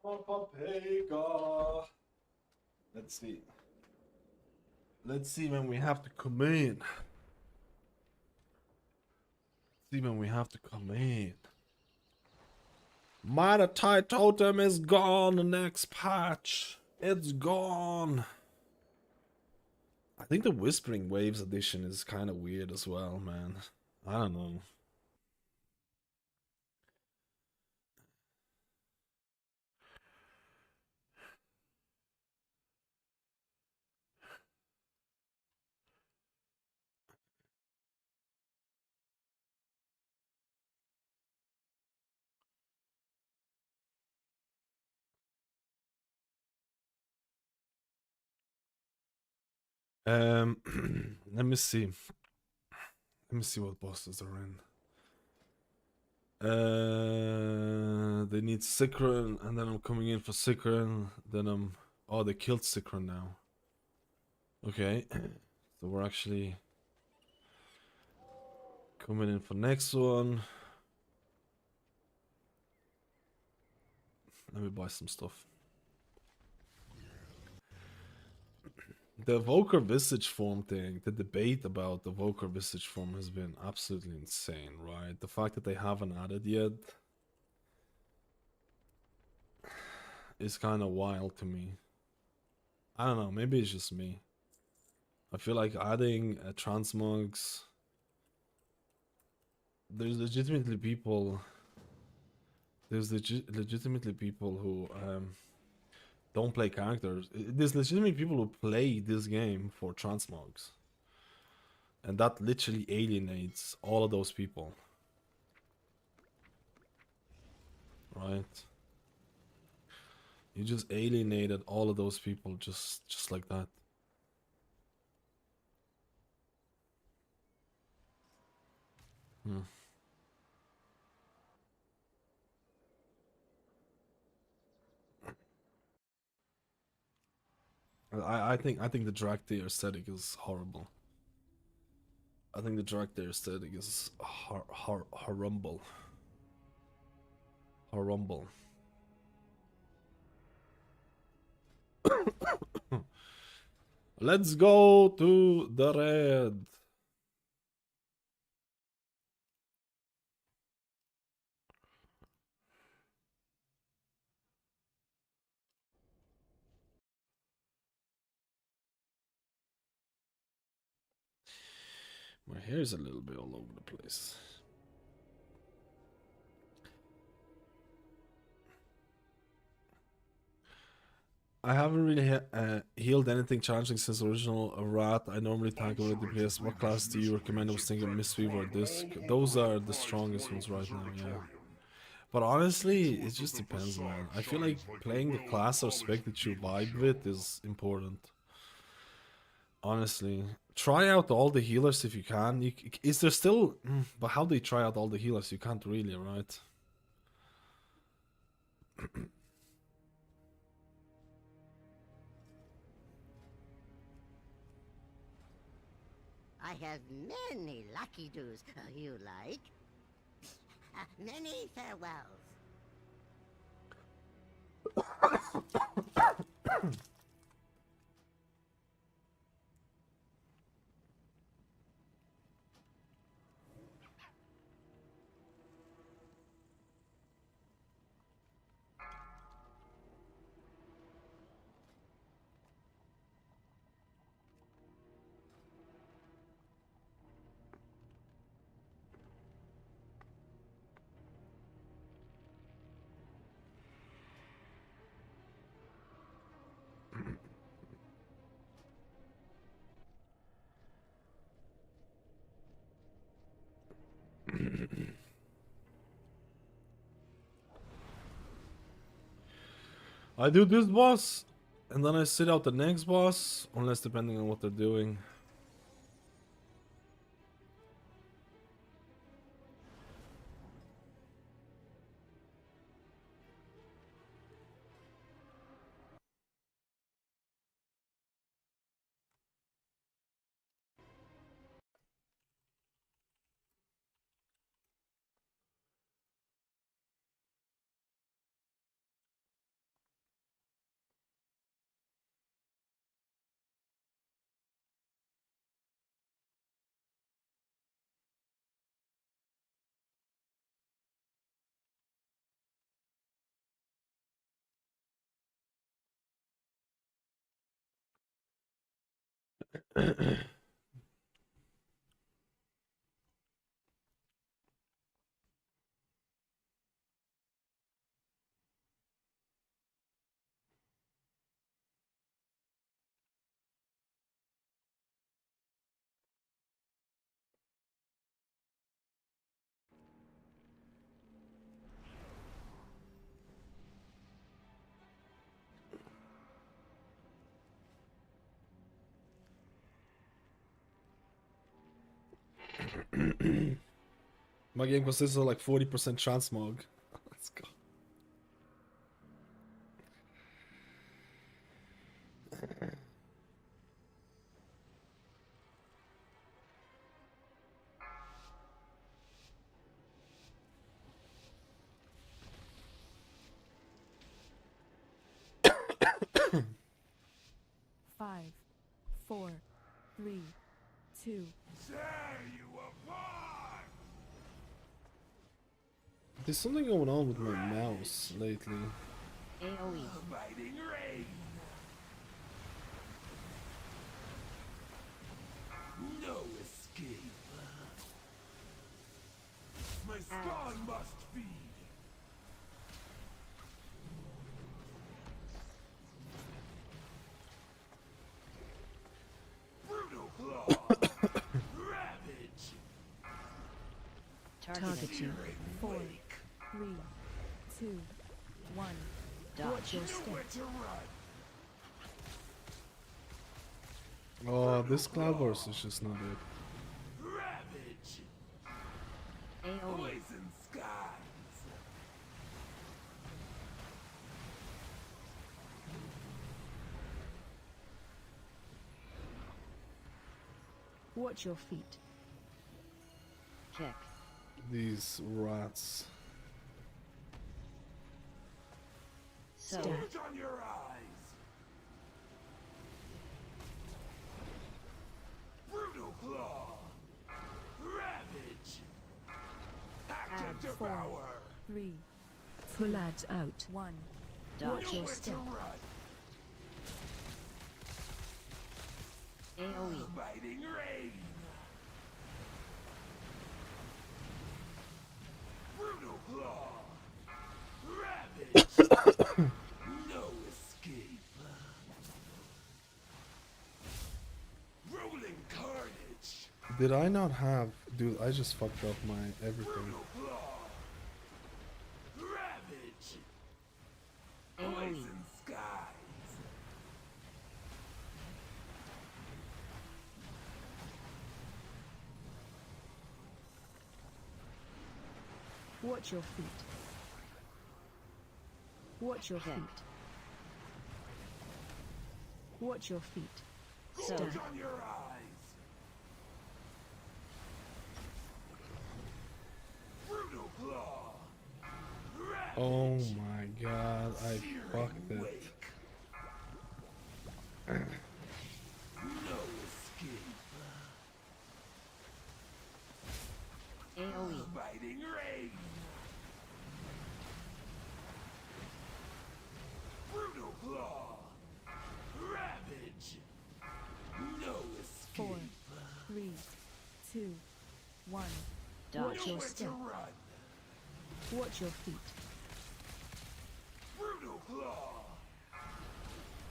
Pega. Let's see. Let's see when we have to come in. See when we have to come in. Mighty Tide Totem is gone the next patch. It's gone. I think the Whispering Waves edition is kind of weird as well, man. I don't know. Let me see. Let me see what bosses are in. They need Sikron, and then I'm coming in for Sikron. Then oh, they killed Sikron now. Okay, so we're actually coming in for next one. Let me buy some stuff. The Evoker Visage form thing, the debate about the Evoker Visage form has been absolutely insane, right? The fact that they haven't added yet is kind of wild to me. I don't know, maybe it's just me. I feel like adding transmogs, there's legitimately people who don't play characters. There's legitimately people who play this game for transmogs, and that literally alienates all of those people, right? You just alienated all of those people just like that. I think the drag day aesthetic is horrible. I think the drag day aesthetic is horrible. Horrible. Let's go to the red. My hair is a little bit all over the place. I haven't really healed anything challenging since original Rat. I normally tackle with DPS. What class do you recommend? I was thinking Mistweaver or Disc. Those are the strongest ones right now, yeah. But honestly, it just depends, man. I feel like playing the class or spec that you vibe with is important. Honestly, try out all the healers if you can. Is there still? But how do you try out all the healers? You can't really, right? I have many lucky do's you like. Many farewells. I do this boss, and then I sit out the next boss, unless depending on what they're doing. My game consists of like 40% transmog. Let's go. Five, four, three, two. There's something going on with my mouse lately. AoE. No escape. My spawn must feed. Brutal claw. Ravage. Target you. 4, 3, 2, 1. Dodge. Watch your step. Nowhere to run. Oh, this cloud burst is just not it. Ravage. AoE. Poison skies. Watch your feet. Kick. These rats. So. Surge on your eyes. Brutal claw. Ravage. Active devour. 3, Pull ads out. 1. Dodge. Watch your Nowhere to step. run. AoE. Biting rain. Brutal claw. Ravage. No escape. Rolling carnage. Did I not have... Dude, I just fucked up my everything. Brutal claw. Ravage. AoE. Poison skies. Watch your feet. Watch your Kick. feet. Watch your feet. So. Surge on your eyes. Brutal claw. Ravage. Oh my god, I Searing fucked it. wake. No escape. AoE. Biting rain. Brutal claw. Ravage. No escape. 4, 3, 2, 1. Dodge. Watch your Nowhere to step. run. Watch your feet. Brutal claw.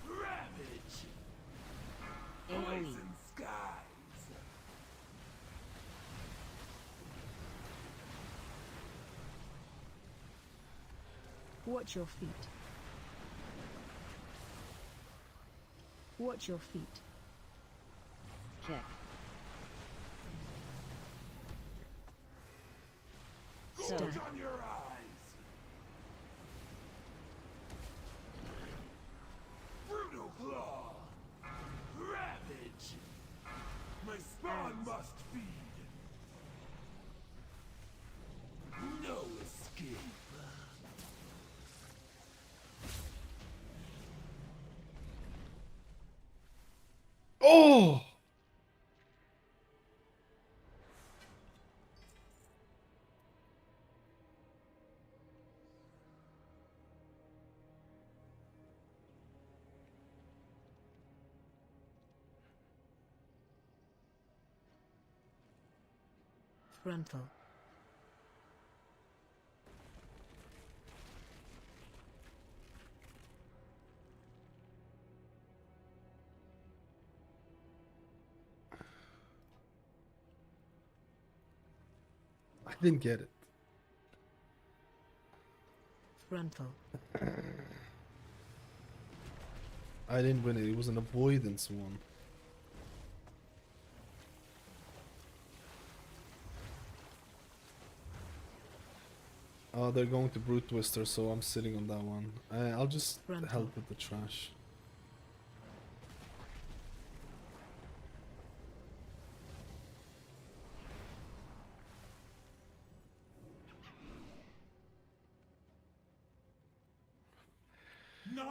Ravage. AoE. Poison skies. Watch your feet. Watch your feet. Kick. So. Surge on your eyes. Brutal claw. Ravage. My spawn must feed. No escape. Oh! Frontal. I didn't get it. Frontal. I didn't win it. It was an avoidance one. Oh, they're going to Brute Twister, so I'm sitting on that one. I'll just help with the trash.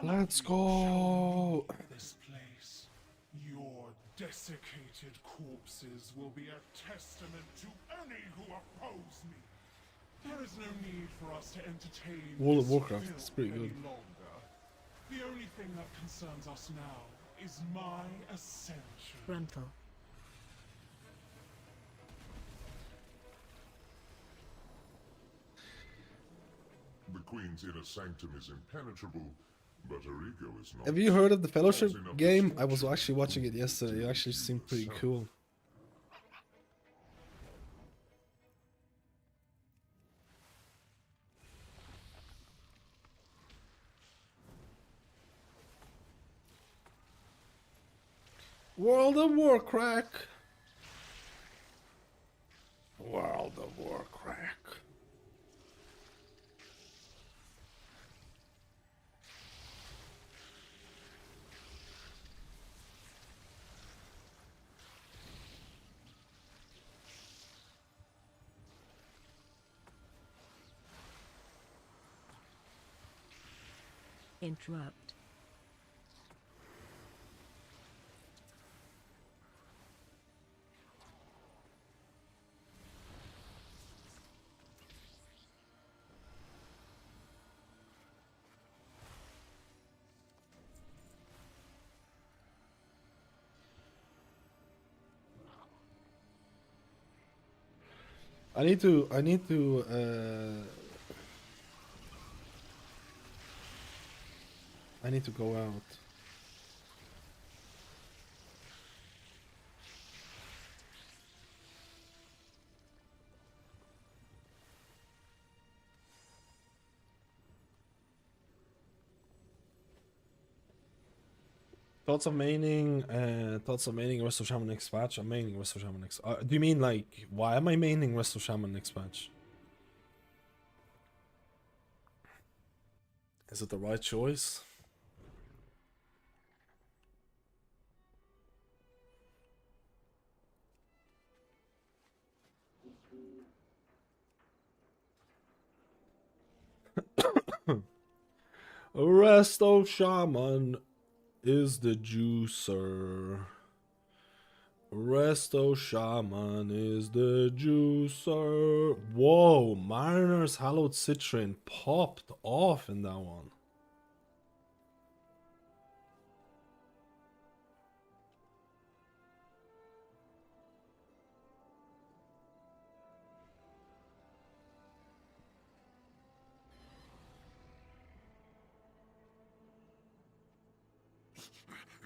Let's go! This place. Your desiccated corpses will be a testament to any who oppose me. There is no need for us to entertain World of this Warcraft, filth it's pretty any good. longer. The only thing that concerns us now is my ascension. Frontal. The Queen's inner sanctum is impenetrable, but her ego is not. Have you heard of the Fellowship game? I was actually watching it yesterday. It actually seemed pretty cool. World of Warcraft. World of Warcraft. Interrupt. I need to go out. Thoughts of maining Rest of Shaman next patch? I'm maining Rest of Shaman next. Do you mean like why am I maining Rest of Shaman next patch? Is it the right choice? Rest of Shaman is the juicer. Resto Shaman is the juicer. Whoa, Mariner's Hallowed Citrine popped off in that one.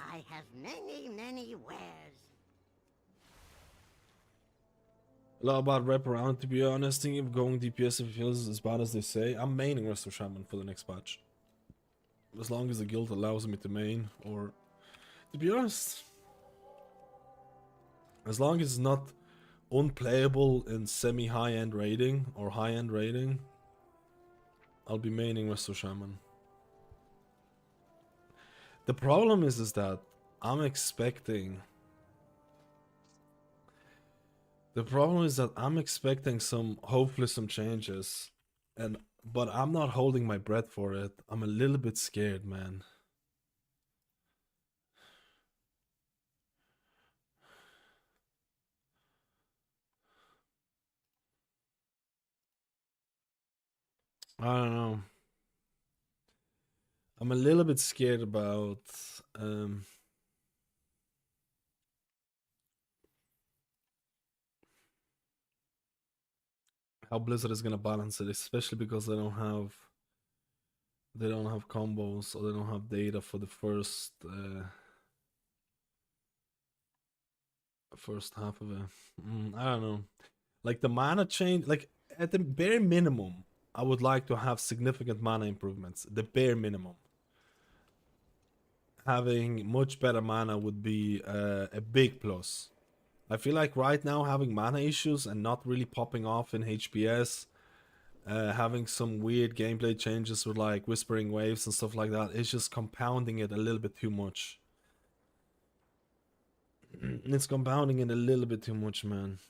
I have many, many wares. A lot about rep around, to be honest. Thinking of going DPS if it feels as bad as they say. I'm maining Resto Shaman for the next patch. As long as the guild allows me to main, or to be honest, as long as it's not unplayable in semi-high end rating or high end rating, I'll be maining Resto Shaman. The problem is that I'm expecting. The problem is that I'm expecting hopefully some changes, but I'm not holding my breath for it. I'm a little bit scared, man. I don't know. I'm a little bit scared about how Blizzard is gonna balance it, especially because they don't have combos, or they don't have data for the first half of it. I don't know. Like the mana change, like at the bare minimum, I would like to have significant mana improvements. The bare minimum. Having much better mana would be a big plus. I feel like right now having mana issues and not really popping off in HPS, having some weird gameplay changes with like whispering waves and stuff like that, is just compounding it a little bit too much. It's compounding it a little bit too much, man.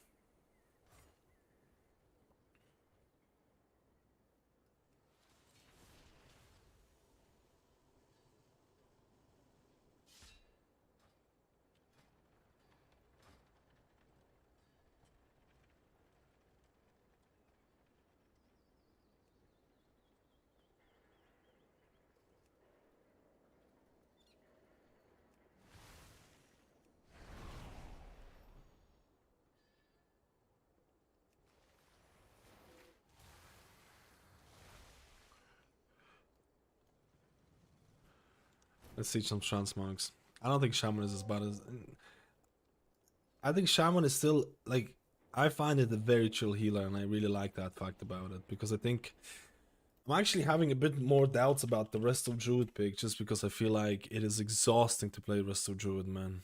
Let's see some transmogs. I don't think Shaman is as bad as... I think Shaman is still, like... I find it a very chill healer, and I really like that fact about it, because I think... I'm actually having a bit more doubts about the rest of Druid pick, just because I feel like it is exhausting to play rest of Druid, man.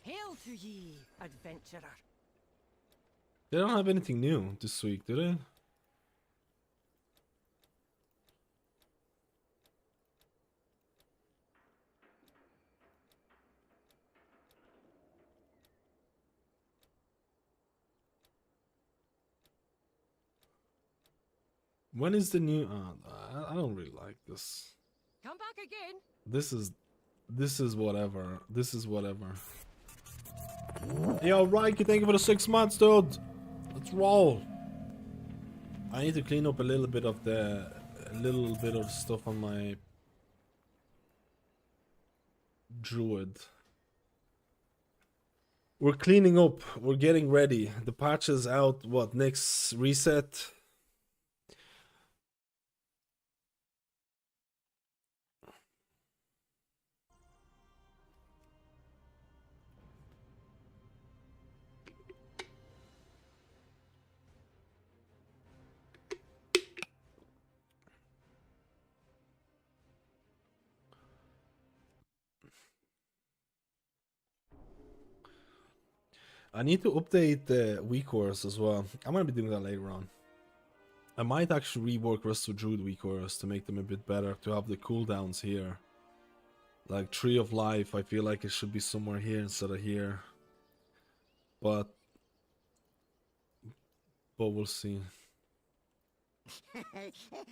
Hail to ye, adventurer. They don't have anything new this week, do they? When is the new... I don't really like this. Come back again. This is whatever. This is whatever. Yo, Rikey, thank you for the 6 months, dude. Let's roll. I need to clean up a little bit of stuff on my Druid. We're cleaning up. We're getting ready. The patch is out. What, next reset? I need to update the weak cores as well. I'm gonna be doing that later on. I might actually rework rest of Druid weak cores to make them a bit better, to have the cooldowns here. Like Tree of Life, I feel like it should be somewhere here instead of here. But we'll see.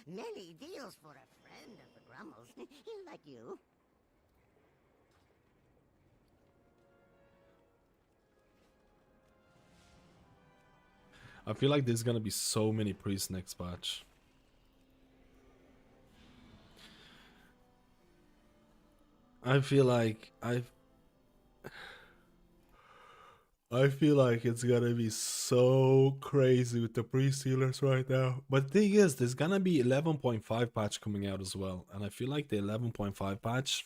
Many deals for a friend of the Grummels. Like you. I feel like there's gonna be so many priests next patch. I feel like it's gonna be so crazy with the priest healers right now. But the thing is, there's gonna be 11.5 patch coming out as well, and I feel like the 11.5 patch,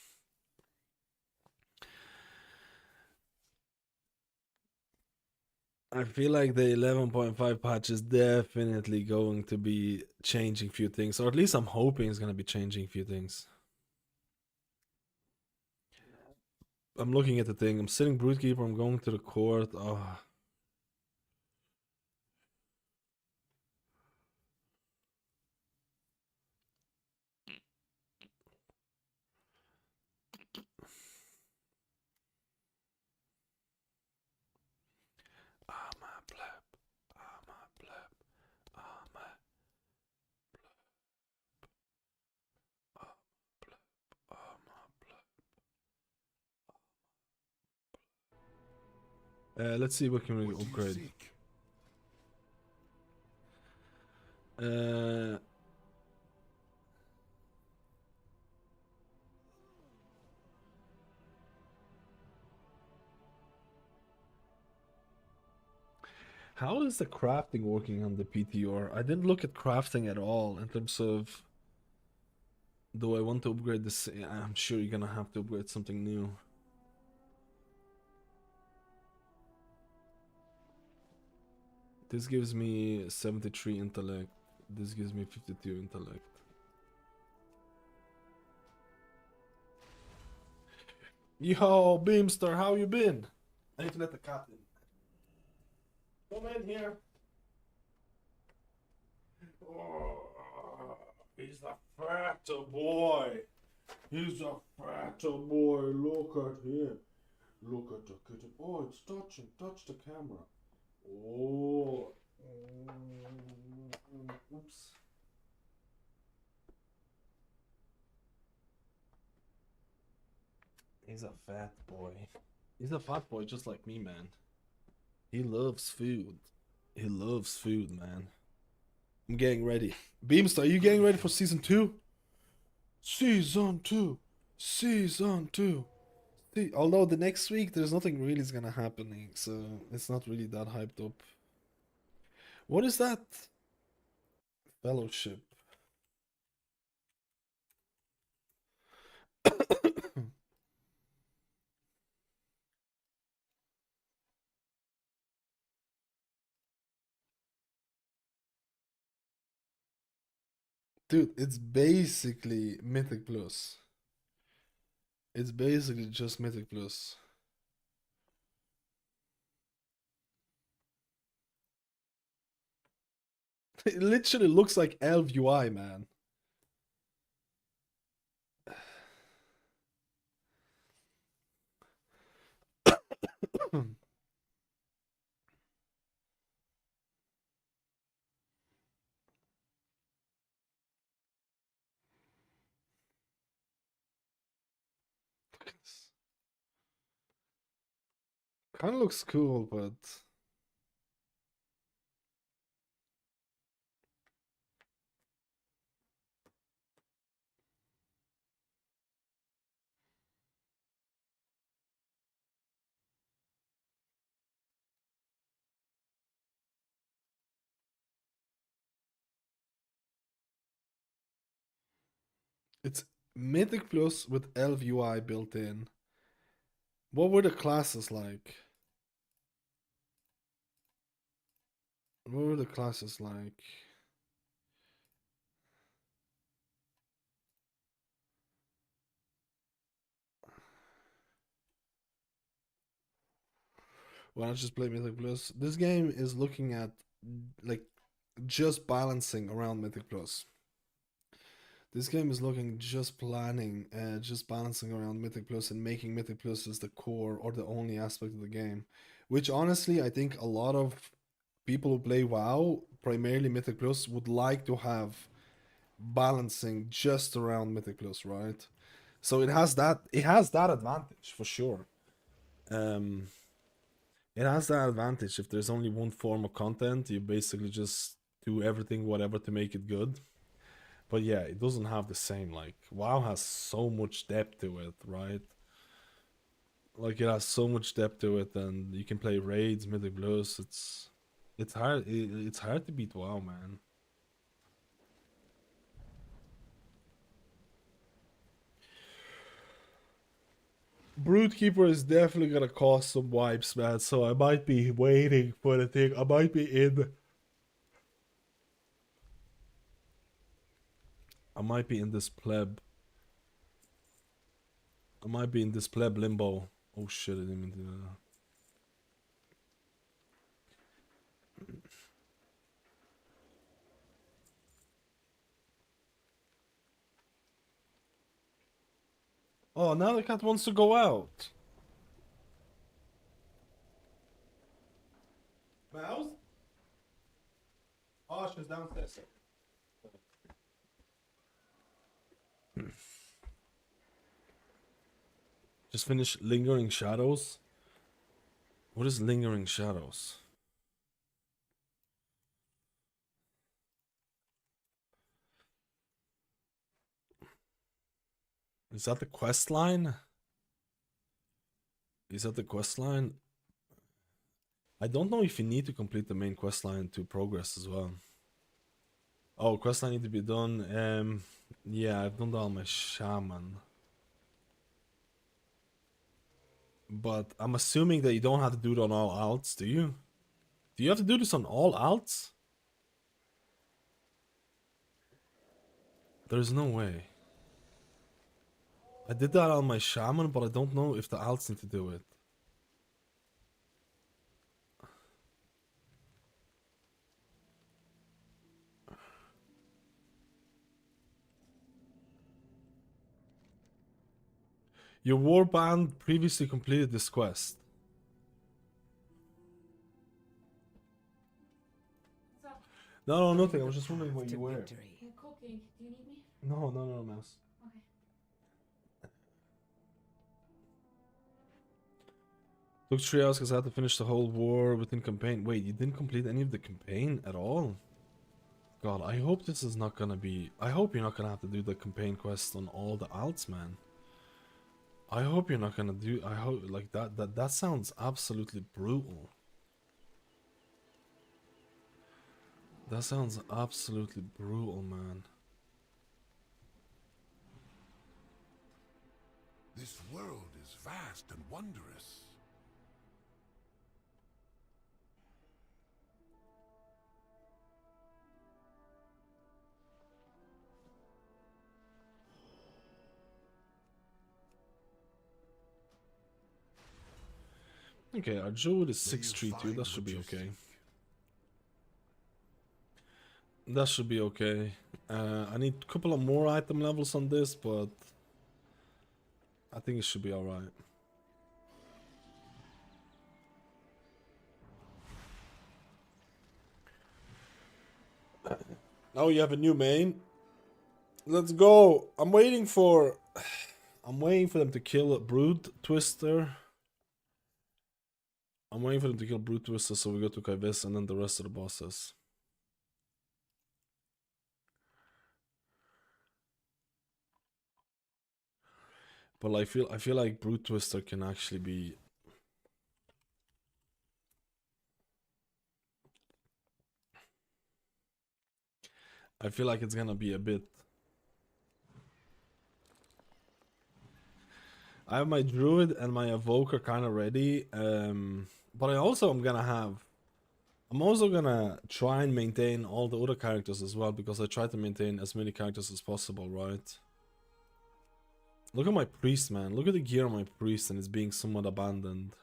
I feel like the 11.5 patch is definitely going to be changing a few things, or at least I'm hoping it's gonna be changing a few things. I'm looking at the thing. I'm sitting Broodkeeper. I'm going to the court. Oh. Let's see what can we upgrade. Uh, how is the crafting working on the PTR? I didn't look at crafting at all in terms of, do I want to upgrade this? Yeah, I'm sure you're gonna have to upgrade something new. This gives me 73 intellect. This gives me 52 intellect. Yo, Beamster, how you been? I need to let the cat in. Come in here. Oh, he's a fatter boy. He's a fatter boy. Look at him. Look at the kitten. Oh, it's touching. Touch the camera. Oh. Oops. He's a fat boy. He's a fat boy just like me, man. He loves food. He loves food, man. I'm getting ready. Beamster, are you getting ready for season 2? Season 2. Season 2. Although the next week there's nothing really is gonna happening, so it's not really that hyped up. What is that? Fellowship. Dude, it's basically Mythic Plus. It's basically just Mythic Plus. It literally looks like Elf UI, man. Kind of looks cool, but it's Mythic Plus with Elf UI built in. What were the classes like? What were the classes like? Why not just play Mythic Plus? This game is looking at like just balancing around Mythic Plus. This game is looking just planning, just balancing around Mythic Plus and making Mythic Plus as the core or the only aspect of the game. Which honestly, I think a lot of people who play WoW, primarily Mythic Plus, would like to have balancing just around Mythic Plus, right? So it has that advantage for sure. It has that advantage. If there's only one form of content, you basically just do everything, whatever, to make it good. But yeah, it doesn't have the same, like, WoW has so much depth to it, right? Like, it has so much depth to it, and you can play raids, Mythic Plus. It's hard. It's hard to beat WoW, man. Broodkeeper is definitely gonna cost some wipes, man. So I might be waiting for the thing. I might be in. I might be in this pleb. I might be in this pleb limbo. Oh shit! I didn't mean to do that. Oh, now the cat wants to go out. Mouse? Oh, she's downstairs. Just finished Lingering Shadows. What is Lingering Shadows? Is that the quest line? Is that the quest line? I don't know if you need to complete the main quest line to progress as well. Oh, quest line need to be done. Yeah, I've done that on my Shaman. But I'm assuming that you don't have to do it on all alts, do you? Do you have to do this on all alts? There's no way. I did that on my Shaman, but I don't know if the alts need to do it. Your warband previously completed this quest. No, nothing. I was just wondering where you were. I'm cooking. Do you need me? No, mouse. Okay. Took 3 hours because I had to finish the whole war within campaign. Wait, you didn't complete any of the campaign at all? God, I hope this is not gonna be... I hope you're not gonna have to do the campaign quest on all the alts, man. I hope you're not gonna do... I hope... Like, that sounds absolutely brutal. That sounds absolutely brutal, man. This world is vast and wondrous. Okay, our Druid is 632. That should be okay. That should be okay. I need a couple of more item levels on this, but I think it should be alright. Now you have a new main. Let's go. I'm waiting for them to kill a Brood Twister. I'm waiting for them to kill Brood Twister so we go to Kaivis and then the rest of the bosses. But I feel like Brood Twister can actually be... I feel like it's gonna be a bit... I have my Druid and my Evoker kind of ready, but I'm also gonna try and maintain all the other characters as well, because I try to maintain as many characters as possible, right? Look at my priest, man. Look at the gear on my priest, and it's being somewhat abandoned.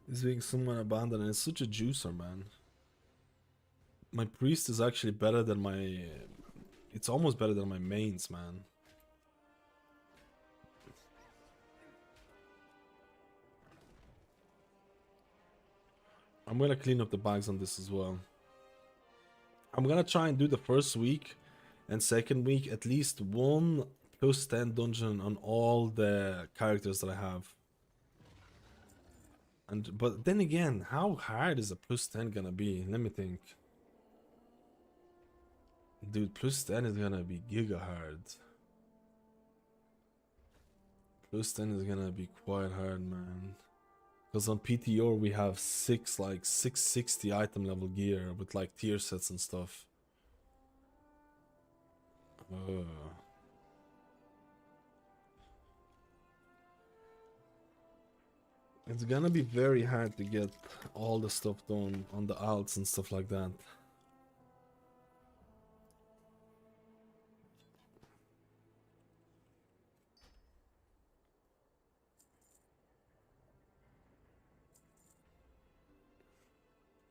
It's being somewhat abandoned, and it's such a juicer, man. My priest is actually better than my... It's almost better than my mains, man. I'm gonna clean up the bags on this as well. I'm gonna try and do the first week and second week at least 1 +10 dungeon on all the characters that I have. But then again, how hard is a +10 gonna be? Let me think. Dude, +10 is gonna be giga hard. +10 is gonna be quite hard, man. Because on PTR we have 660 item level gear with like tier sets and stuff. It's gonna be very hard to get all the stuff done on the alts and stuff like that.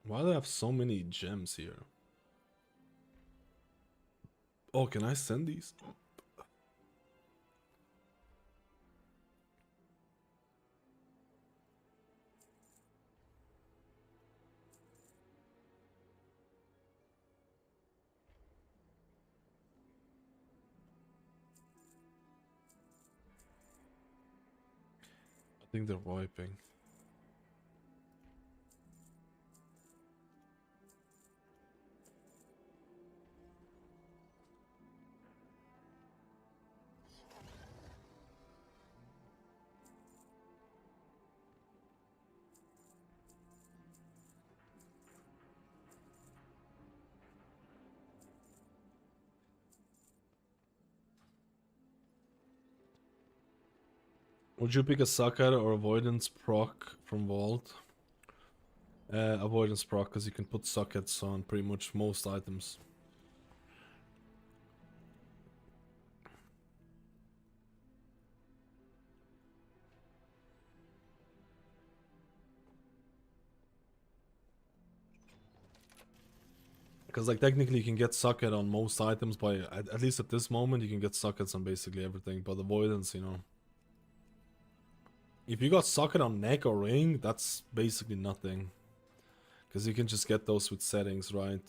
Why do I have so many gems here? Oh, can I send these? I think they're wiping. Would you pick a socket or avoidance proc from Vault? Avoidance proc, because you can put sockets on pretty much most items. Because like technically you can get socket on most items by, at least at this moment, you can get sockets on basically everything, but avoidance, you know. If you got socket on neck or ring, that's basically nothing. Because you can just get those with settings, right?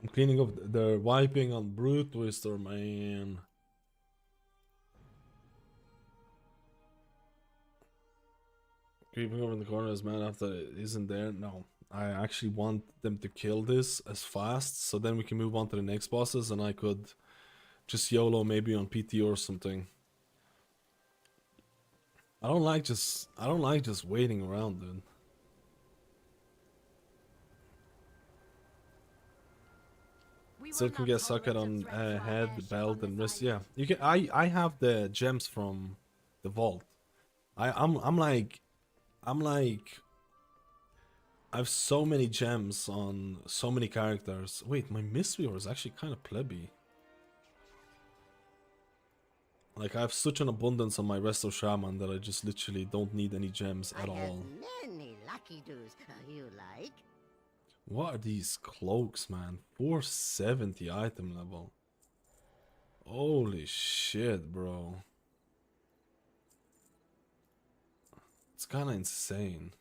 I'm cleaning up the wiping on Brute Twister, man. Creeping over in the corners, man, after it isn't there. No, I actually want them to kill this as fast, so then we can move on to the next bosses, and I could just YOLO maybe on PT or something. I don't like just waiting around, dude. Still can get socket on head, belt, and wrist. Yeah, you can. I have the gems from the vault. I'm like I have so many gems on so many characters. Wait, my Mistweaver is actually kind of plebby. Like I have such an abundance on my Resto Shaman that I just literally don't need any gems at all. Many lucky doos. You like? What are these cloaks, man? 470 item level. Holy shit, bro. It's kind of insane.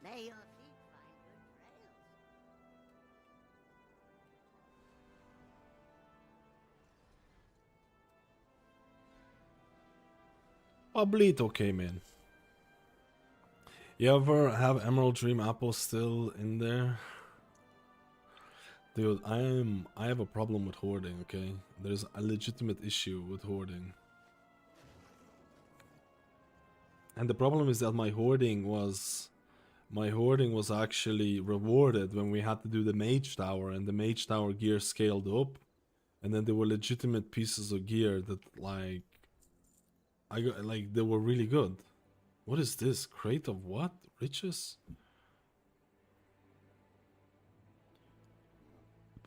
May your feet find good trails. Pablito came in. You ever have Emerald Dream Apple still in there? Dude, I have a problem with hoarding, okay? There's a legitimate issue with hoarding. And the problem is that my hoarding was actually rewarded when we had to do the Mage Tower, and the Mage Tower gear scaled up, and then there were legitimate pieces of gear that like I got, like they were really good. What is this? Crate of what? Riches?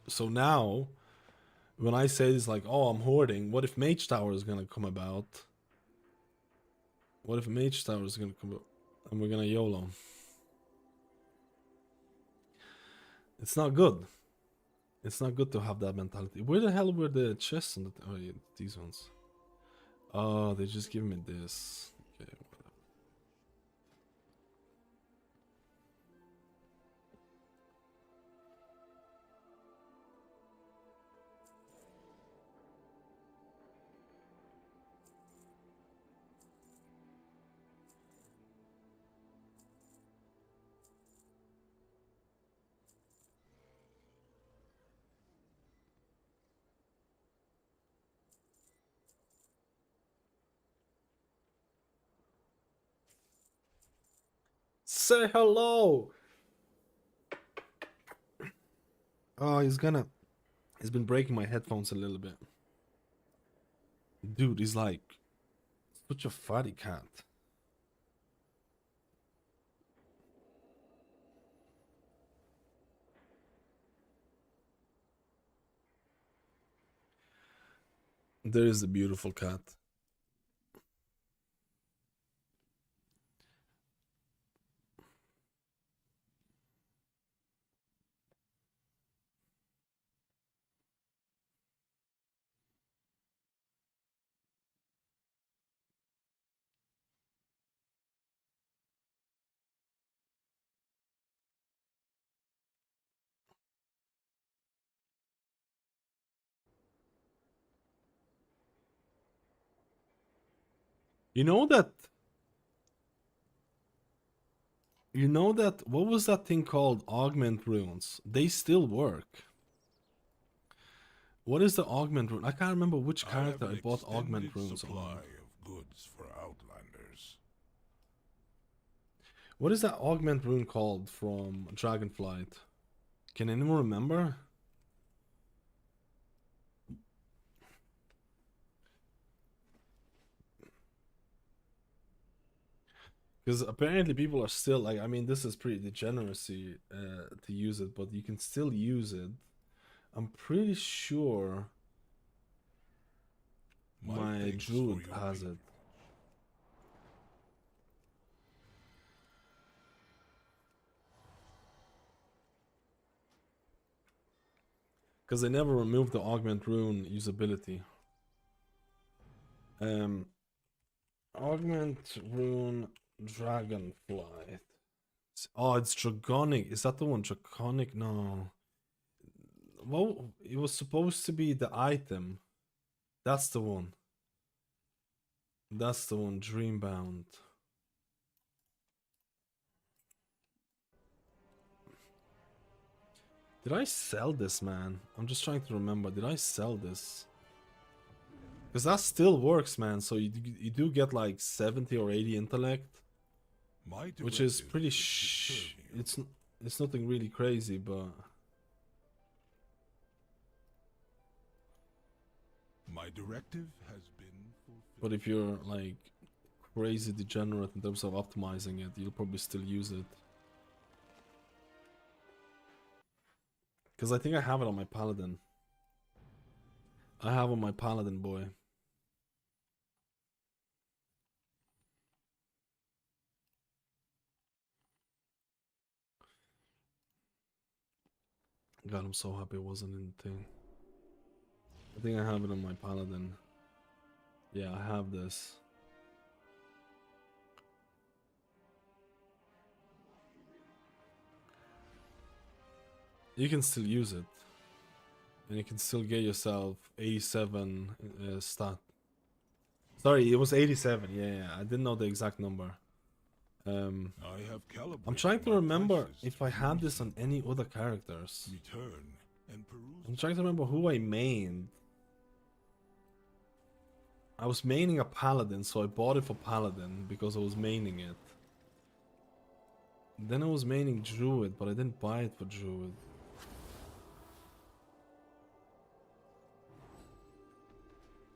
So now when I say this, like, oh, I'm hoarding, what if Mage Tower is gonna come about? What if Mage Tower is gonna come out and we're gonna YOLO? It's not good. It's not good to have that mentality. Where the hell were the chests on the... Oh, yeah, these ones. Oh, they just give me this. Okay. Say hello! Oh, he's been breaking my headphones a little bit. Dude, he's like such a fatty cat. There is a beautiful cat. You know that. You know that. What was that thing called? Augment runes. They still work. What is the augment rune? I can't remember which character I bought augment runes supply on. of goods for Outlanders. What is that augment rune called from Dragonflight? Can anyone remember? Because apparently people are still like, I mean, this is pretty degeneracy to use it, but you can still use it. I'm pretty sure my Druid has it. Because they never removed the augment rune usability. Augment rune Dragonflight. Oh, it's Dragonic. Is that the one? Draconic? No. Well, it was supposed to be the item. That's the one. That's the one. Dreambound. Did I sell this, man? I'm just trying to remember. Did I sell this? Because that still works, man. So you do get like 70 or 80 intellect, which is pretty it's nothing really crazy, but My directive has been fulfilled. but if you're like crazy degenerate in terms of optimizing it, you'll probably still use it. Because I think I have it on my Paladin. I have on my Paladin, boy. God, I'm so happy it wasn't in the thing. I think I have it on my Paladin. Yeah, I have this. You can still use it. And you can still get yourself 87 stat. Sorry, it was 87. Yeah, I didn't know the exact number. I'm trying to remember if I had this on any other characters. I'm trying to remember who I mained. I was maining a Paladin, so I bought it for Paladin because I was maining it. Then I was maining Druid, but I didn't buy it for Druid.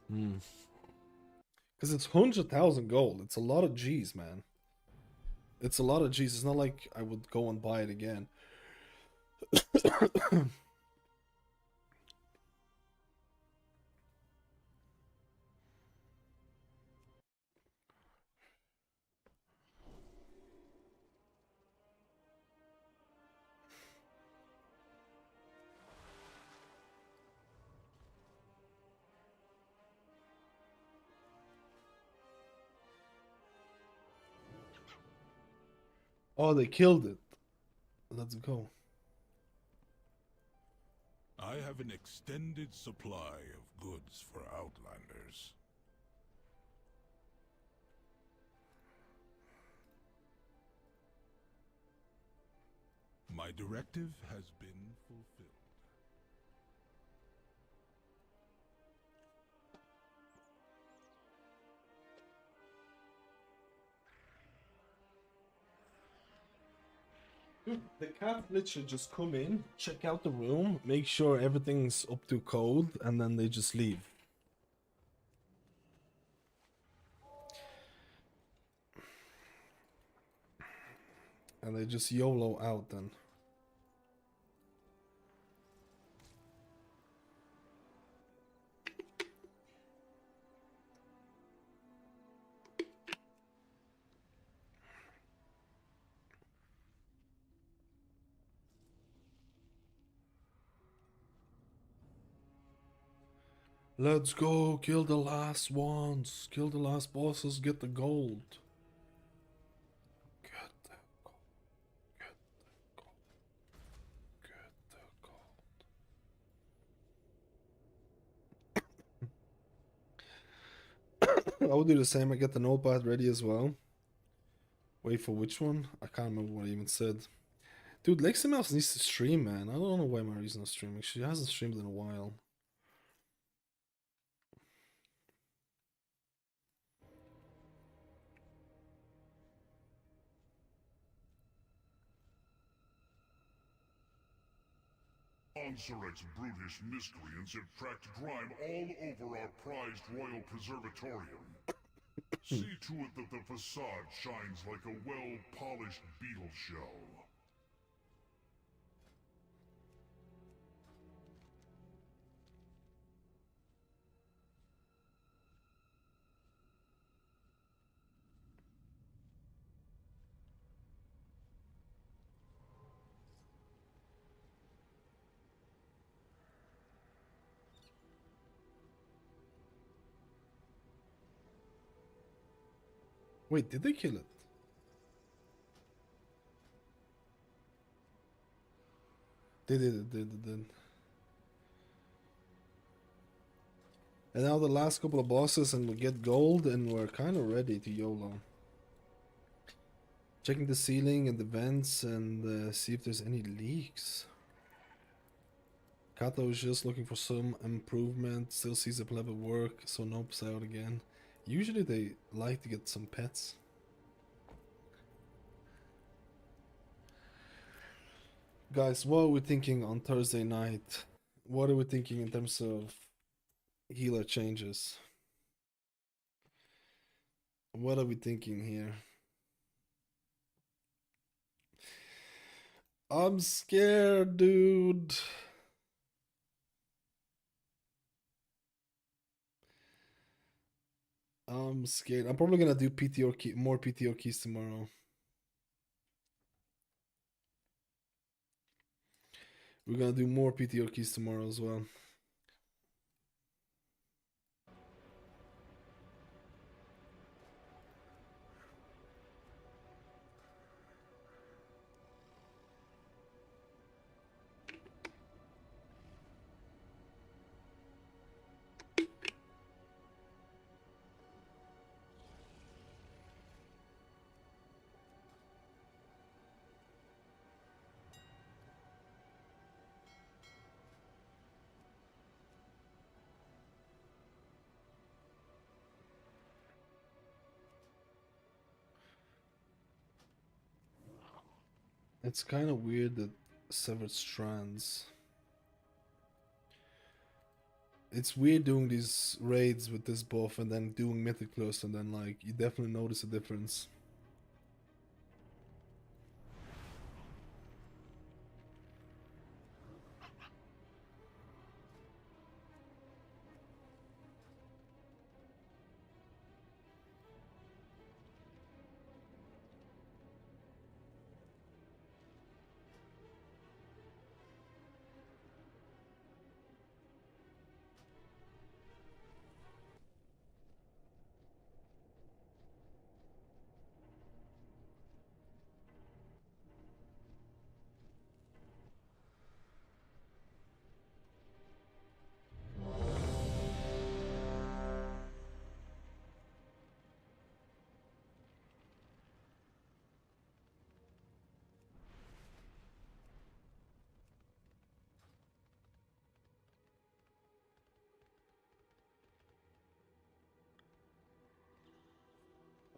Because it's 100,000 gold. It's a lot of G's, man. It's a lot of G's. It's not like I would go and buy it again. Oh, they killed it. Let's go. I have an extended supply of goods for Outlanders. My directive has been fulfilled. Dude, the cat literally just come in, check out the room, make sure everything's up to code, and then they just leave. And they just YOLO out then. Let's go, kill the last ones, kill the last bosses, get the gold. Get the gold, get the gold, get the gold. I would do the same. I get the notepad ready as well. Wait for which one? I can't remember what I even said. Dude, Lexi Mouse needs to stream, man. I don't know why Marie's not streaming. She hasn't streamed in a while. Onsuret's brutish miscreants have tracked grime all over our prized royal preservatorium. See to it that the facade shines like a well-polished beetle shell. Wait, did they kill it? They did. And now the last couple of bosses and we get gold and we're kind of ready to YOLO. Checking the ceiling and the vents and see if there's any leaks. Kato is just looking for some improvement, still sees the pleb at work, so nopes out again. Usually they like to get some pets. Guys, what are we thinking on Thursday night? What are we thinking in terms of healer changes? What are we thinking here? I'm scared, dude. I'm scared. I'm probably gonna do more PTO keys tomorrow. We're gonna do more PTO keys tomorrow as well. It's kind of weird that Severed Strands. It's weird doing these raids with this buff and then doing Mythic Plus and then like you definitely notice a difference.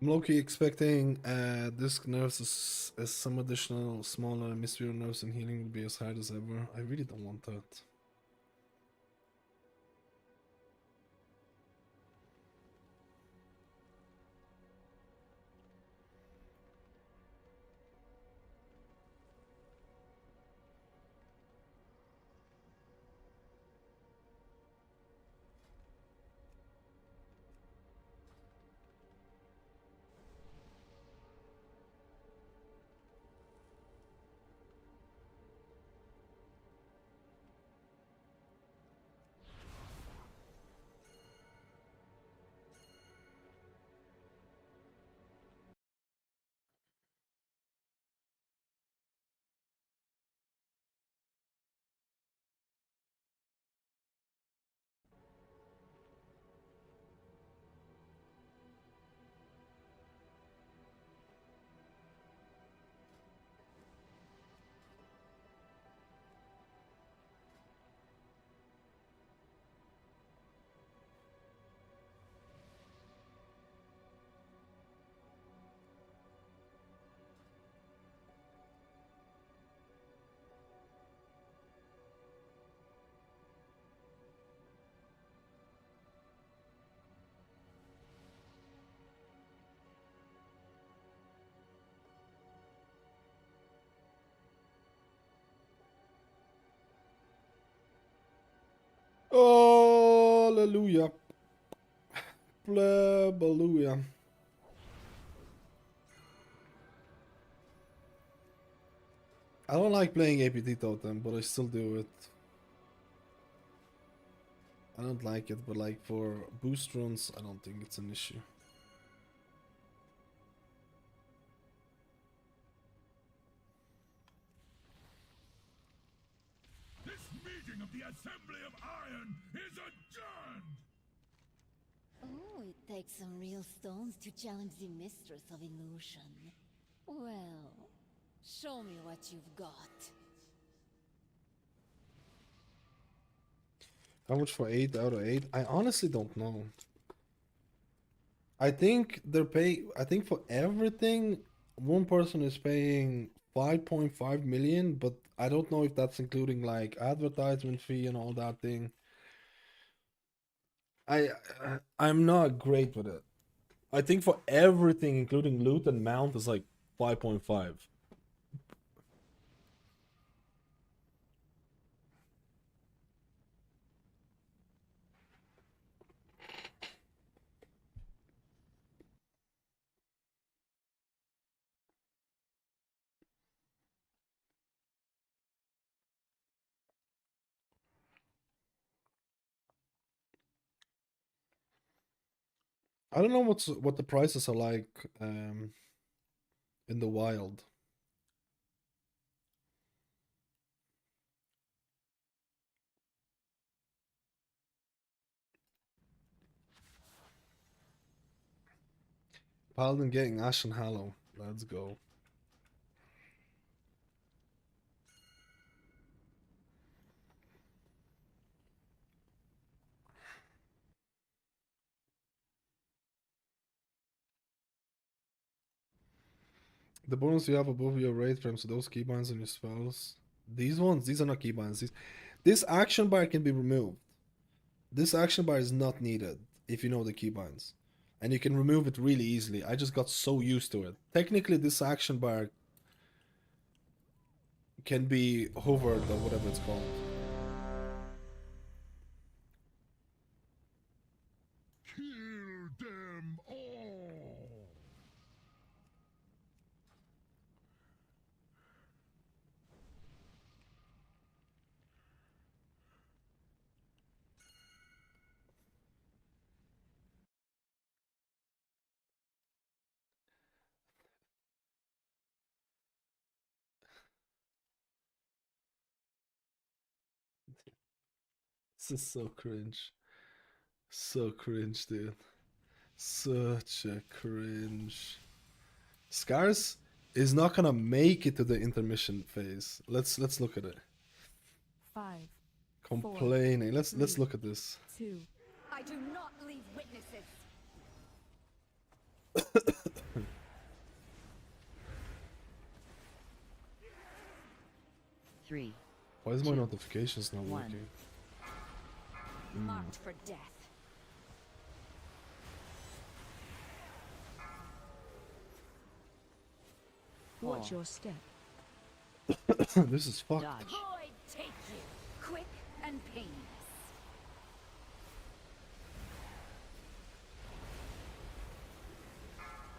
I'm low-key expecting disc nerfs as some additional smaller mystery nerfs and healing will be as hard as ever. I really don't want that. Hallelujah. Hallelujah. I don't like playing APT Totem, but I still do it. I don't like it, but like for boost runs, I don't think it's an issue. This meeting of the Assembly of Iron is adjourned! Oh, it takes some real stones to challenge the mistress of illusion. Well, show me what you've got. How much for 8 out of 8? I honestly don't know. I think they're paying, I think for everything, one person is paying 5.5 million, but I don't know if that's including like advertisement fee and all that thing. I'm not great with it. I think for everything, including loot and mount, is like 5.5. I don't know what the prices are like in the wild. Paladin getting Ashen Hallow. Let's go. The bonus you have above your raid frames, so those keybinds on your spells. These ones, these are not keybinds. This action bar can be removed. This action bar is not needed if you know the keybinds. And you can remove it really easily. I just got so used to it. Technically, this action bar can be hovered or whatever it's called. Kill them all! This is so cringe. So cringe, dude. Such a cringe. Scars is not gonna make it to the intermission phase. Let's look at it. 5. Complaining. Let's look at this. 2. I do not leave witnesses. Three. Why is my 2, notifications not 1. working? Marked for death. Watch your step. This is fucked. Dodge. Void take you. Quick and painless.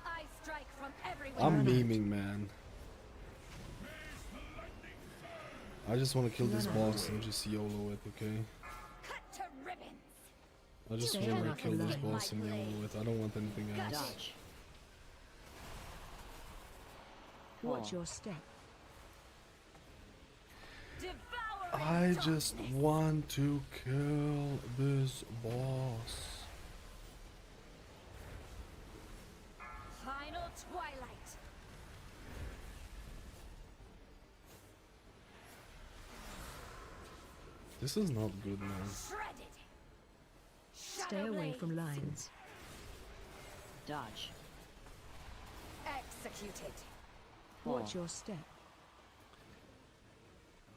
I strike from everywhere. I'm memeing, man. I just want to kill this boss and just YOLO it, okay? Cut to ribbons. I just want to kill this boss and YOLO it. I don't want anything else. Dodge. Watch your step. I just want to kill this boss. Final twilight. This is not good, man. Shredded. Stay away from lines. Dodge. Executed. Watch your step.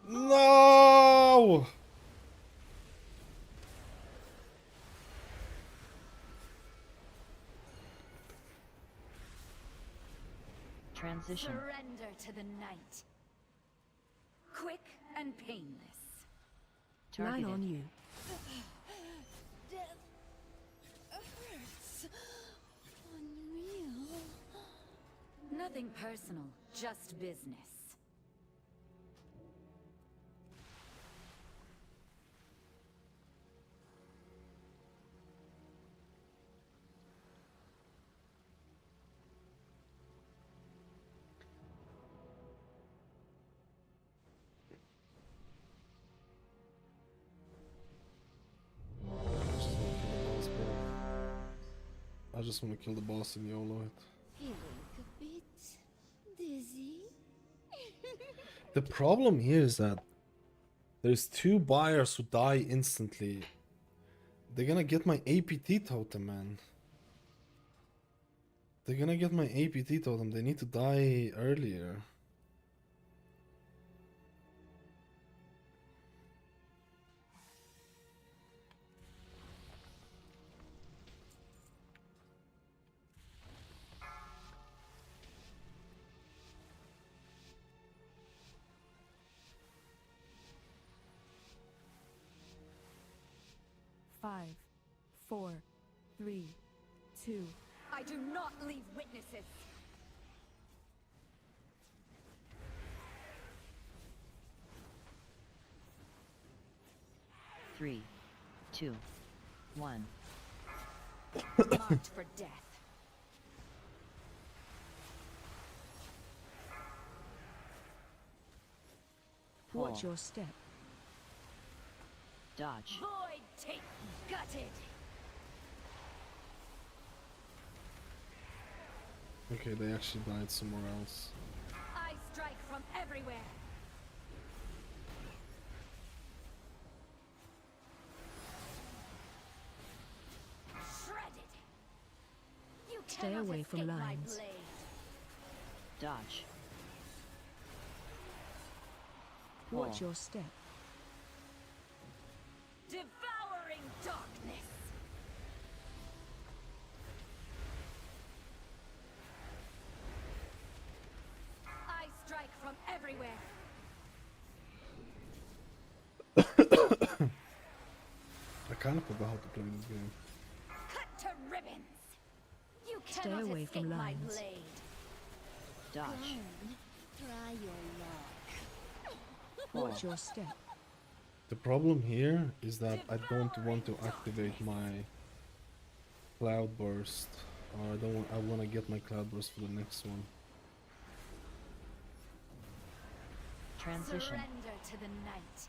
No! Transition. Surrender to the night. Quick and painless. Line on you. Death Nothing personal, just business. I just want to kill the boss and YOLO it. Feeling a bit dizzy? The problem here is that there's 2 buyers who die instantly. They're gonna get my APT totem, man. They're gonna get my APT totem. They need to die earlier. Five, 4, 3, 2. I do not leave witnesses. Three, 2, 1. Marked for death. Watch your step. Dodge. Void take gutted. Okay, they actually died somewhere else. I strike from everywhere. Shredded. You Stay cannot away from escape my lines. blade. Dodge. Watch your step. Devouring darkness. I strike from everywhere. I kind of forgot how to play this game. Cut to ribbons. You Stay cannot away escape from my lines. blade. Dodge. Try your luck. Watch your step. The problem here is that I don't want to activate my cloudburst. Or I want to get my cloudburst for the next one. Transition. Surrender to the night.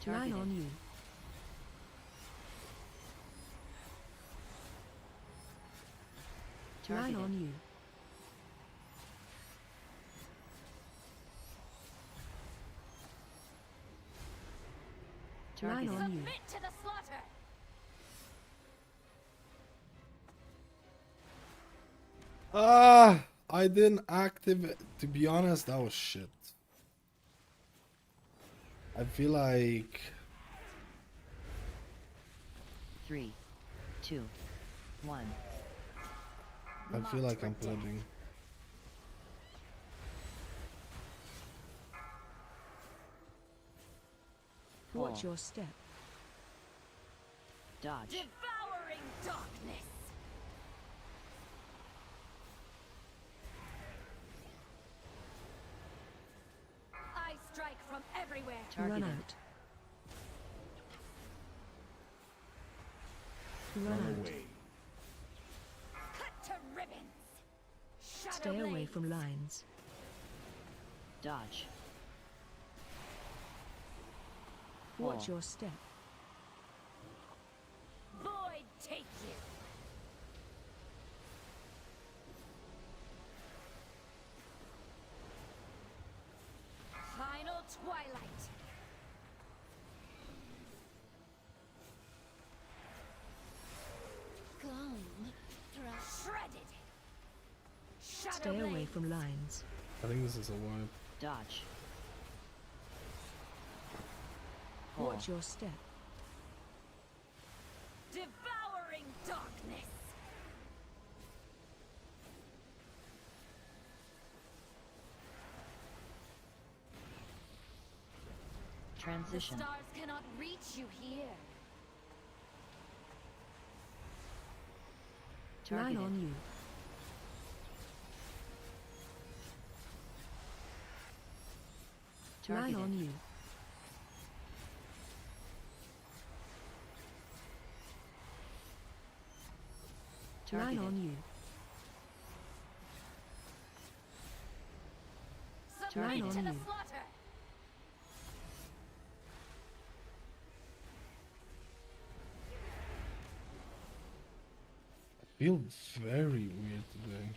Line Targeted. on you. Line Targeted. on you. Line Targeted. on you. Submit to the slaughter. I didn't activate. To be honest, that was shit. I feel like 3, 2, 1. I feel like I'm plugging. Watch 4. your step. Dodge. Devouring darkness. I strike from everywhere. Targeted. Run out. Run out. Cut to ribbons. Shadow Stay away blades. from lines. Dodge. Watch 4. your step. Void take you. Final twilight. Come, shredded. Shadow Stay away blades. from lines. I think this is a wipe. Dodge. 4. Watch your step. Devouring darkness. Transition. The stars cannot reach you here. Man Targeted. on you. Man Targeted. on you. Man Targeted. on you. Submit Man to on the you. slaughter. I feel very weird today.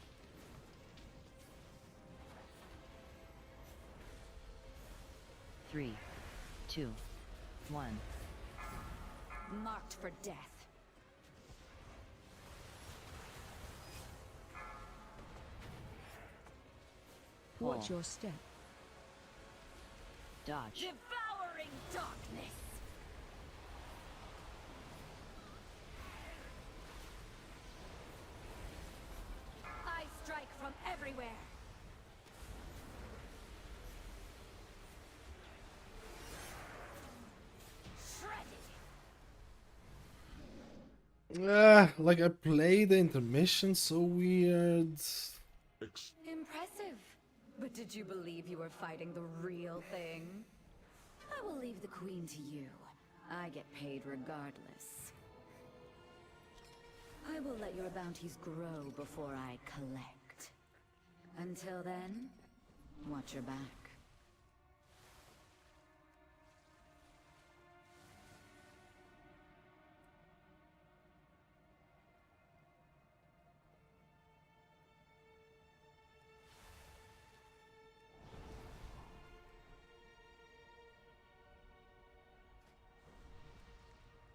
Three, two, one. Marked for death. Watch Pull. your step. Dodge. Devouring darkness. I strike from everywhere. Shredded. Like I played the intermission so weird. Impressive. But did you believe you were fighting the real thing? I will leave the queen to you. I get paid regardless. I will let your bounties grow before I collect. Until then, watch your back.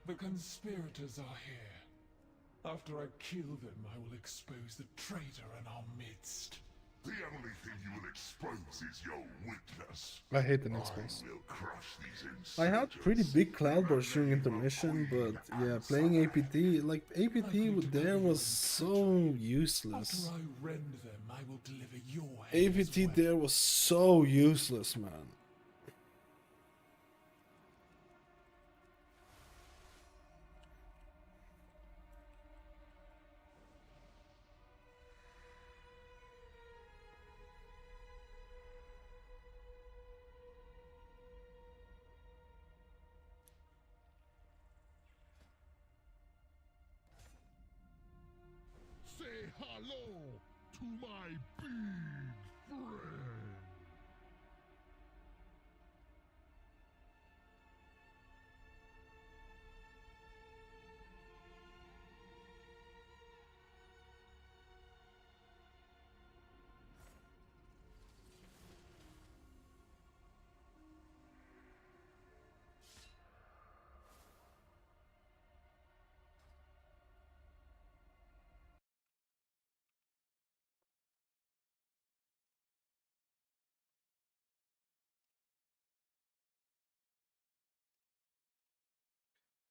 The conspirators are here. After I kill them, I will expose the traitor in our midst. The only thing you will expose is your weakness. I hate an expose. I will crush these I had pretty big cloud burst during intermission, but yeah, playing APT, like APT with there was so useless. After I rend them, I will deliver your head as APT well. there was so useless, man. Say hello to my big friend.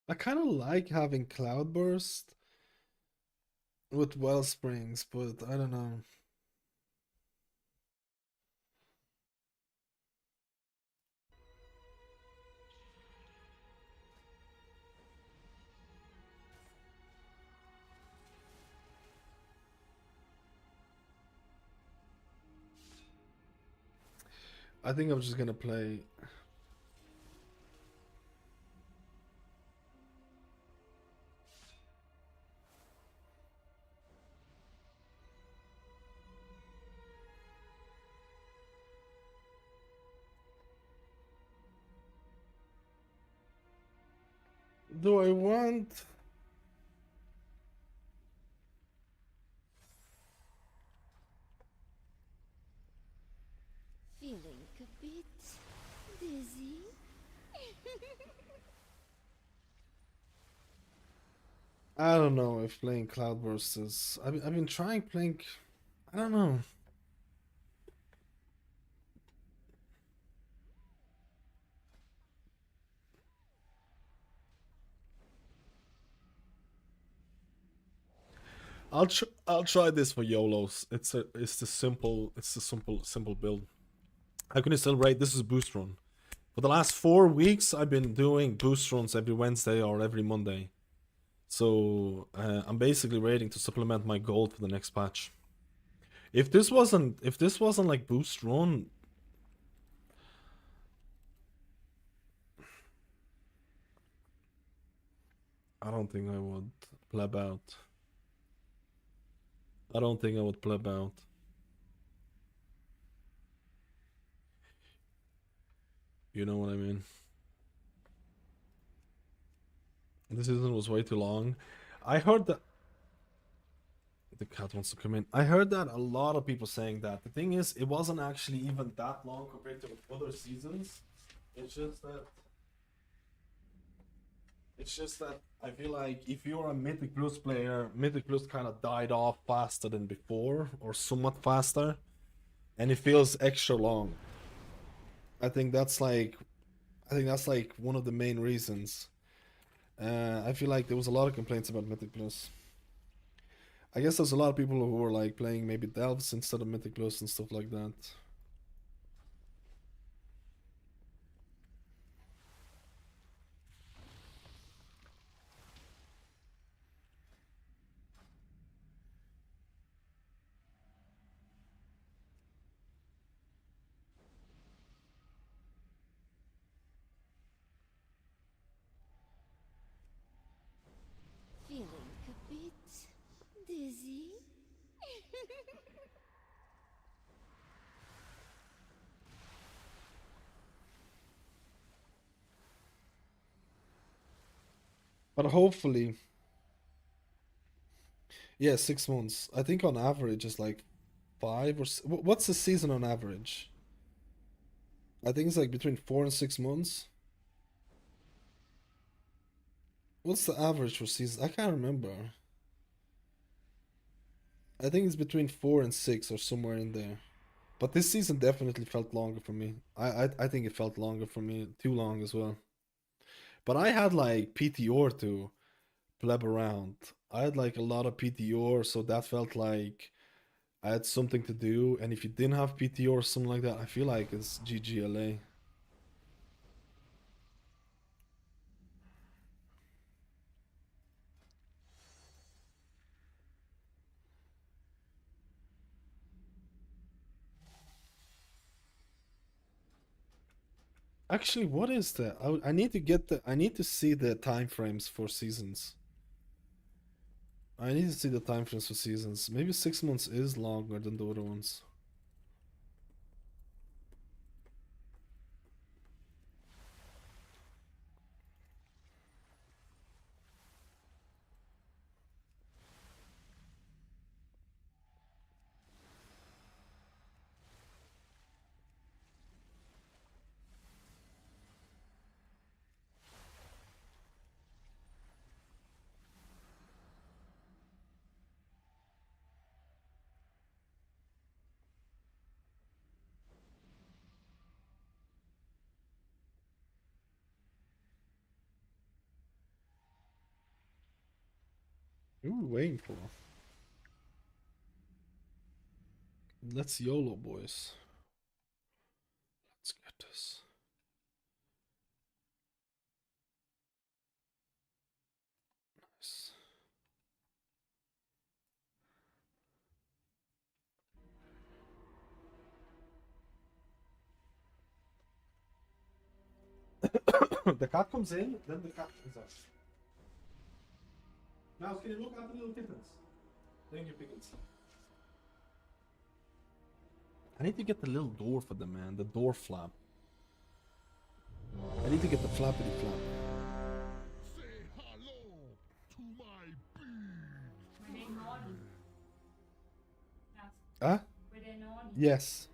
I kind of like having cloudburst with Wellsprings, but I don't know. I think I'm just gonna play. Do I want? Feeling a bit dizzy? I don't know if playing Cloudburst is. I've been trying playing. I don't know. I'll try this for YOLOs. It's the simple build. How can you celebrate? This is boost run. For the last 4 weeks, I've been doing boost runs every Wednesday or every Monday. So I'm basically waiting to supplement my gold for the next patch. If this wasn't like boost run, I don't think I would pleb out. I don't think I would pleb out. You know what I mean? This season was way too long. I heard that the cat wants to come in. I heard that a lot of people saying that. The thing is, it wasn't actually even that long compared to other seasons. It's just that I feel like if you're a Mythic Plus player, Mythic Plus kind of died off faster than before, or somewhat faster, and it feels extra long. I think that's like one of the main reasons. I feel like there was a lot of complaints about Mythic Plus. I guess there's a lot of people who were like playing maybe Delves instead of Mythic Plus and stuff like that. Feeling a bit dizzy? But hopefully, yeah, 6 months. I think on average it's like 5 or what's the season on average? I think it's like between 4 and 6 months. What's the average for season? I can't remember. I think it's between 4 and 6 or somewhere in there. But this season definitely felt longer for me. I think it felt longer for me, too long as well. But I had like PTR to pleb around. I had like a lot of PTR, so that felt like I had something to do. And if you didn't have PTR or something like that, I feel like it's GGLA. Actually, what is that? I need to get I need to see the time frames for seasons. I need to see the time frames for seasons. Maybe 6 months is longer than the other ones. Who are we waiting for? Let's YOLO, boys. Let's get this. Nice. The cat comes in, then the cat comes out. Now, can you look at the little kittens? Thank you, Pickens. I need to get the little door for them, man. The door flap. I need to get the flappity flap. Say hello to my bees. Were they naughty? Huh? Were they naughty? Yes.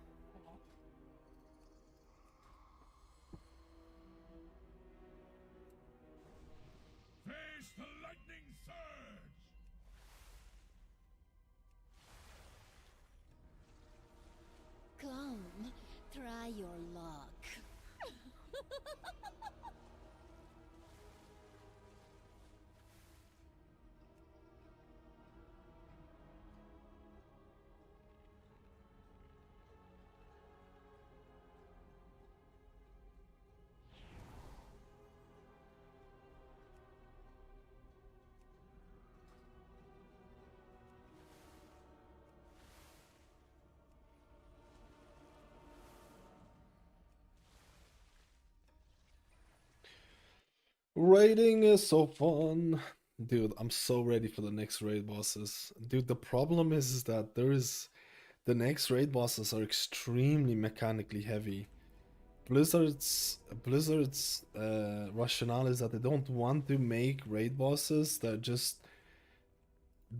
Face the lightning surge. Come, try your luck. Raiding is so fun. Dude, I'm so ready for the next raid bosses. Dude, the problem is that the next raid bosses are extremely mechanically heavy. Blizzard's rationale is that they don't want to make raid bosses that just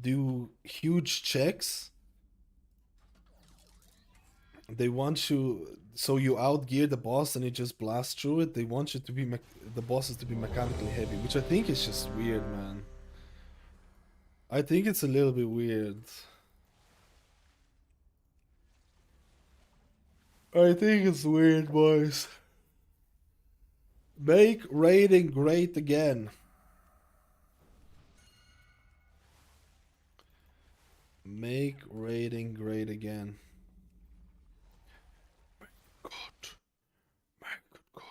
do huge checks. They want you so you outgear the boss and you just blast through it. They want you to be the bosses to be mechanically heavy, which I think is just weird, man. I think it's a little bit weird. I think it's weird, boys. Make raiding great again. Make raiding great again. God. My good God.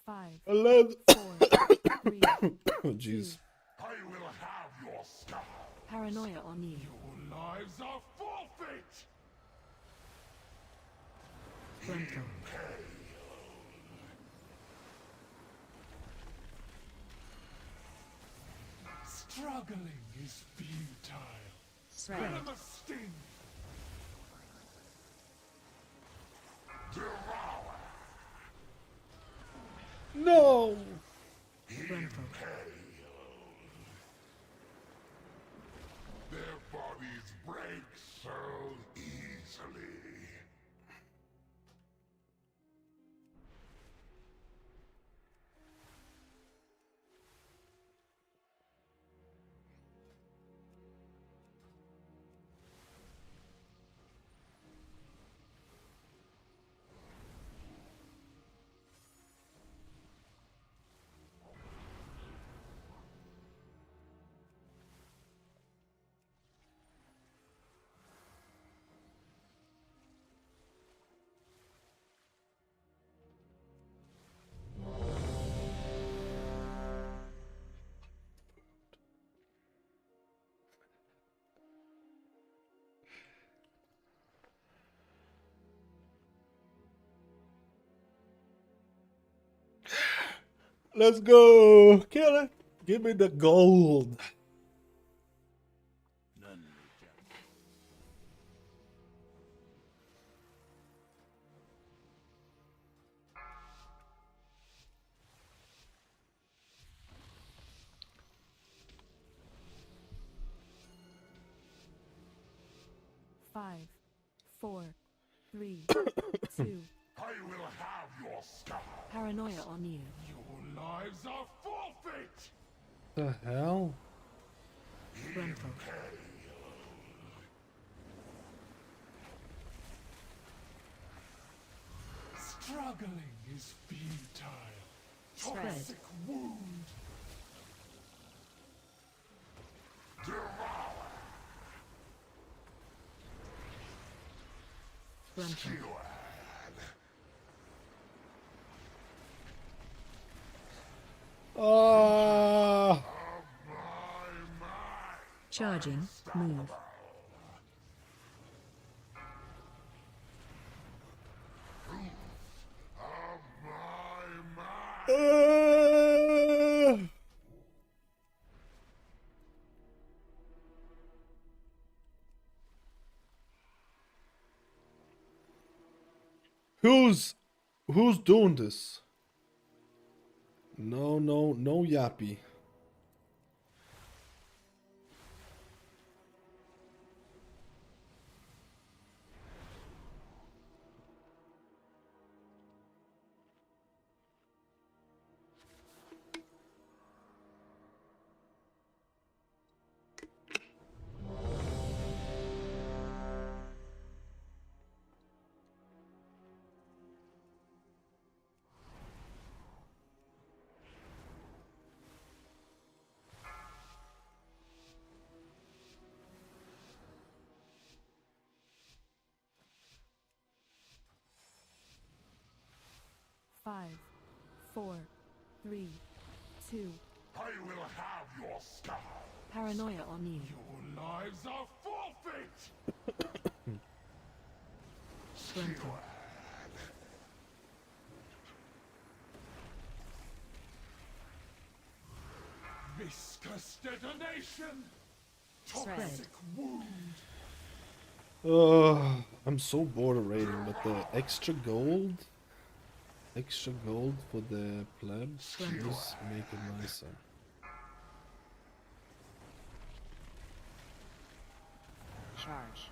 Five, 11. 4, 3, Oh, jeez. I will have your skull. Paranoia on you. Your lives are forfeit. Frontal. Struggling is futile. Spread. Venomous sting. Devour. No. Frontal. Their bodies break so easily. Let's go. Kill it. Give me the gold. Five, 4, 3, 2. I will have your skull. Paranoia on you. Your lives are forfeit. The hell? Frontal. Struggling is futile. Spread. Toxic wound. Devour. Frontal. Ah. Charging. Move. Who's doing this? No, no, no yappy. 5, 4, 3, 2. I will have your skull. Paranoia on you. Your lives are forfeit. Gruntle. Viscous detonation. Spread. Toxic wound. I'm so bored of raiding, but the extra gold for the plebs is make it nicer. Charge.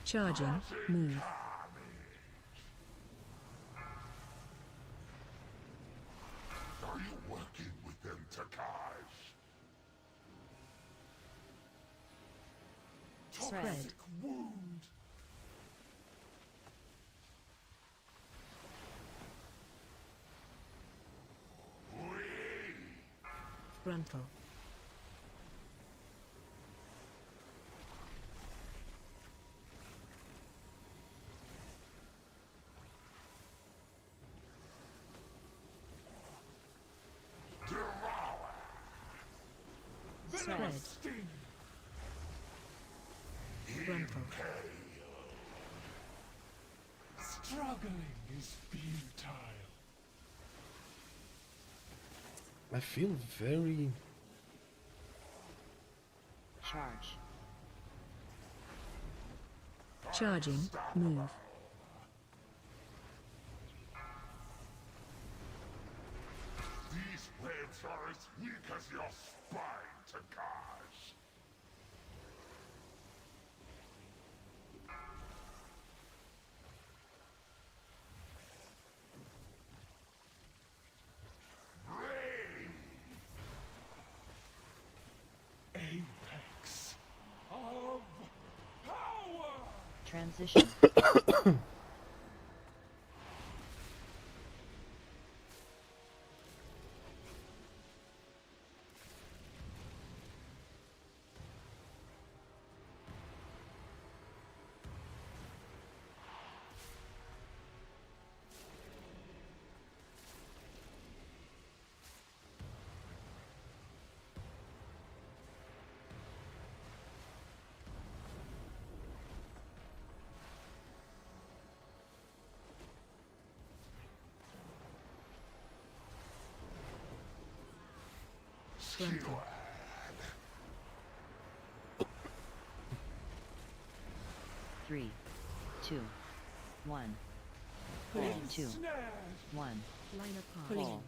Charging. Move. Are you working with them, Takash? Spread. Toxic wound. Gruntle. Spread. Gruntle. Struggling is futile. I feel very... Charge. Charging. Move. These plebs are as weak as your spine, Takash. Apex of power. Transition. Gruntle. 3, 2, 1. Pull 2, 1. Line apart. Pull.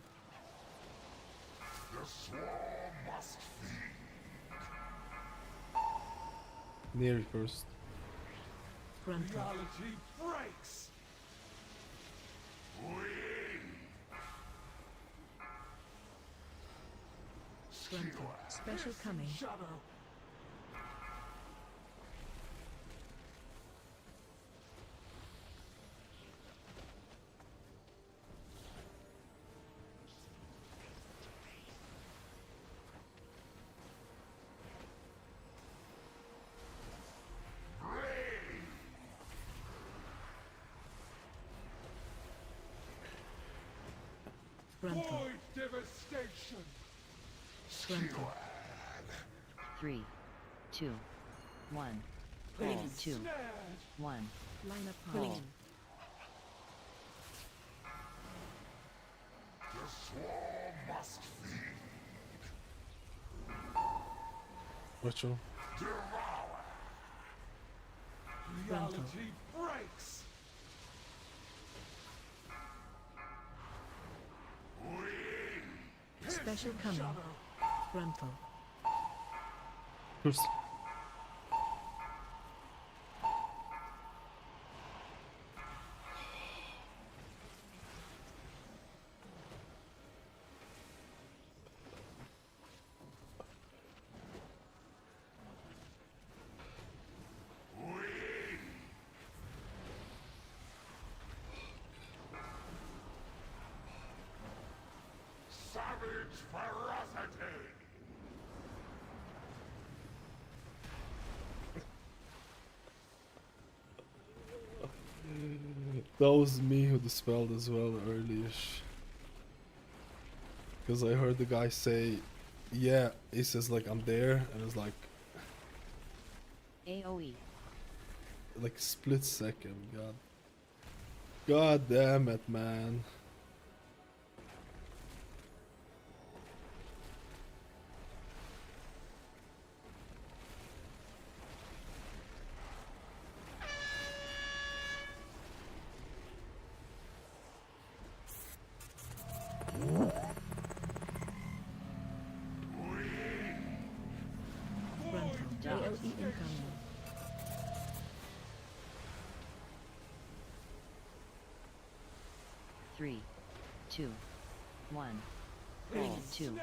The swarm must feed. Near first. Gruntle. Reality breaks. Gruntle. Special coming. Shadow. Gruntle. Void devastation. Gruntle. 3, 2, 1. Pull 2, 1. Line apart. Pull. The swarm must feed. Retro. Devour. Reality breaks. Special coming. Gruntle. First. Savage ferocity. That was me who dispelled as well early-ish. Because I heard the guy say, yeah, he says like I'm there, and it's like AoE. like split second. God damn it, man. AoE incoming. Three, two, one. Call 2,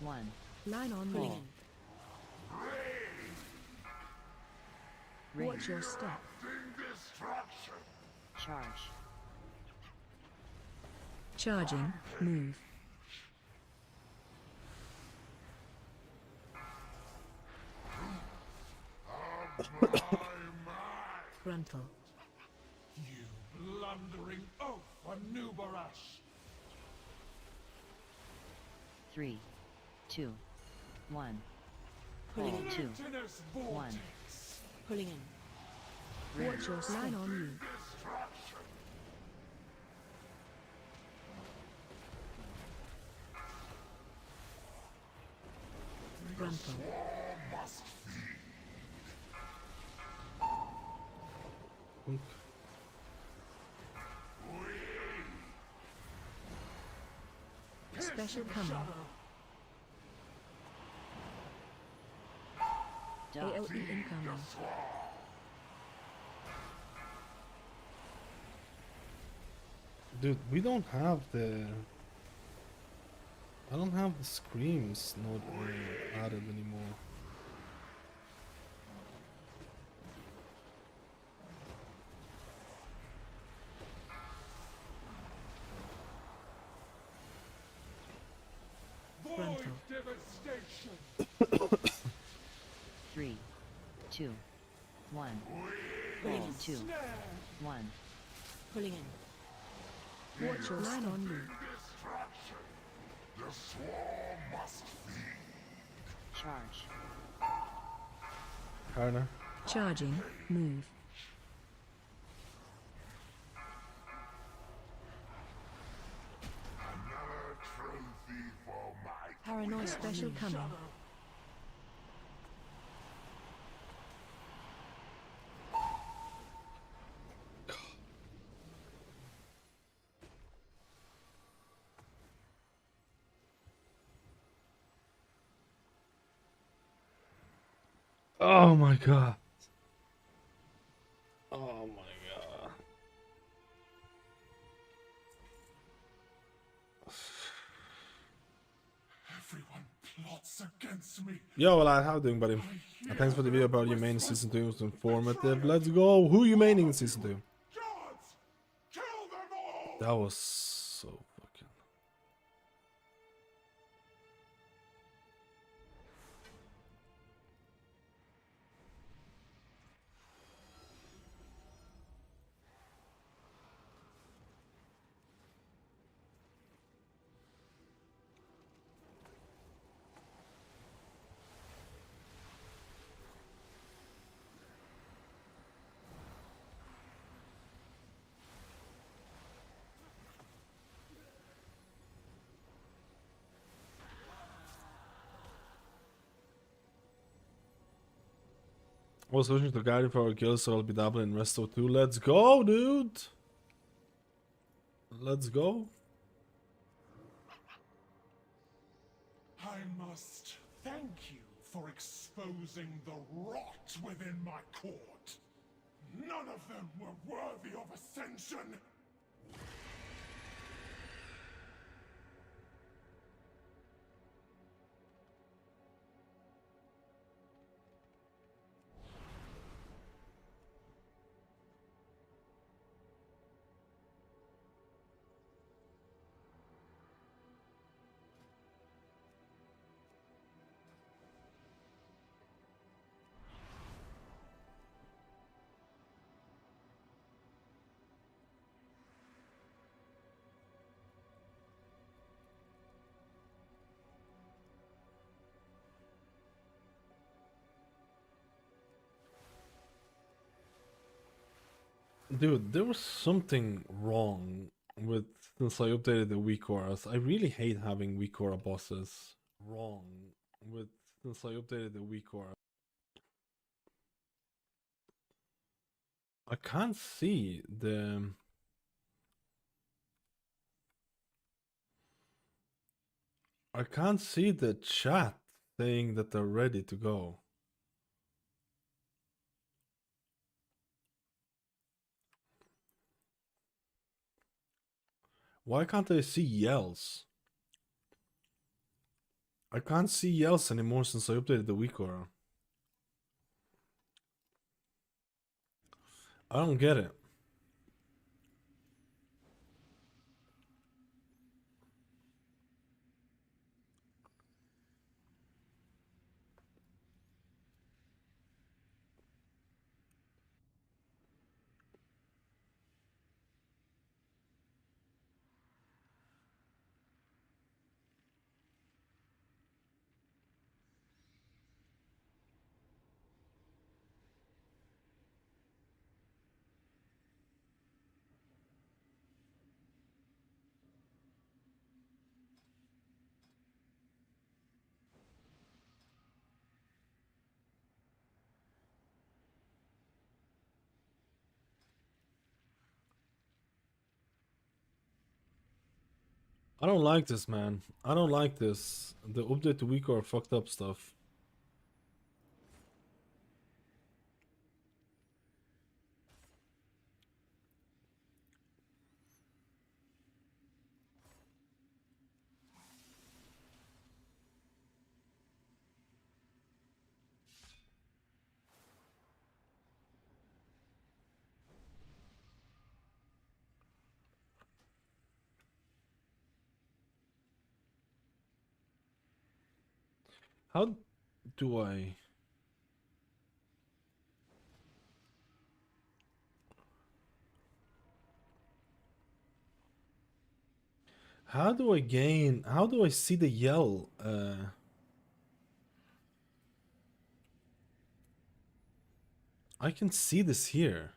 1. Line on Call. ring. Watch your step. Charge. Charging. Move. Frontal. You blundering oaf, Anubarash! 3, 2, 1. Call 2, 1. Pulling in. Watch your step. Line on you. Frontal. Special coming. AoE incoming. Dude, we don't have the... I don't have the screams not added anymore. Frontal. Devastation! 3, 2, 1. Call 2, 1. Pulling in. Watch your line on you. The swarm must feed. Charge. Harner. Charging. Move. Another trophy for my Paranoid special coming. Oh my god. Oh my god. Everyone plots against me. Yo, well, how you doing, buddy? And thanks for the video about your main in season 2. It was informative. Let's go. Who are you maining in season 2? Gods! Kill them all! That was so fucking... I was switching to Guardian for our kill, so I'll be doubling in Resto 2. Let's go, dude! Let's go. I must thank you for exposing the rot within my court. None of them were worthy of ascension. Dude, there was something wrong with since I updated the weak auras. I really hate having weak aura bosses. Wrong with since I updated the weak aura. I can't see the. I can't see the chat saying that they're ready to go. Why can't I see yells? I can't see yells anymore since I updated the weak aura. I don't get it. I don't like this, man. I don't like this. The update to weak aura fucked up stuff. How do I... How do I gain... How do I see the yell? I can see this here.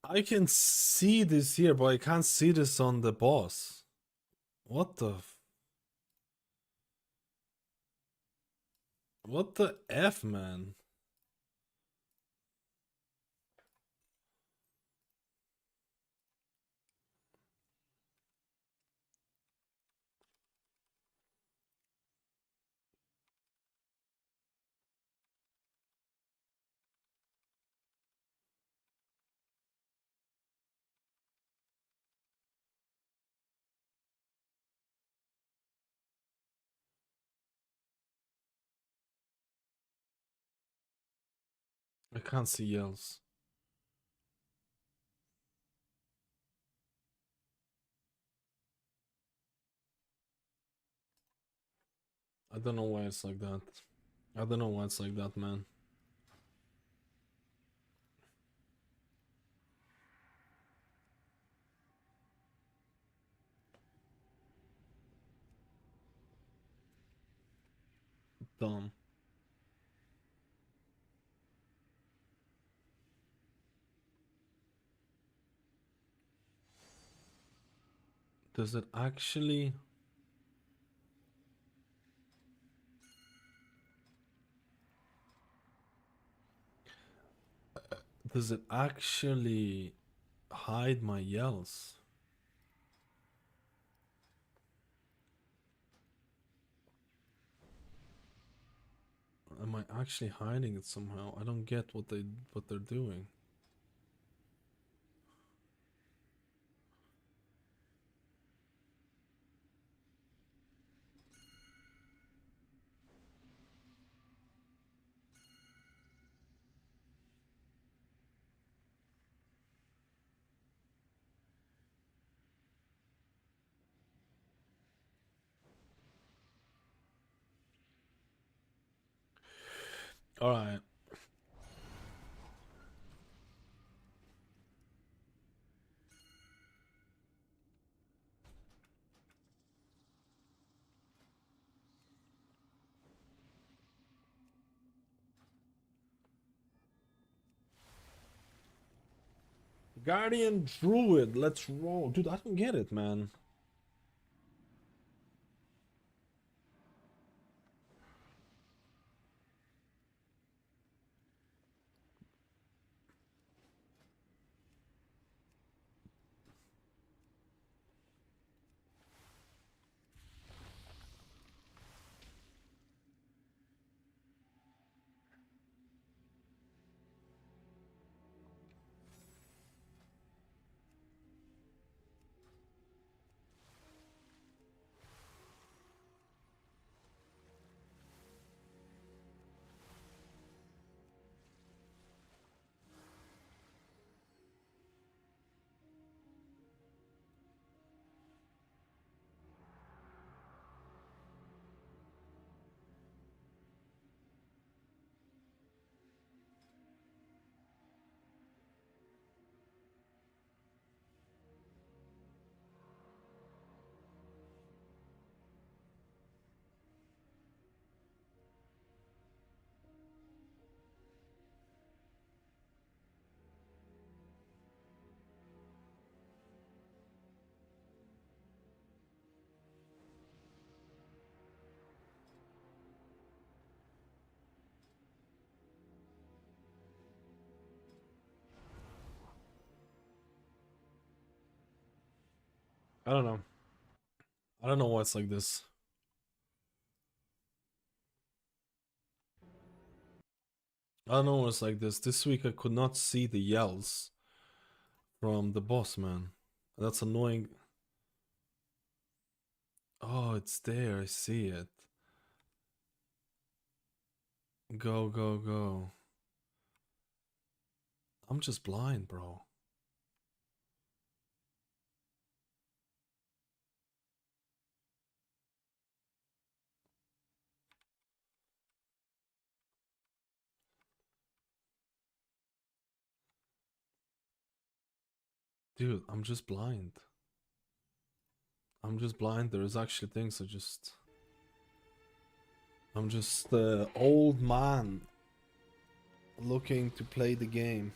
I can see this here, but I can't see this on the boss. What the... What the F, man? I can't see yells. I don't know why it's like that. I don't know why it's like that, man. Dumb. Does it actually... Does it actually hide my yells? Am I actually hiding it somehow? I don't get what they're doing. All right. Guardian Druid, let's roll. Dude, I don't get it, man. I don't know. I don't know why it's like this. I don't know why it's like this. This week I could not see the yells from the boss, man. That's annoying. Oh, it's there. I see it. Go, go, go. I'm just blind, bro. Dude, I'm just blind. I'm just blind. There's actually things I just... I'm just the old man looking to play the game.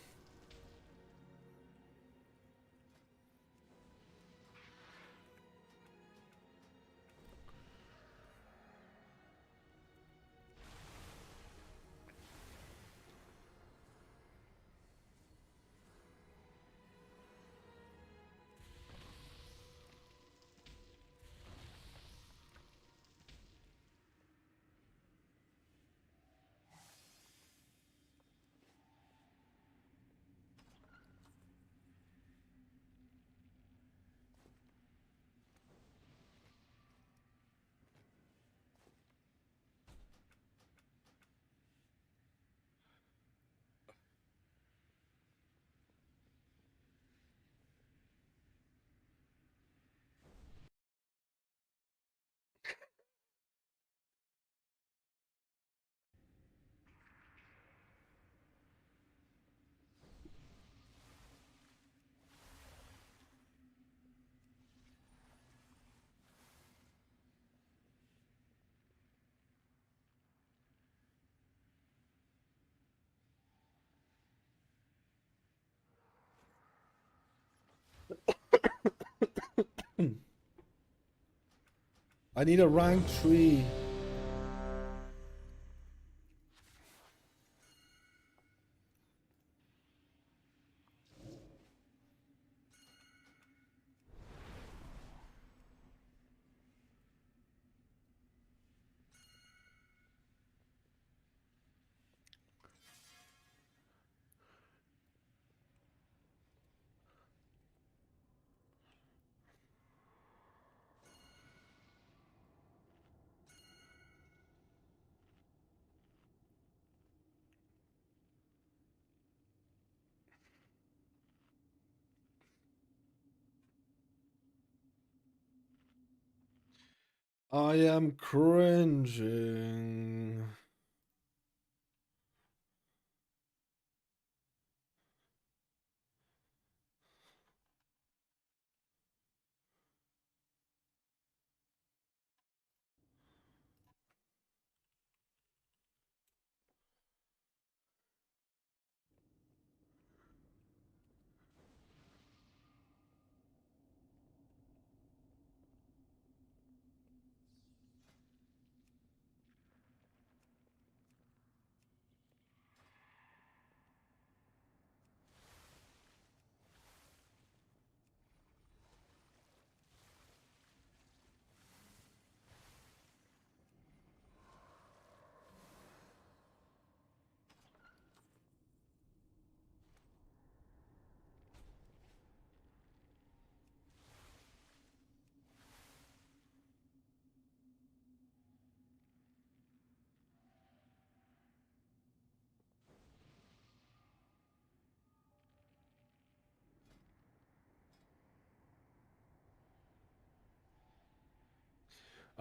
I need a rank 3. I am cringing.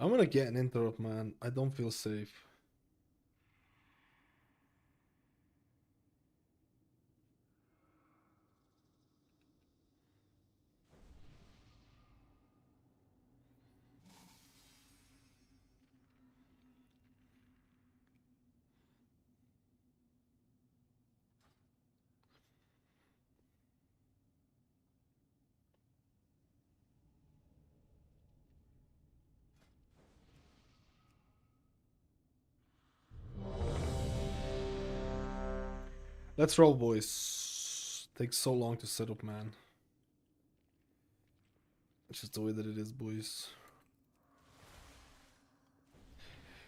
I'm gonna get an interrupt, man. I don't feel safe. Let's roll, boys. Takes so long to set up, man. It's just the way that it is, boys.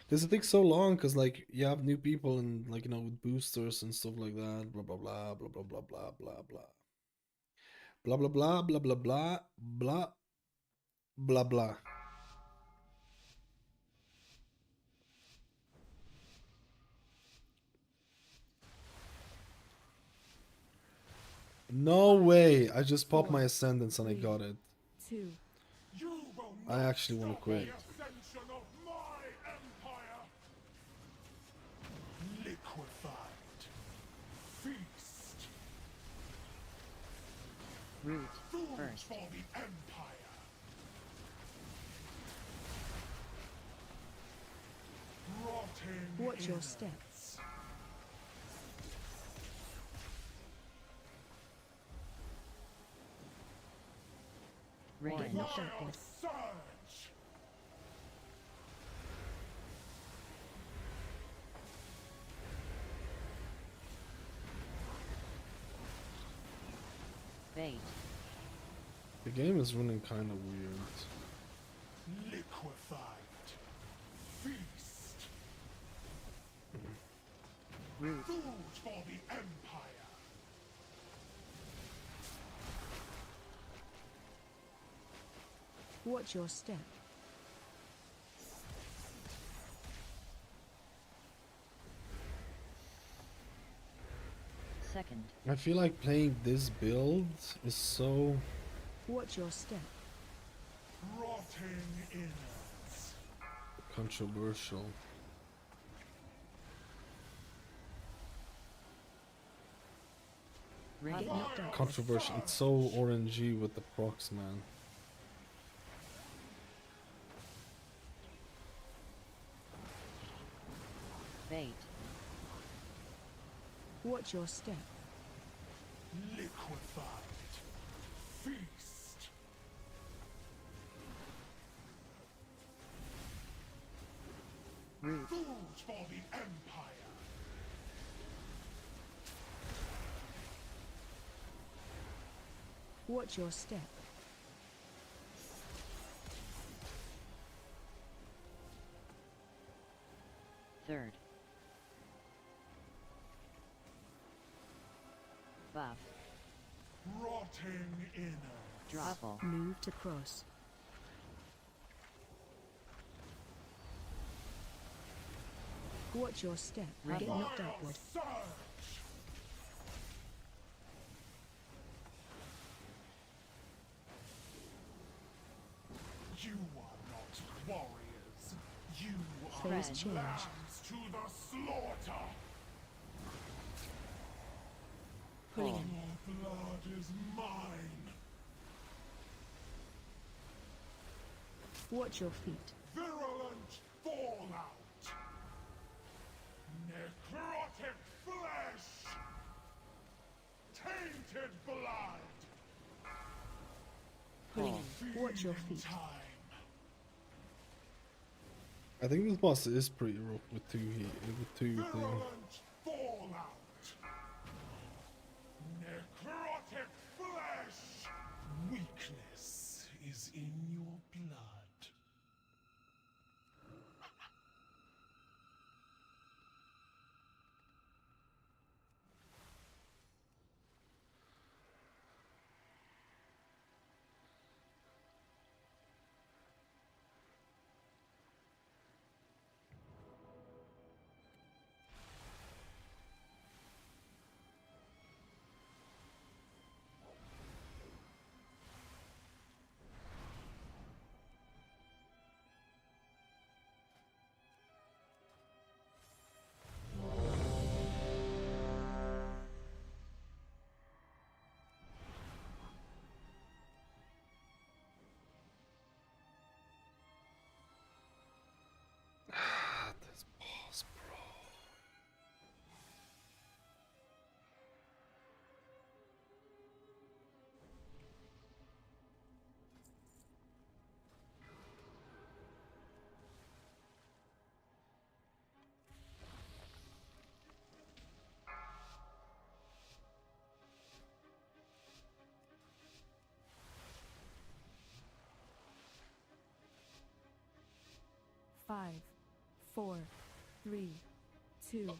Because it takes so long, because, like, you have new people and, like, you know, with boosters and stuff like that. Blah, blah, blah, blah, blah, blah, blah, blah, blah. Blah, blah, blah, blah, blah, blah, blah, blah, blah. No way! I just popped my Ascendance and I got it. 2. I actually want to quit. Ascension of my empire. Liquefied. Feast. Root Food first. for the empire. Rotting. Watch your innards. steps. Rain. Knocked outward. Surge. Bait. The game is running kind of weird. Liquefied. Feast. Root. Food for the empire. Watch your step. Second. I feel like playing this build is so Watch your step. Rotting innards. controversial. Rain. Knocked out. Controversial. It's so orangey with the procs, man. Bait. Watch your step. Liquefied. Feast. Root. Food for the empire. Watch your step. Third. Buff. Rotting innards. Dropple. Move to cross. Watch your step. Right. Get knocked outward. Surge. You are not warriors. You are Phase Spread. change. lambs to the slaughter. Pulling Pull. in. Your blood is mine. Watch your feet. Virulent fallout. Necrotic flesh. Tainted blood. Pulling in. Watch your Feeding feet. time. I think this boss is pretty rough with two things. Virulent fallout. Necrotic flesh. Weakness is in your blood. 5, 4, 3, 2.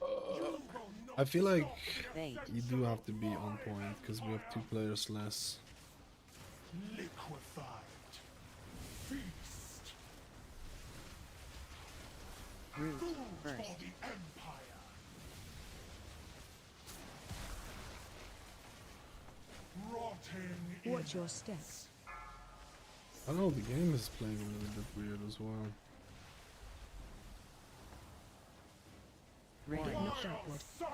I feel like you do have to be on point because we have 2 players less. Liquefied. Feast. Root Food first. for the Empire. Rotting Watch your innards. steps. I don't know, the game is playing a little bit weird as well. Rain. Get knocked outward. Surge.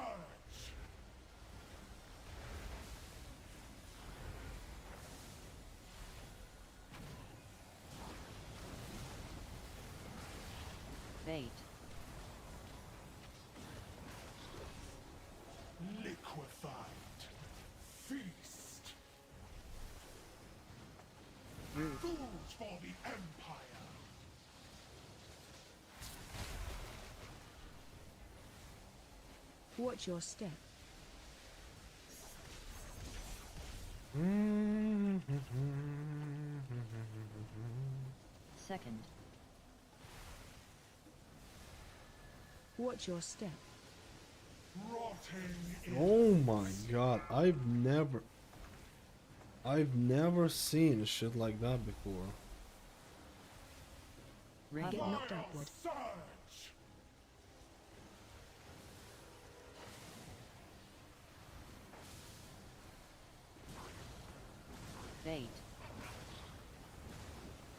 Bait. Liquefied. Feast. Root. Food for the Empire. Watch your step. Second. Watch your step. Rotting Oh my god, I've never seen shit like that before. Ring. Get knocked outward. Surge. Bait.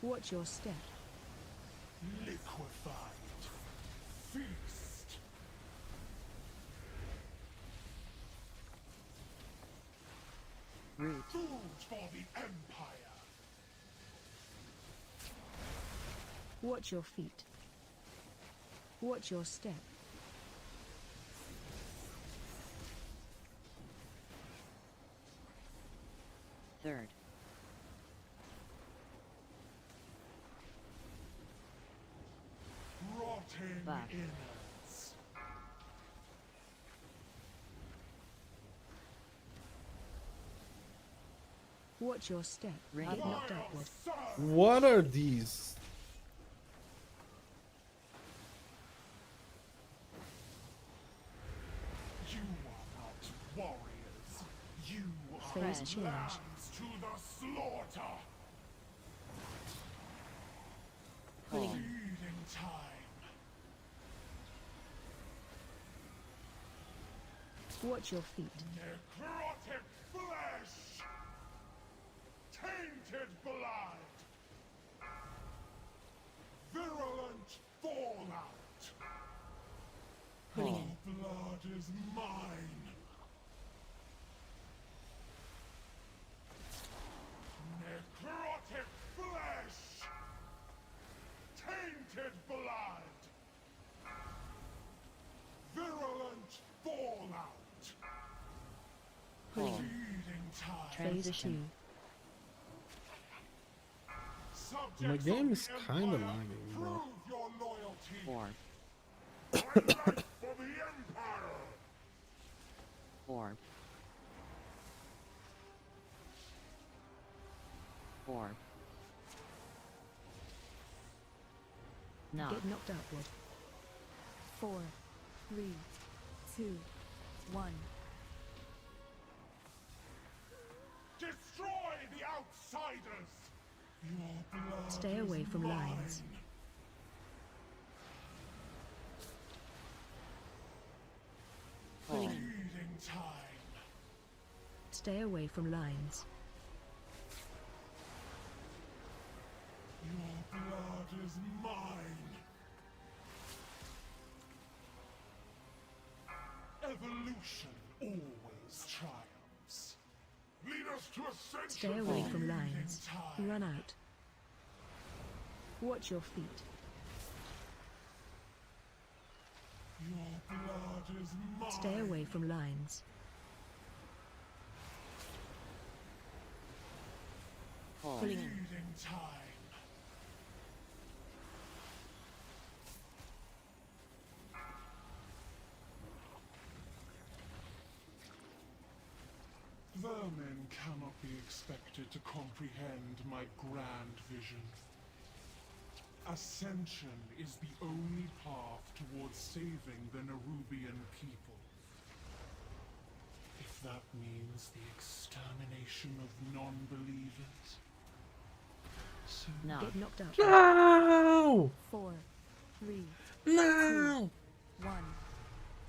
Watch your step. Liquefied. Feast. Root. Food for the Empire. Watch your feet. Watch your step. Third. Rotting Buff. innards. Watch your step. Ring. Get knocked outward. Surge. What are these? You are not warriors. You are Phase change. lambs to the slaughter. Pulling. Feeding time. Watch your feet. Necrotic flesh. Tainted blood. Virulent fallout. Pulling Our in. blood is mine. Necrotic flesh. Tainted blood. Virulent fallout. Pulling in. Feeding time. Phase 2. Transition. Subjects My game of is the kinda Empire, lagging, bro. Prove your loyalty. 4. My life for the Empire. 4. 4. Knock. Get knocked outward. 4, 3, 2, 1. Destroy the outsiders. Your blood Stay away is from mine. lines. Pulling in. Feeding time. Stay away from lines. Your blood is mine. Evolution always triumphs. Lead us to ascension. Stay away from Feeding lines. time. Run out. Watch your feet. Your blood is mine. Stay away from lines. Pull. Pulling in. Feeding time. Vermin cannot be expected to comprehend my grand vision. Ascension is the only path towards saving the Nerubian people. If that means the extermination of non-believers, so No. Get knocked out. No! 4, 3, No! 2, 1.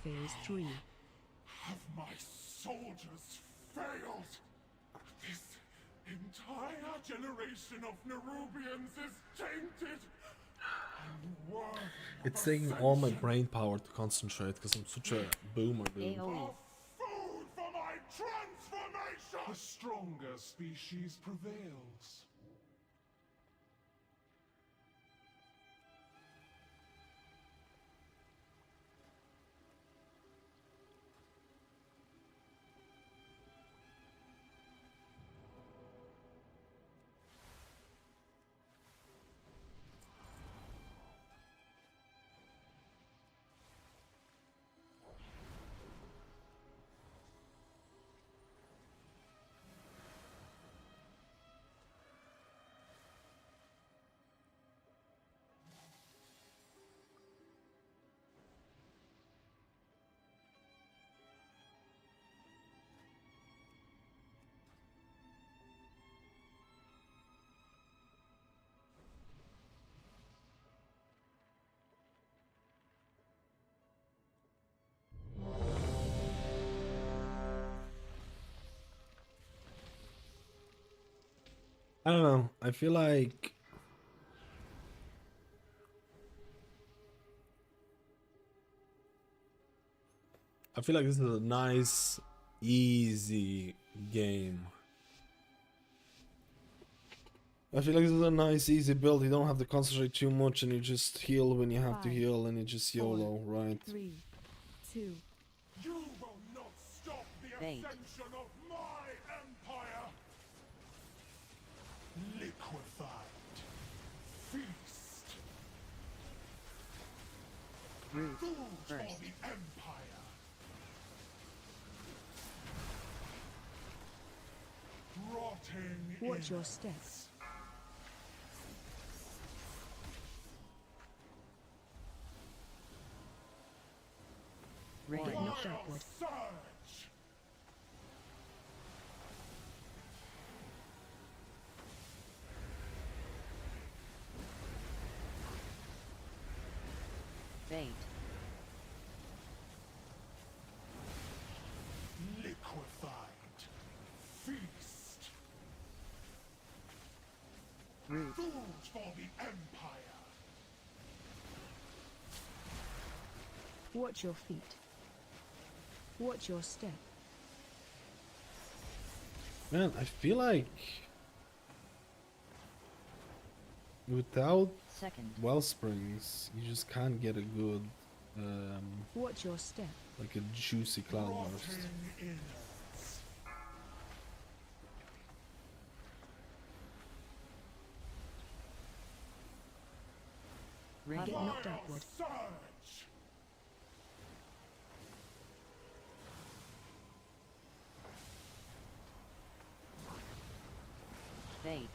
Phase 3. have my soldiers failed? This entire generation of Nerubians is tainted. Unworthy It's of taking all my ascension. brain power to concentrate because I'm such a boomer, dude. AoE. Food for my transformation! The stronger species prevails. I don't know. I feel like this is a nice, easy game. I feel like this is a nice, easy build. You don't have to concentrate too much, and you just heal when you have to 5, heal, and you just 4, YOLO, right? 3, 2. You will not stop the Fate. ascension of my empire! Liquefied. Feast. Root Food for first. the empire. Rotting Watch your innards. steps. Rain. Get knocked outward. Surge. Fate. Liquefied. Feast. Root. Food for the empire. Watch your feet. Watch your step. Man, I feel like without Second. Wellsprings, you just can't get a good, Watch your step. like a juicy cloud burst. Rotting innards. Rain. Get knocked outward. Surge. Fate.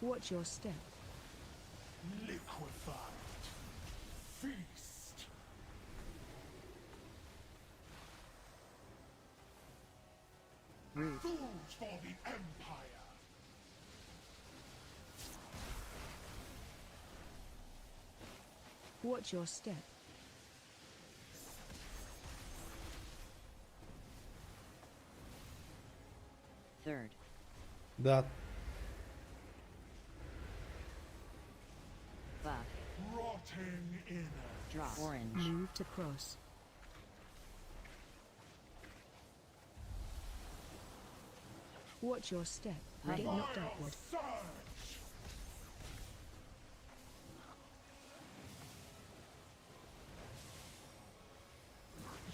Watch your step. Liquefied. Feast. Root. Food for the empire. Watch your step. Third. That Buff. Rotting innards. Drop. Orange. Move to cross. Watch your step. Get knocked outward. Surge.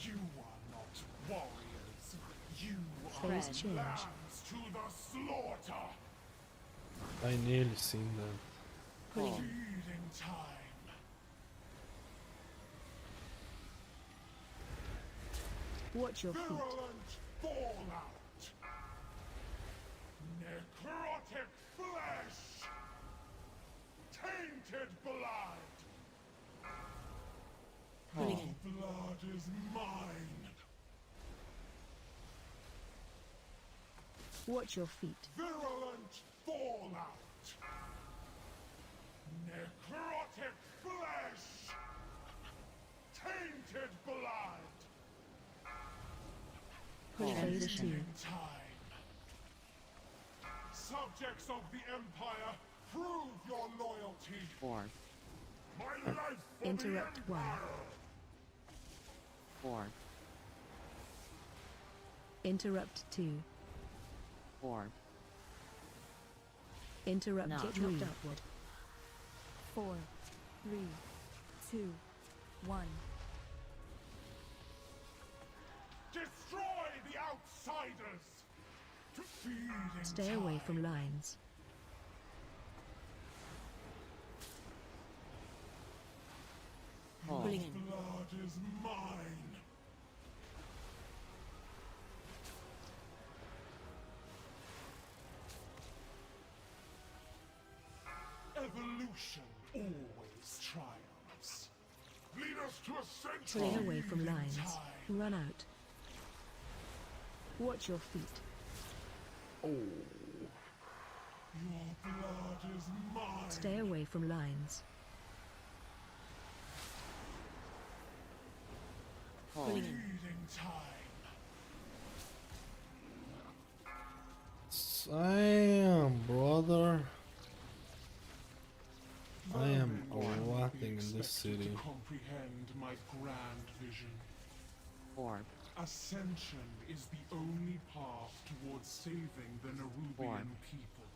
You are not warriors. You Phase are change. lambs to the slaughter. I nearly seen that. Pull. Feeding time. Watch your feet. Virulent fallout. Necrotic flesh. blood is mine. Watch your feet. Virulent fallout. Necrotic flesh. Tainted blood. Phase 2. Time. Subjects of the Empire, prove your loyalty. 4, My life for Interrupt the 1. Empire. 4, Interrupt 2. 4, Interrupt No. Get 3. knocked upward. 4, 3, 2, 1. Destroy the outsiders. Feeding Stay away from lines. Hold. Pulling in. blood is mine. Evolution always triumphs. Lead us to a Stay century. away from lines. Run out. Watch your feet. Oh. Your blood is mine. Stay away from lines. Hold. Feeding time. Damn, brother. I am Vermin rotting in expected this city. To comprehend my grand vision. 4, Ascension is the only path towards saving the Nerubian people.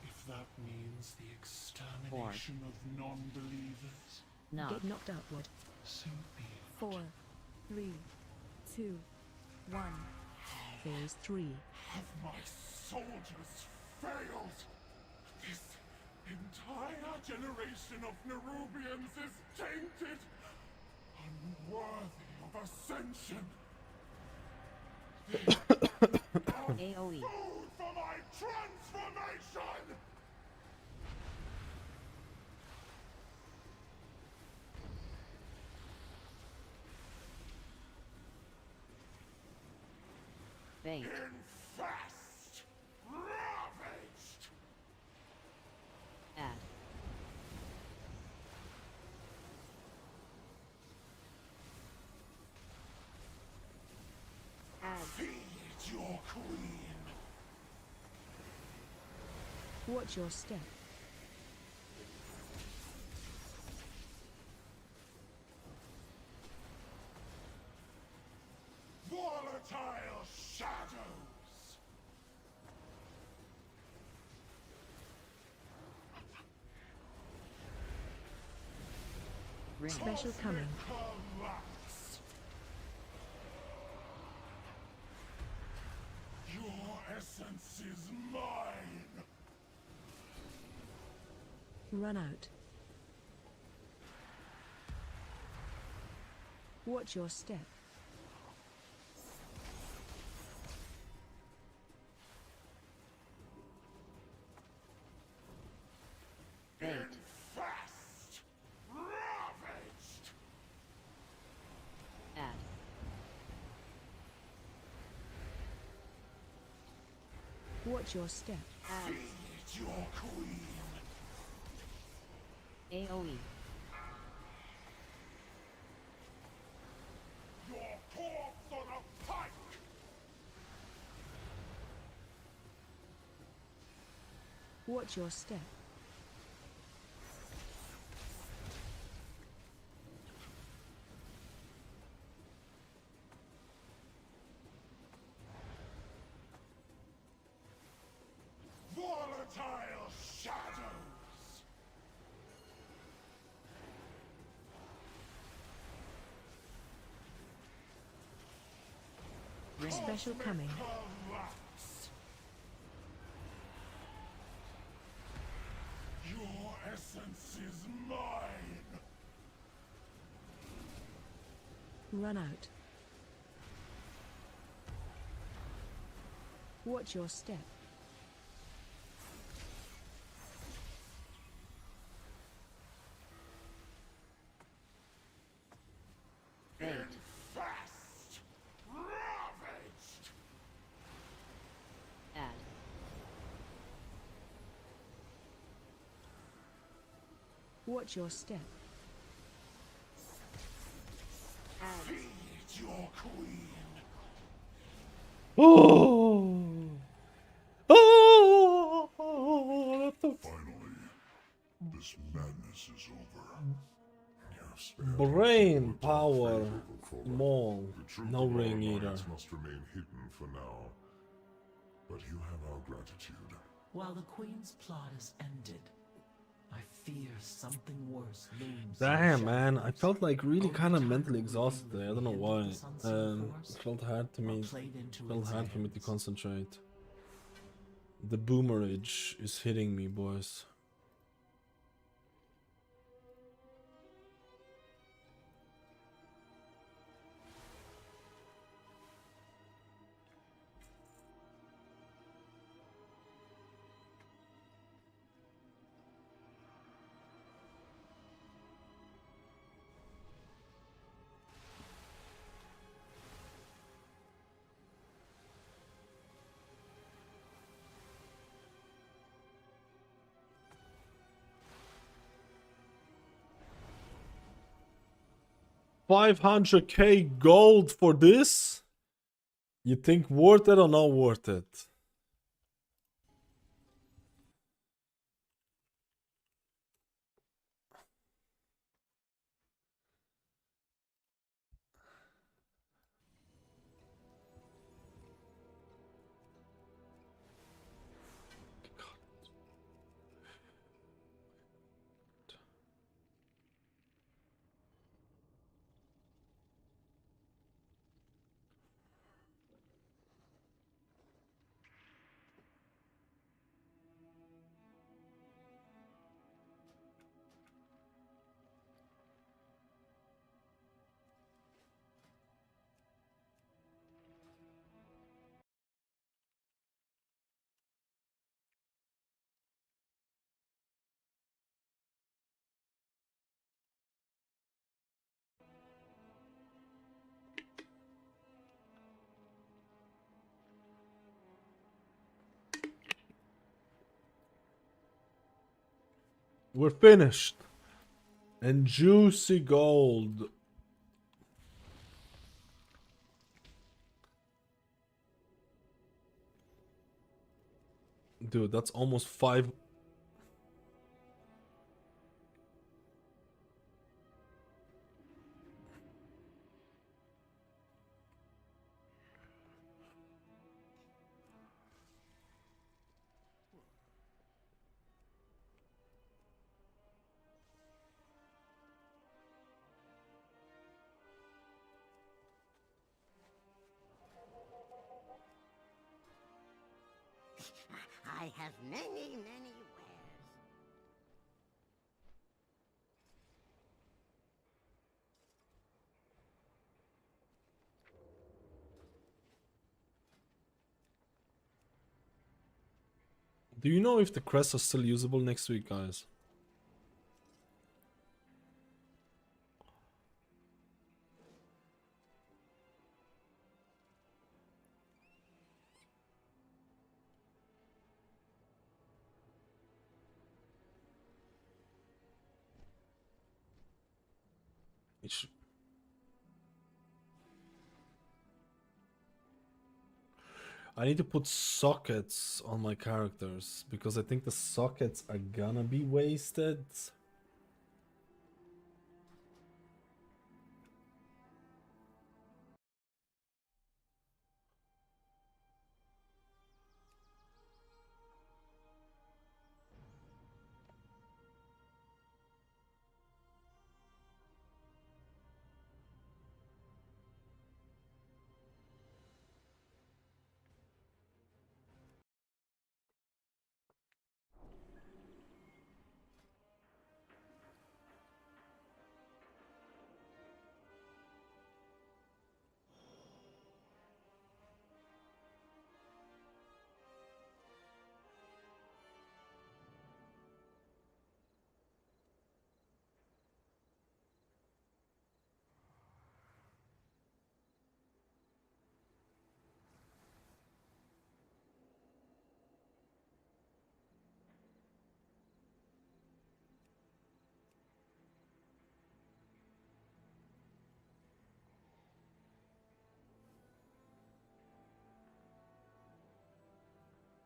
If that means the extermination of non-believers, no. Get knocked upward. so be it. 4, 3, 2, 1. Phase 3. Have my soldiers failed? This entire generation of Nerubians is tainted, unworthy of ascension. AoE. Food for my transformation! Bait. Infest! Ravaged! Add. Feed your queen! Watch your step. Volatile shadows! Ring. Special coming. Collapse! Your essence is mine! Run out. Watch your step. Bait. Infest! Ravaged! Add. Watch your step. Add. Feed your queen! AoE. Your corpse on a pike! Watch your step. Volatile shadows! Ring. Special coming. Collapse! Your essence is mine! Run out. Watch your step. Watch your step. Feed your queen. Oh. Oh. What the Finally, this madness is over. brain power mole. The truth No of our ring eater. alliance must remain hidden for now. But you have our gratitude. While the Queen's plot is ended, I fear something worse looms. Damn, man, I felt like really kind of mentally exhausted today. I don't know why. It felt hard to me. Felt hard for me to concentrate. The boomerage is hitting me, boys. $500k gold for this? You think worth it or not worth it? We're finished. And juicy gold. Dude, that's almost 5. I have many, many wares. Do you know if the crests are still usable next week, guys? I need to put sockets on my characters because I think the sockets are gonna be wasted.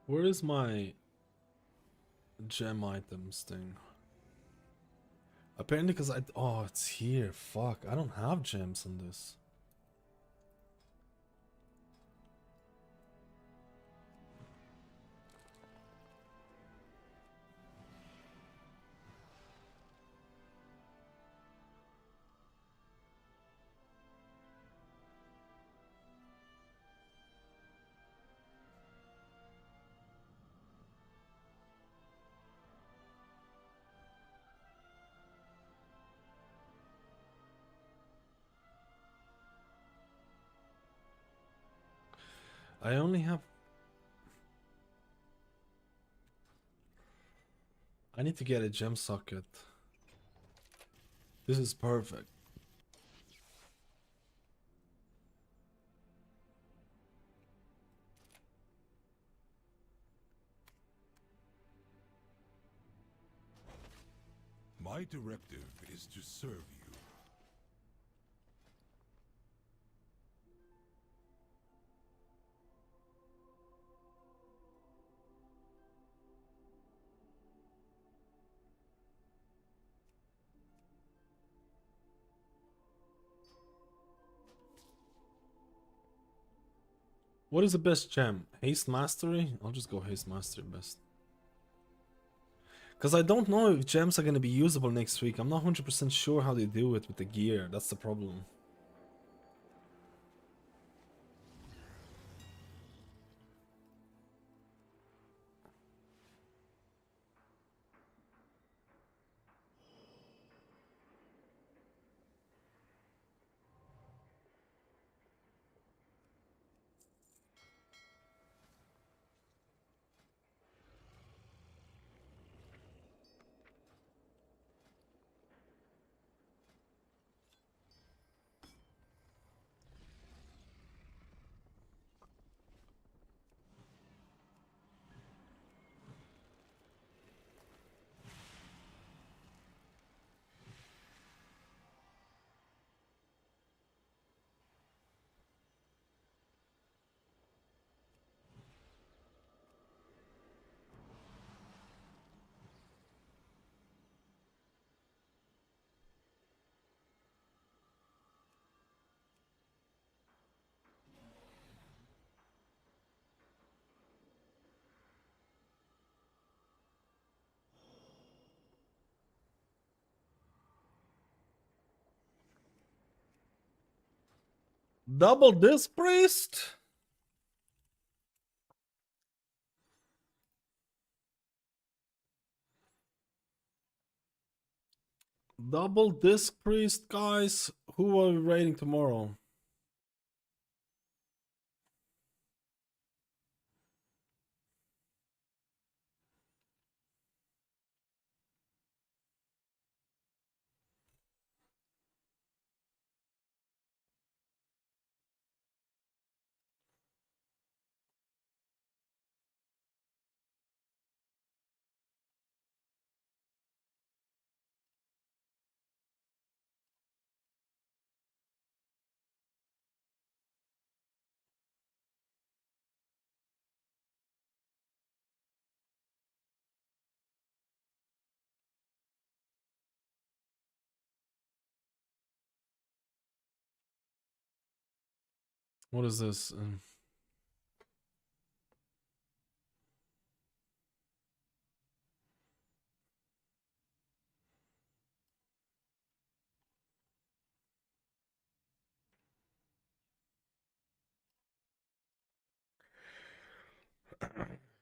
Where is my gem items thing? Apparently because oh, it's here. Fuck, I don't have gems on this. I only have... I need to get a gem socket. This is perfect. My directive is to serve you. What is the best gem? Haste Mastery? I'll just go Haste Mastery best. Because I don't know if gems are going to be usable next week. I'm not 100% sure how they do it with the gear. That's the problem. Double Disc Priest? Double Disc Priest, guys. Who are we raiding tomorrow? What is this?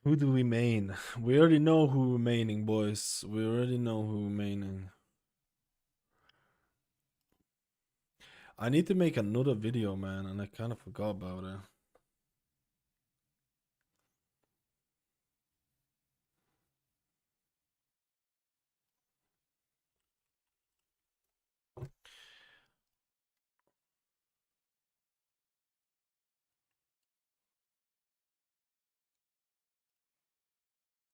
Who do we main? We already know who we're maining, boys. We already know who we're maining. I need to make another video, man, and I kind of forgot about it.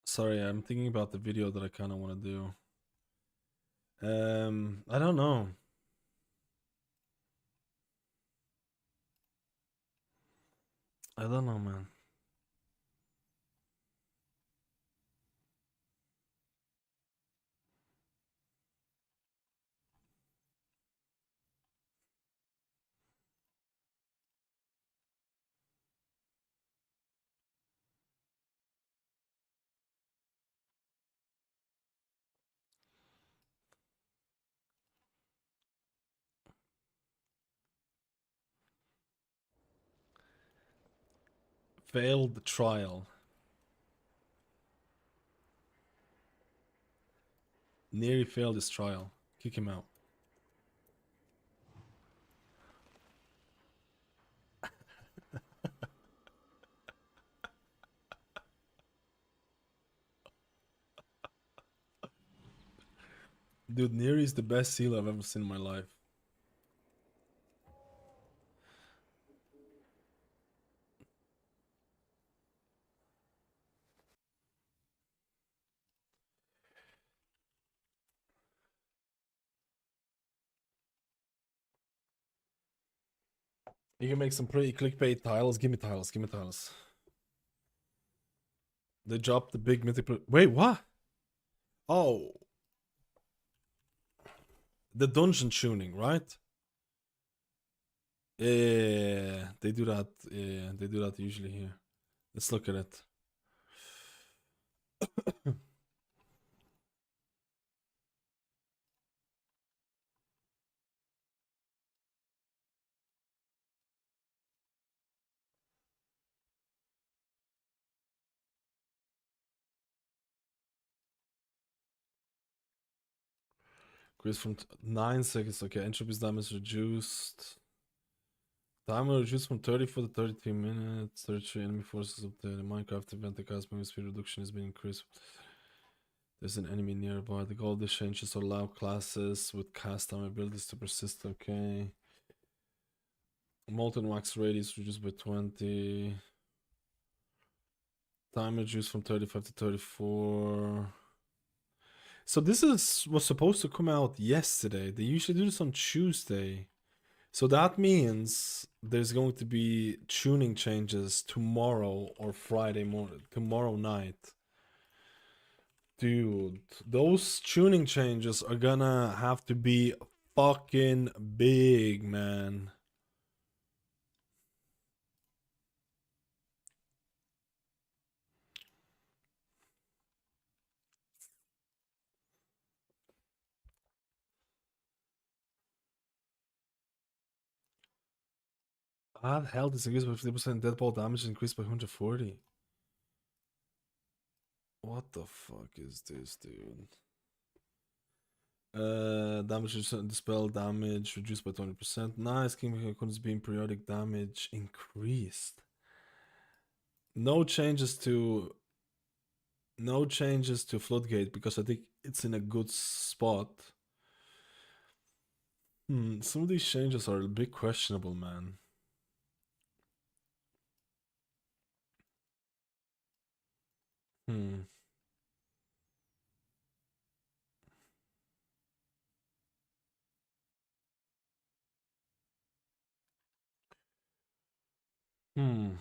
Sorry, I'm thinking about the video that I kind of want to do. I don't know. I don't know, man. failed the trial. Nearly failed his trial. Kick him out. Dude, Neri is the best seal I've ever seen in my life. You can make some pretty clickbait titles. Give me titles. Give me titles. They dropped the big mythic. Wait, what? Oh, the dungeon tuning, right? Yeah, they do that. Yeah, they do that usually here. Let's look at it. Chris from 9 seconds. Okay, entropy's damage reduced. Timer reduced from 34 to 33 minutes. 33 enemy forces up there. The Minecraft event, the cast movement speed reduction has been increased. There's an enemy nearby. The goal of the changes allow classes with cast time abilities to persist. Okay. Molten wax radius reduced by 20. Time reduced from 35 to 34. So this was supposed to come out yesterday. They usually do this on Tuesday. So that means there's going to be tuning changes tomorrow or Friday morning, tomorrow night. Dude, those tuning changes are gonna have to be fucking big, man. Add health is increased by 50%, deadbolt damage is increased by 140. What the fuck is this, dude? Damage dispel damage reduced by 20%. Nice, King Kun's being periodic damage increased. No changes to Floodgate because I think it's in a good spot. Some of these changes are a bit questionable, man. Hmm. Hmm.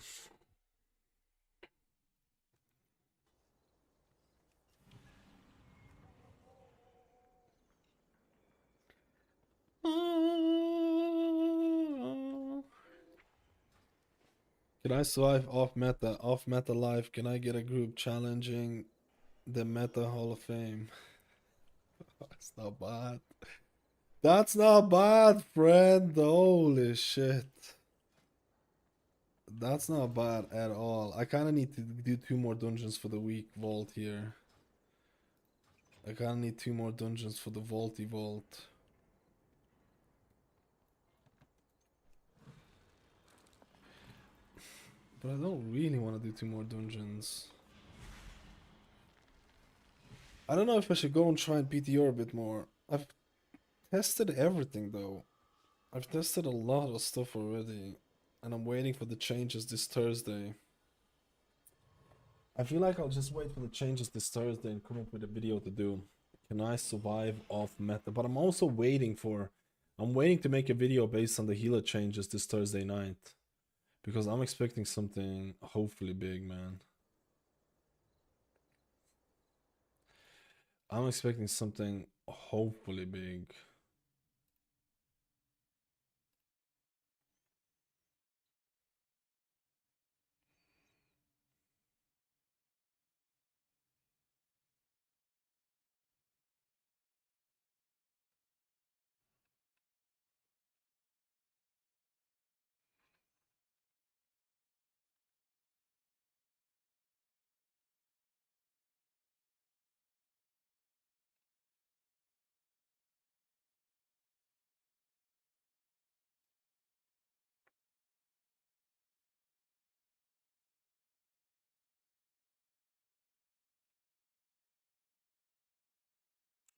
Can I survive off meta life? Can I get a group challenging the Meta Hall of Fame? That's not bad. That's not bad, friend. Holy shit. That's not bad at all. I kind of need to do 2 more dungeons for the week vault here. I kind of need 2 more dungeons for the vaulty vault. But I don't really want to do 2 more dungeons. I don't know if I should go and try and PTR a bit more. I've tested everything though. I've tested a lot of stuff already. And I'm waiting for the changes this Thursday. I feel like I'll just wait for the changes this Thursday and come up with a video to do. Can I survive off meta? But I'm also waiting to make a video based on the healer changes this Thursday night. Because I'm expecting something hopefully big, man. I'm expecting something hopefully big.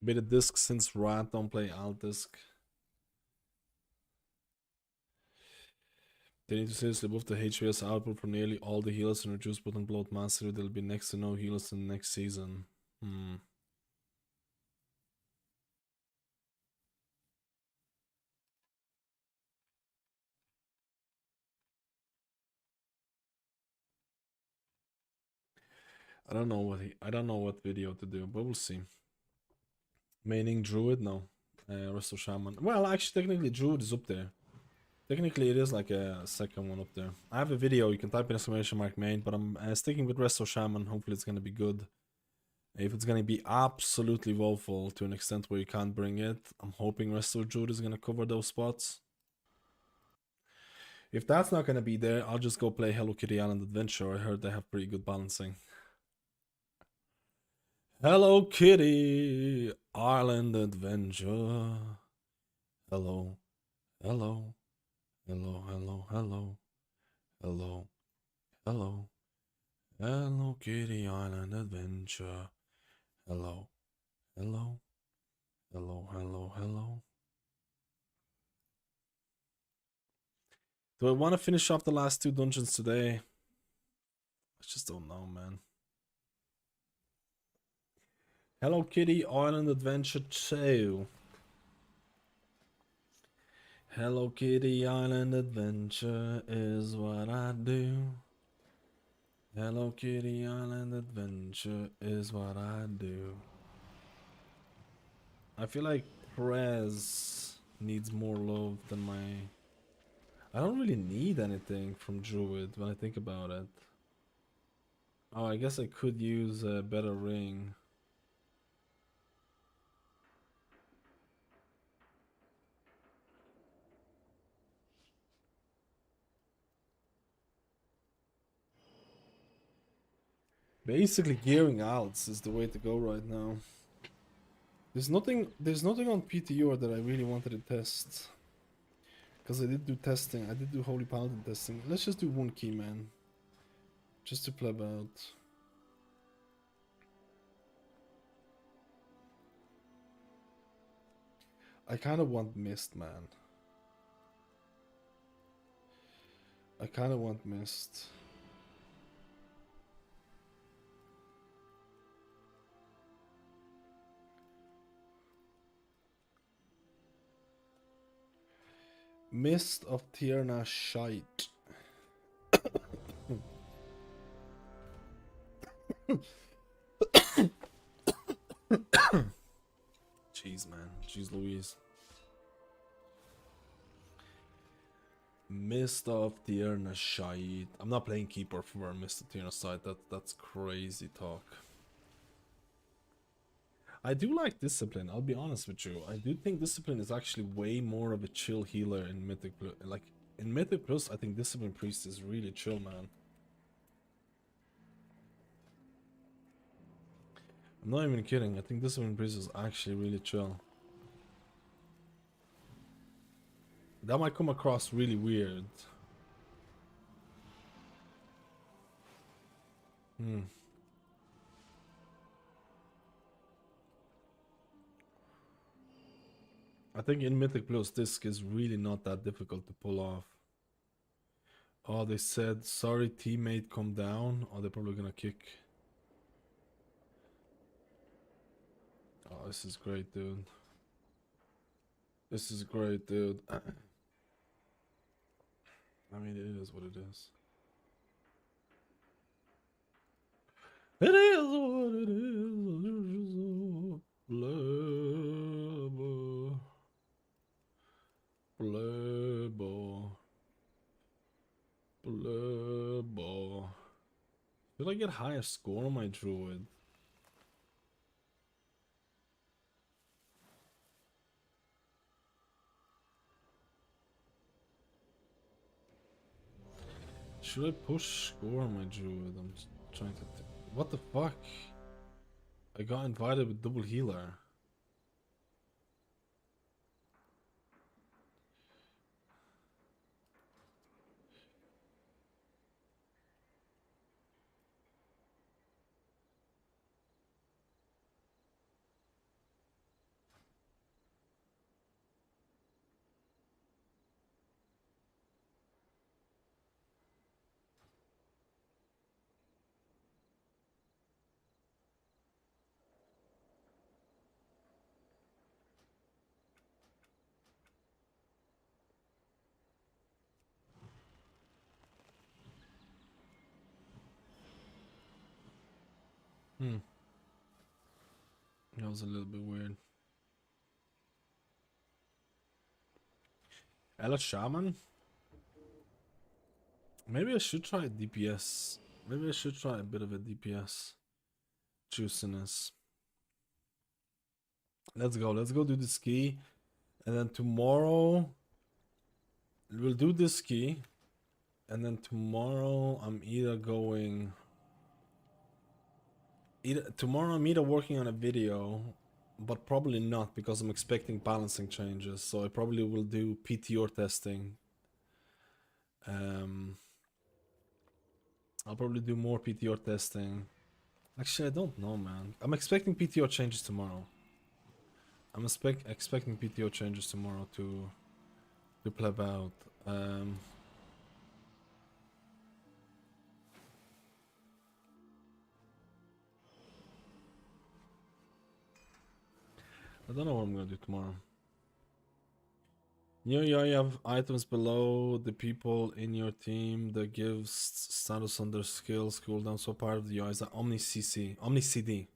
Beta disc since Rat don't play alt disc. They need to seriously buff the HVS output for nearly all the healers and reduce button bloat mastery. There'll be next to no healers in the next season. I don't know what video to do, but we'll see. Maining Druid? No. Rest of Shaman. Well, actually, technically, Druid is up there. Technically, it is like a second one up there. I have a video, you can type in exclamation mark main, but I'm sticking with Rest of Shaman. Hopefully, it's gonna be good. If it's gonna be absolutely woeful to an extent where you can't bring it, I'm hoping Rest of Druid is gonna cover those spots. If that's not gonna be there, I'll just go play Hello Kitty Island Adventure. I heard they have pretty good balancing. Hello Kitty Island Adventure. Hello, hello, hello, hello, hello, hello, hello, Hello Kitty Island Adventure. Hello, hello, hello, hello, hello. Do I want to finish off the last 2 dungeons today? I just don't know, man. Hello Kitty Island Adventure 2. Hello Kitty Island Adventure is what I do. Hello Kitty Island Adventure is what I do. I feel like Prez needs more love than my... I don't really need anything from Druid when I think about it. Oh, I guess I could use a better ring. Basically, gearing outs is the way to go right now. There's nothing on PTO that I really wanted to test. Because I did do testing. I did do Holy Paladin testing. Let's just do 1 key, man. Just to pleb out. I kind of want Mist, man. I kind of want Mist. Mist of Tierna Shite. Jeez, man. Jeez Louise. Mist of Tierna Shite. I'm not playing Keeper for Mist of Tierna Shite. That's crazy talk. I do like Discipline, I'll be honest with you. I do think Discipline is actually way more of a chill healer in Mythic. Like, in Mythic Plus, I think Discipline Priest is really chill, man. I'm not even kidding, I think Discipline Priest is actually really chill. That might come across really weird. I think in Mythic Plus, Disc is really not that difficult to pull off. Oh, they said, sorry teammate, come down. Oh, they're probably gonna kick. Oh, this is great, dude. This is great, dude. I mean, it is what it is. It is what it is. Blubber. Blubber. Blubber. Did I get higher score on my Druid? Should I push score on my Druid? I'm just trying to... What the fuck? I got invited with double healer. Hmm. That was a little bit weird. Ella Shaman? Maybe I should try DPS. Maybe I should try a bit of a DPS juiciness. Let's go do the ski. And then tomorrow we'll do the ski. And then tomorrow I'm tomorrow I'm either working on a video, but probably not because I'm expecting balancing changes. So I probably will do PTR testing. I'll probably do more PTR testing. Actually, I don't know, man. I'm expecting PTR changes tomorrow. I'm expecting PTR changes tomorrow to pleb out. I don't know what I'm gonna do tomorrow. You have items below the people in your team that gives status on their skills cooldown. So part of the UI is that Omni CD.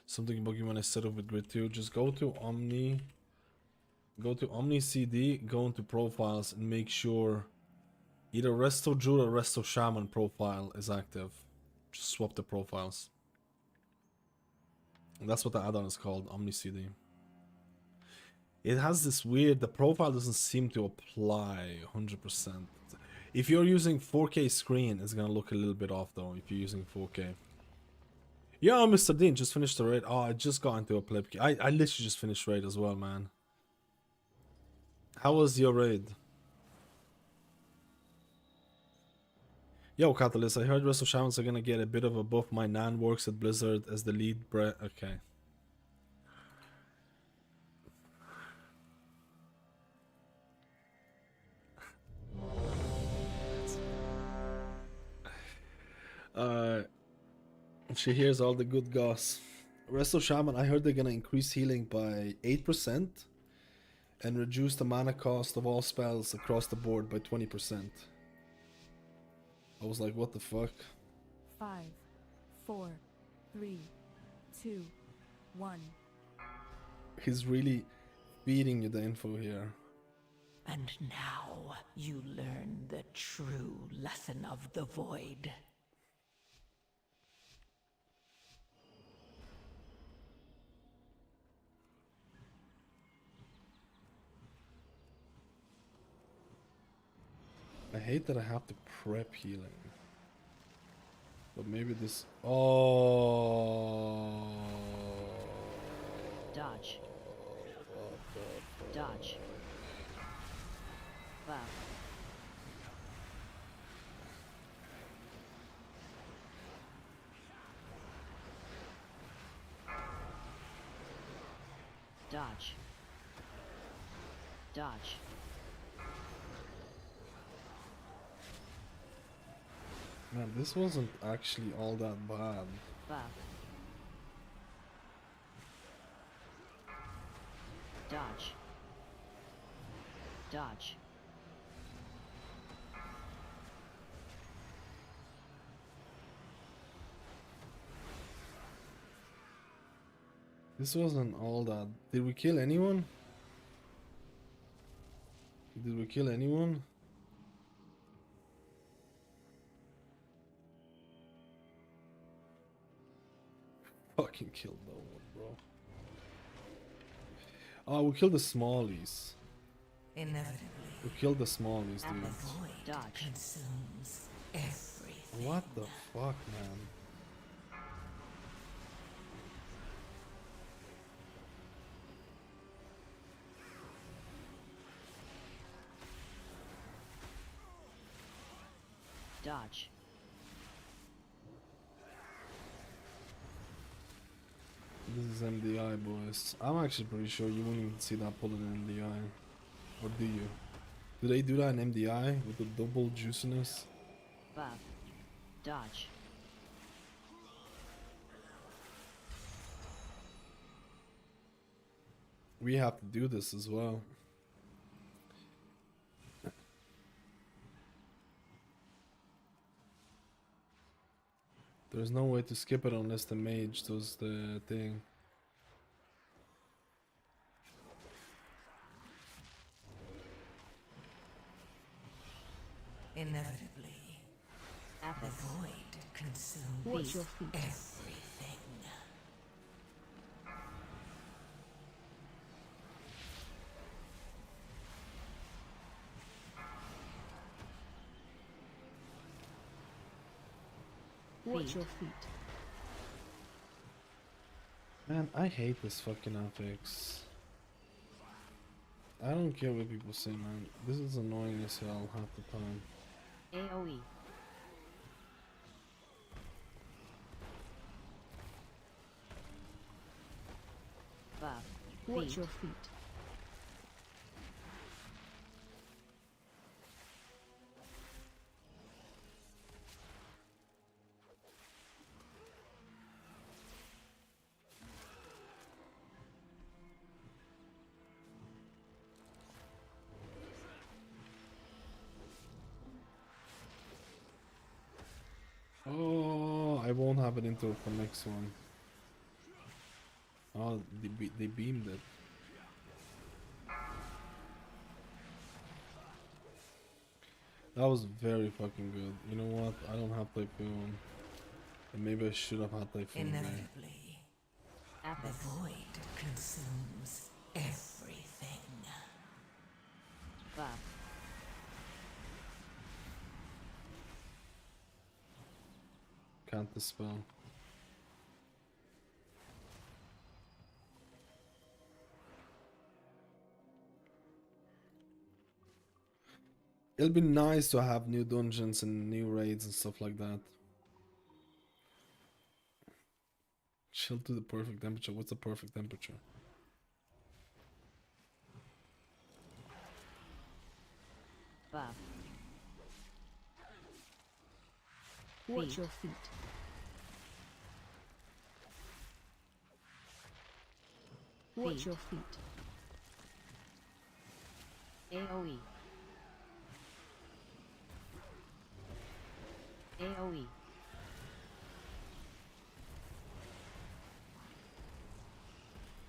Something about you when I set up with Grid 2. Just go to Omni CD, go into profiles and make sure either Resto Druid or Resto Shaman profile is active. Just swap the profiles. And that's what the add-on is called, Omni CD. It has this weird, the profile doesn't seem to apply 100%. If you're using 4K screen, it's gonna look a little bit off though, if you're using 4K. Yeah, Mr. Dean, just finished the raid. Oh, I just got into a pleb. I literally just finished raid as well, man. How was your raid? Yo, Catalyst, I heard Resto Shamans are gonna get a bit of a buff. My nan works at Blizzard as the lead okay. She hears all the good goss. Resto Shaman, I heard they're gonna increase healing by 8% and reduce the mana cost of all spells across the board by 20%. I was like, what the fuck? 5, 4, 3, 2, 1. He's really feeding you the info here. And now you learn the true lesson of the void. I hate that I have to prep healing. But maybe this... Oh. Dodge. Dodge. Buff. Dodge. Dodge. Man, this wasn't actually all that bad. Buff. Dodge. Dodge. This wasn't all that. Did we kill anyone? Did we kill anyone? Fucking killed no one, bro. Oh, we killed the smallies. Inevitably, We killed the smallies, the dude. void consumes everything. What the fuck, man? Dodge. This is MDI, boys. I'm actually pretty sure you won't even see that pulled in MDI. Or do you? Do they do that in MDI with the double juiciness? Buff. Dodge. We have to do this as well. There's no way to skip it unless the mage does the thing. Inevitably, the void consumes Watch your feet. everything. Watch your feet. Man, I hate this fucking affix. I don't care what people say, man. This is annoying as hell half the time. AoE. Buff. Watch your feet. Oh, I won't have it into for next one. Oh, they beamed it. That was very fucking good. You know what? I don't have Typhoon. And maybe I should have had Typhoon there. Inevitably, the void consumes everything. Buff. Can't dispel. It'll be nice to have new dungeons and new raids and stuff like that. Chill to the perfect temperature. What's the perfect temperature? Buff. Watch your feet. Watch your feet. AoE. AoE.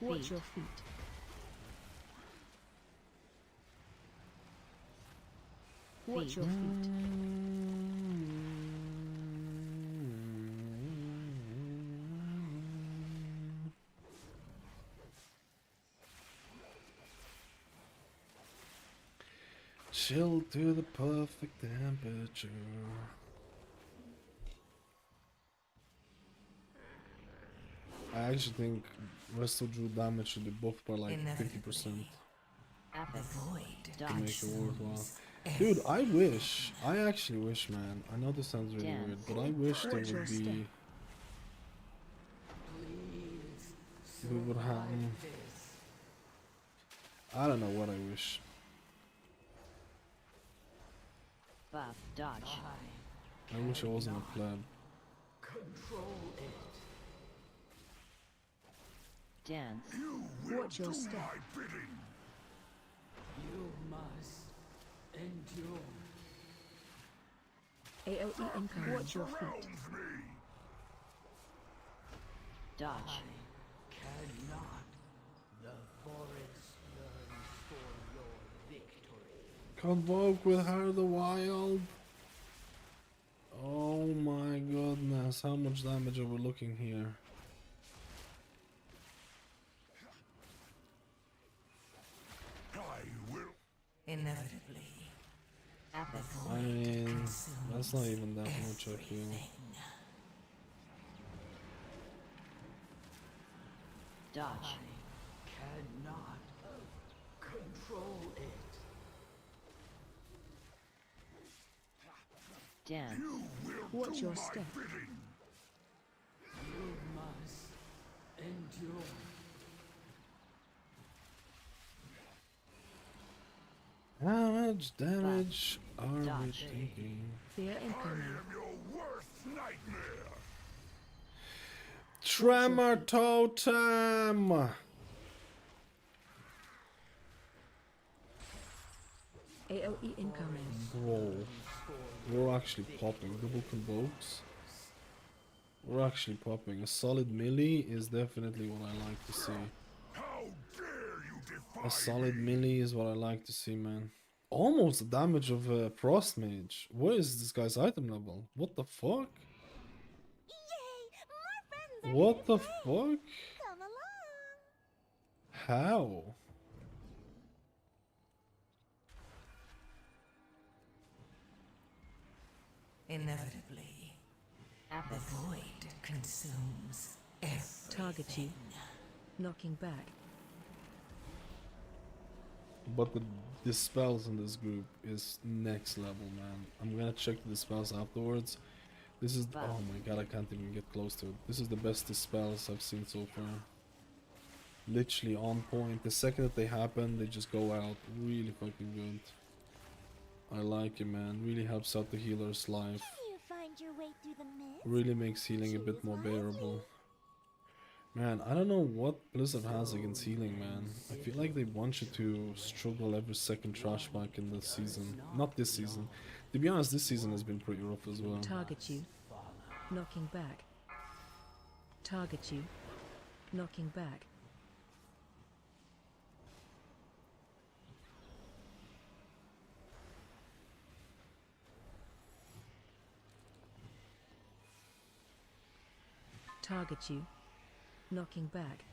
Watch your feet. Watch your feet. Chill to the perfect temperature. I actually think Resto Druid damage should be buffed by like 50% to make it worthwhile. Dude, I actually wish, man. I know this sounds really weird, but I wish there would be. We would have. I don't know what I wish. Buff. Dodge. I wish I wasn't a pleb. Control it. Dance. Watch your step. You must endure. AoE incoming. Watch your feet. Dodge. Cannot. The forest yearns for your victory. Convoke with her the wild. Oh my goodness, how much damage are we looking here? Inevitably. I mean, that's not even that much, I feel. Dodge. Cannot control it. Dance. Watch your step. You must endure. How much damage are we taking? Fear incoming. Tremor totem! AoE incoming. Bro, we're actually popping double convokes. We're actually popping. A solid melee is definitely what I like to see. How dare you defy A solid me? melee is what I like to see, man. Almost the damage of a Frost Mage. What is this guy's item level? What the fuck? What the fuck? Come along. How? Inevitably, the void consumes everything. Target you. Knocking back. But the dispels in this group is next level, man. I'm gonna check the dispels afterwards. This is, oh my god, I can't even get close to it. This is the best dispels I've seen so far. Literally on point. The second that they happen, they just go out. Really fucking good. I like it, man. Really helps out the healer's life. You find your way through the mist. Really makes healing a bit more bearable. Man, I don't know what Blizzard has against healing, man. I feel like they want you to struggle every second trash back in the season. Not this season. To be honest, this season has been pretty rough as well. Target you. Knocking back. Target you. Knocking back. Target you. Knocking back.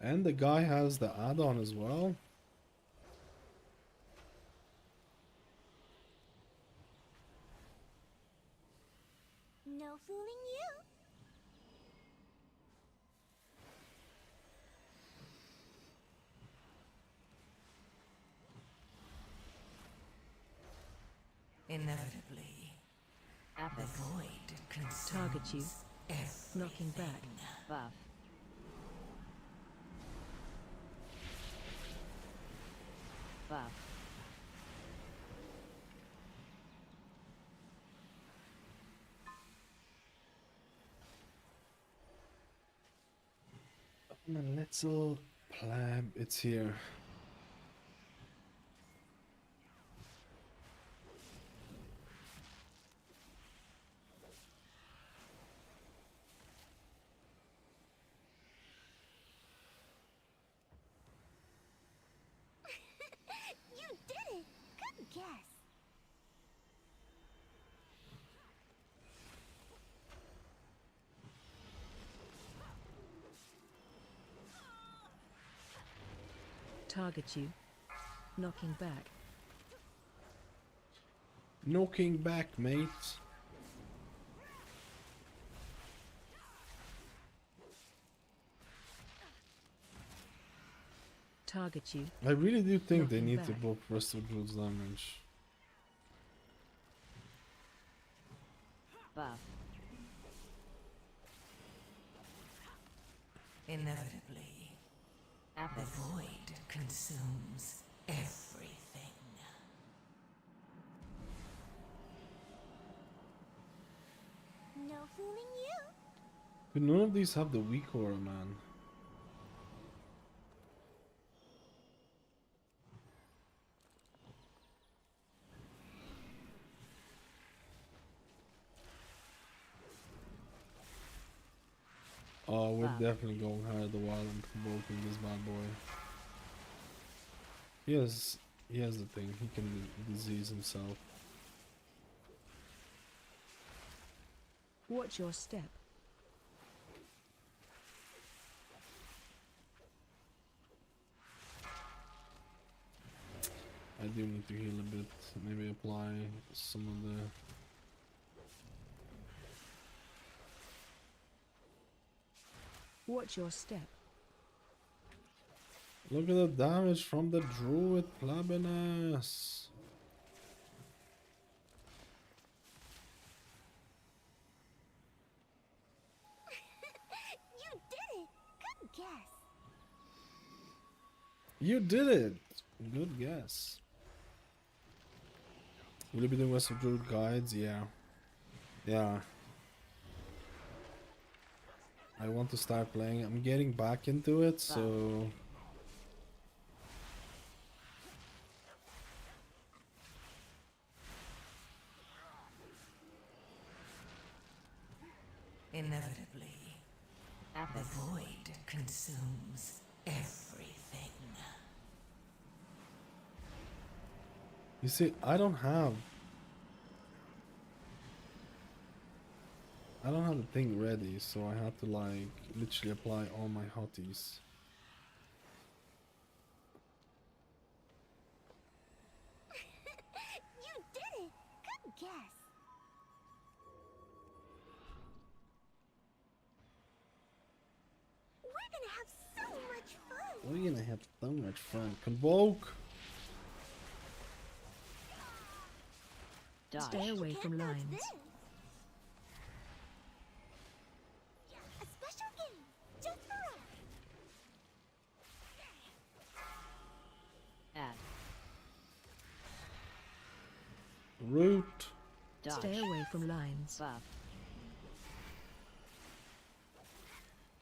And the guy has the add-on as well. No fooling you. Inevitably, the void consumes Target you. everything. Knocking back. Buff. Buff. My little pleb, it's here. You did it. Good guess. Target you. Knocking back. Knocking back, mate. Target you. I really do think they Knocking need to back. buff rest of Druid's damage. Buff. Inevitably, the void consumes everything. No fooling you. But none of these have the weak aura, man. Oh, we're definitely going higher the while I'm provoking this bad boy. He has the thing, he can disease himself. Watch your step. I do need to heal a bit, maybe apply some of the... Watch your step. Look at the damage from the Druid plebiness. You did it. Good guess. You did it! Good guess. Will you be doing West of Druid guides? Yeah. Yeah. I want to start playing. I'm getting back into it, so... Inevitably, the void consumes everything. You see, I don't have the thing ready, so I had to like literally apply all my hotties. You did it! Good guess. We're gonna have so much fun. We're gonna have so much fun. Convoke! Stay away from lines. A special game just for us. Add. Root. Stay away from lines. Buff.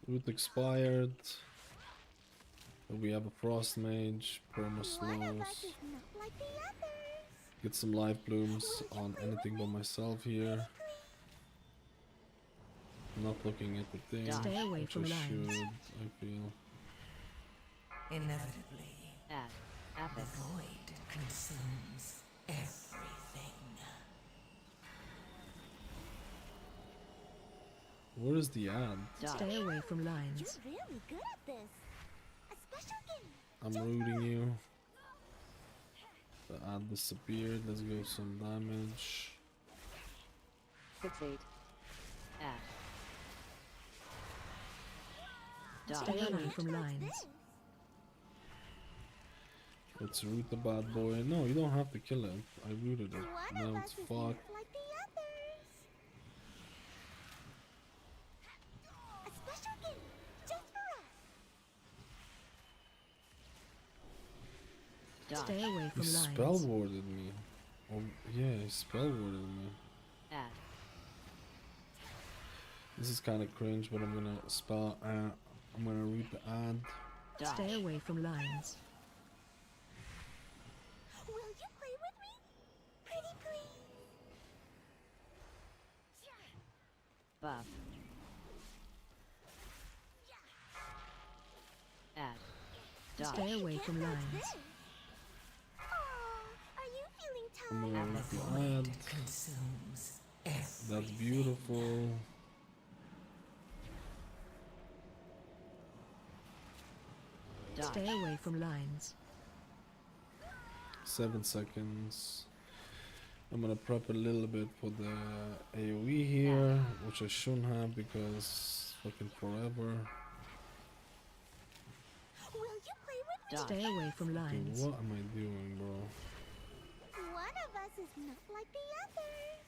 Root expired. We have a frost mage, perma slows. Get some life blooms on anything but myself here. Not looking at the thing. Stay away which from I lines. should, I feel. Inevitably, Add. the void consumes everything. Where is the ad? Stay away from lines. You're really good at this. A special game. I'm rooting you. The ad disappeared. Let's go some damage. Fixate. Add. Stay away from lines. Let's root the bad boy. No, you don't have to kill it. I rooted it. Now it's fucked. Like the others. A special game just for us. Stay away He from lines. spell warded me. Oh yeah, he spell warded me. Add. This is kind of cringe, but I'm gonna spell. I'm gonna root the ad. Stay away from lines. Will you play with me? Pretty please. Buff. Add. Stay away from lines. Are you feeling I'm tired? gonna root the ad. Consumes everything. That's beautiful. Stay away from lines. 7 seconds. I'm gonna prep a little bit for the AoE here, which I shouldn't have because fucking forever. Will you play with me? Stay away from Dude, lines. what am I doing, bro? One of us is not like the others.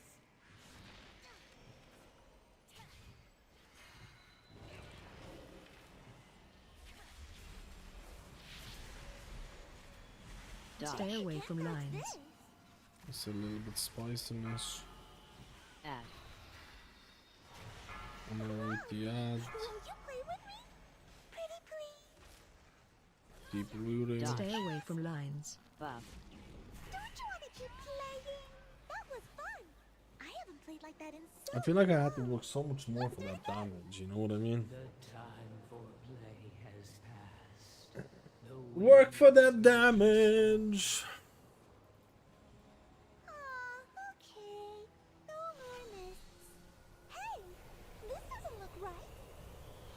Stay away from lines. It's a little bit spiciness. Add. I'm gonna root the ad. Will you play with me? Pretty please. Keep rooting. Stay away from lines. Buff. Don't you want to keep playing? That was fun. I haven't played like that in so I feel like I had to work so much more for that damage, you know what I mean? The time for play has passed. Work for that damage! Okay. No more lists. Hey, this doesn't look right.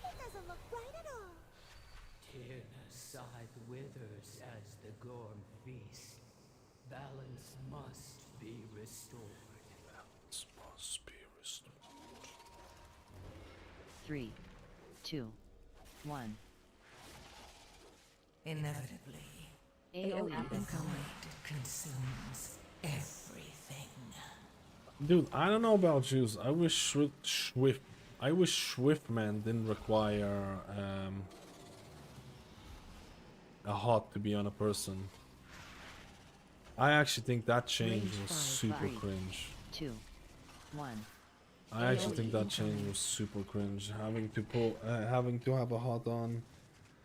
It doesn't look right at all. Tyrna's scythe withers as the gorm feast. Balance must be restored. Balance must be restored. 3, 2, 1. Inevitably, AoE the incoming. void consumes everything. Dude, I don't know about you. I wish Swiftman didn't require a hot to be on a person. I actually think that change was super cringe. 2, 1. I actually think that change was super cringe. Having to have a hot on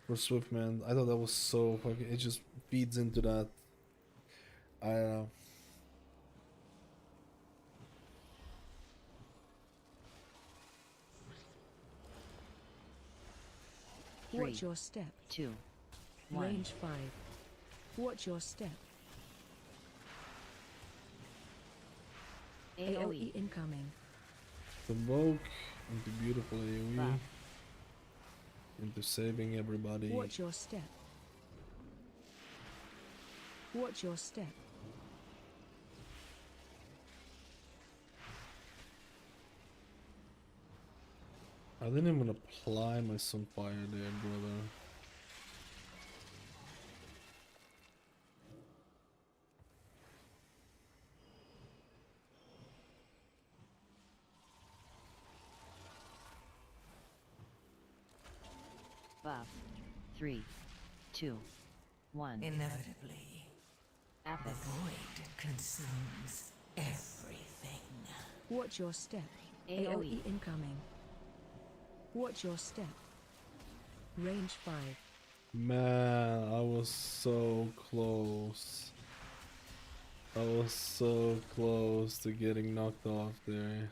for Swiftman. I thought that was so fucking. It just feeds into that. I don't know. Watch your step. 2, 1. Range 5. Watch your step. AoE incoming. The Vogue into beautiful AoE. Buff. Into saving everybody. Watch your step. Watch your step. I didn't even apply my Sunfire there, brother. Buff. 3, 2, 1. Inevitably, the void consumes everything. Watch your step. AoE. AoE incoming. Watch your step. Range 5. Man, I was so close. I was so close to getting knocked off there.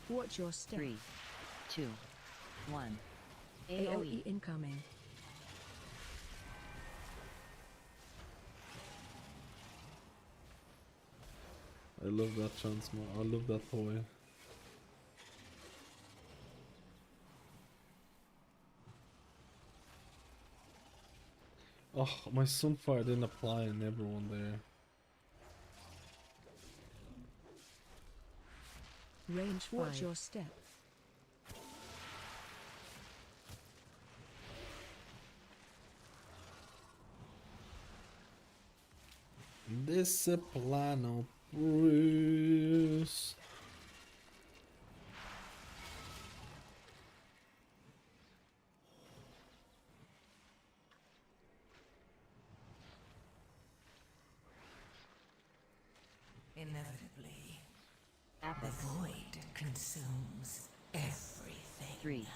Watch your step. 3, 2, 1. AoE incoming. I love that chance, man. I love that toy. Oh, my Sunfire didn't apply on everyone there. Range 5. Watch your step. Disciplino Bruce. Inevitably, the void consumes everything. 3,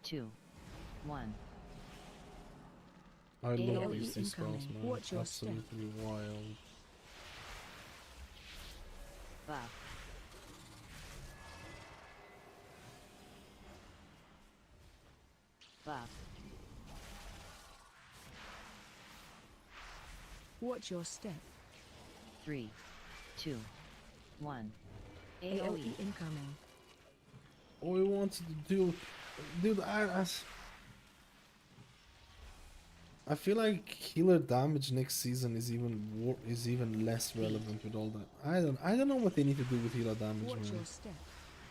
2, 1. I love AoE these spells, incoming. man. Watch your step. Absolutely wild. Buff. Buff. Watch your step. 3, 2, 1. AoE incoming. All we wanted to do, dude, I feel like healer damage next season is even less relevant with all that. I don't know what they need to do with healer damage, Watch man. your step.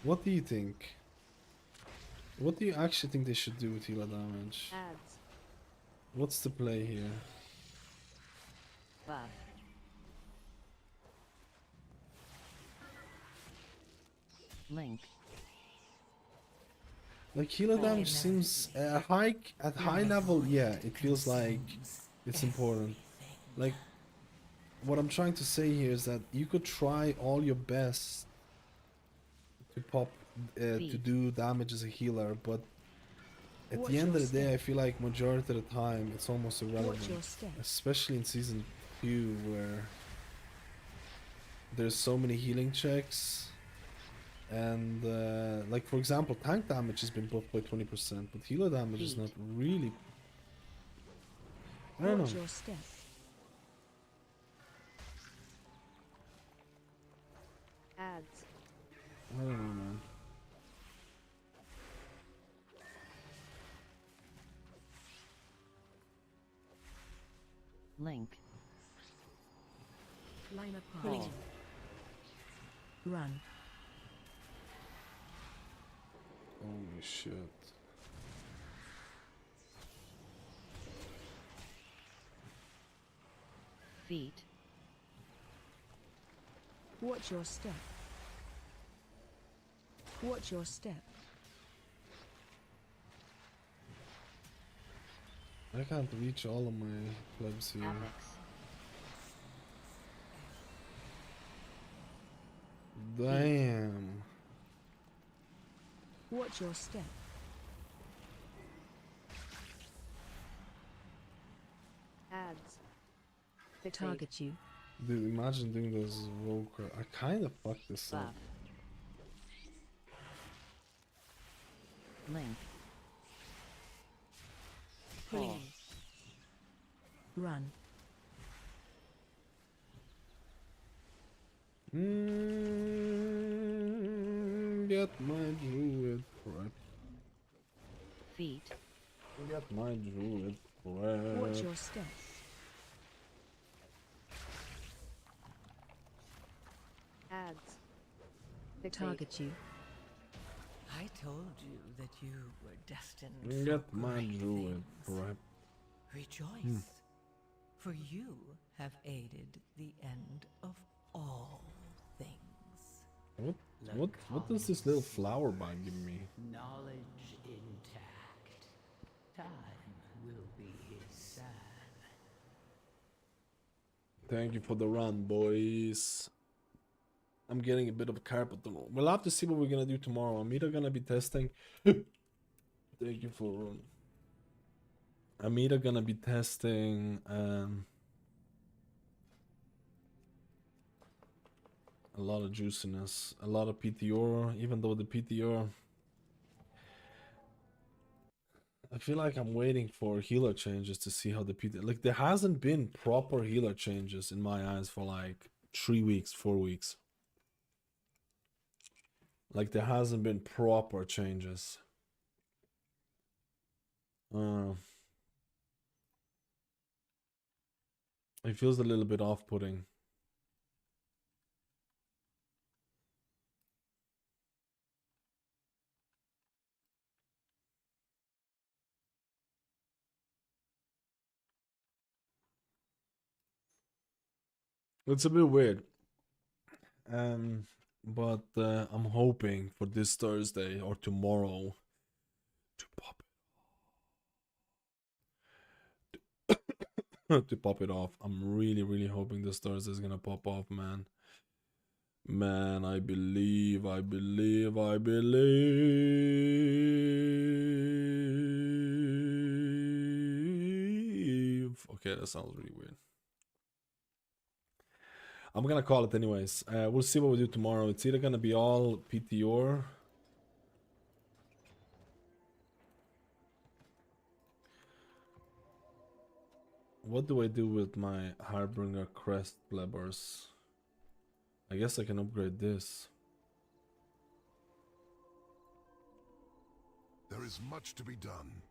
What do you think? What do you actually think they should do with healer damage? Ads. What's the play here? Buff. Link. Like healer damage seems at high level, yeah, it feels like it's important. Like what I'm trying to say here is that you could try all your best to pop to do damage as a healer, but at the end of the day, I feel like majority of the time it's almost irrelevant, especially in season 2 where there's so many healing checks. And like for example, tank damage has been buffed by 20%, but healer damage is not really. I don't know. Your step. Ads. I don't know, man. Link. Line apart. Run. Holy shit. Feet. Watch your step. Watch your step. I can't reach all of my plebs here. Damn. Watch your step. Ads. Target you. Dude, imagine doing those Evoker. I kind of fucked this up. Link. Please. Run. Get my druid prep. Feet. Get my druid prep. Watch your step. Ads. Target you. I told you that you were destined Get for my great druid things. prep. Rejoice, for you have aided the end of all things. What does this little flower bag give me? Knowledge intact. Time will be his son. Thank you for the run, boys. I'm getting a bit of a carpet tomorrow. We'll have to see what we're gonna do tomorrow. I'm either gonna be testing. Thank you for run. I'm either gonna be testing a lot of juiciness, a lot of PTR, even though the PTR, I feel like I'm waiting for healer changes to see how the PTR, like there hasn't been proper healer changes in my eyes for like 3 weeks, 4 weeks. Like there hasn't been proper changes. It feels a little bit off-putting. It's a bit weird. But I'm hoping for this Thursday or tomorrow to pop it. To pop it off. I'm really hoping this Thursday is gonna pop off, man. Man, I believe. Okay, that sounds really weird. I'm gonna call it anyways. We'll see what we do tomorrow. It's either gonna be all PTR. What do I do with my Harbinger Crest Plebers? I guess I can upgrade this. There is much to be done.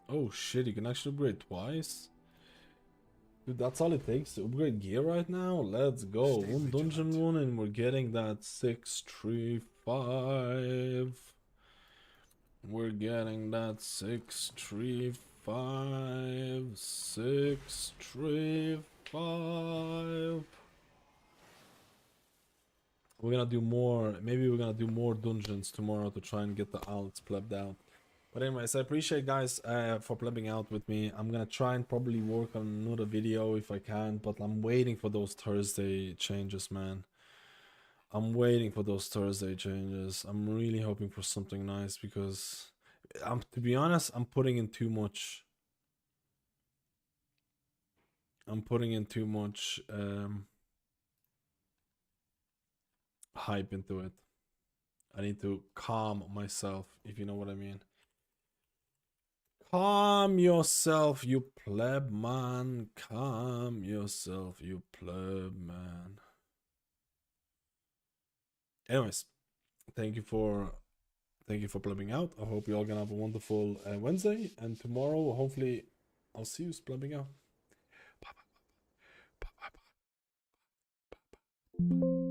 Oh shit, you can actually upgrade twice? Dude, that's all it takes to upgrade gear right now? Let's go. One dungeon one and we're getting that 635. We're getting that 635. 635. We're gonna do more. Maybe we're gonna do more dungeons tomorrow to try and get the alts plebbed out. But anyways, I appreciate guys for plebbing out with me. I'm gonna try and probably work on another video if I can, but I'm waiting for those Thursday changes, man. I'm waiting for those Thursday changes. I'm really hoping for something nice because to be honest, I'm putting in too much. I'm putting in too much hype into it. I need to calm myself, if you know what I mean. Calm yourself, you pleb man. Calm yourself, you pleb man. Anyways, thank you for plebbing out. I hope you all gonna have a wonderful Wednesday, and tomorrow hopefully I'll see you plebbing out. Bye bye.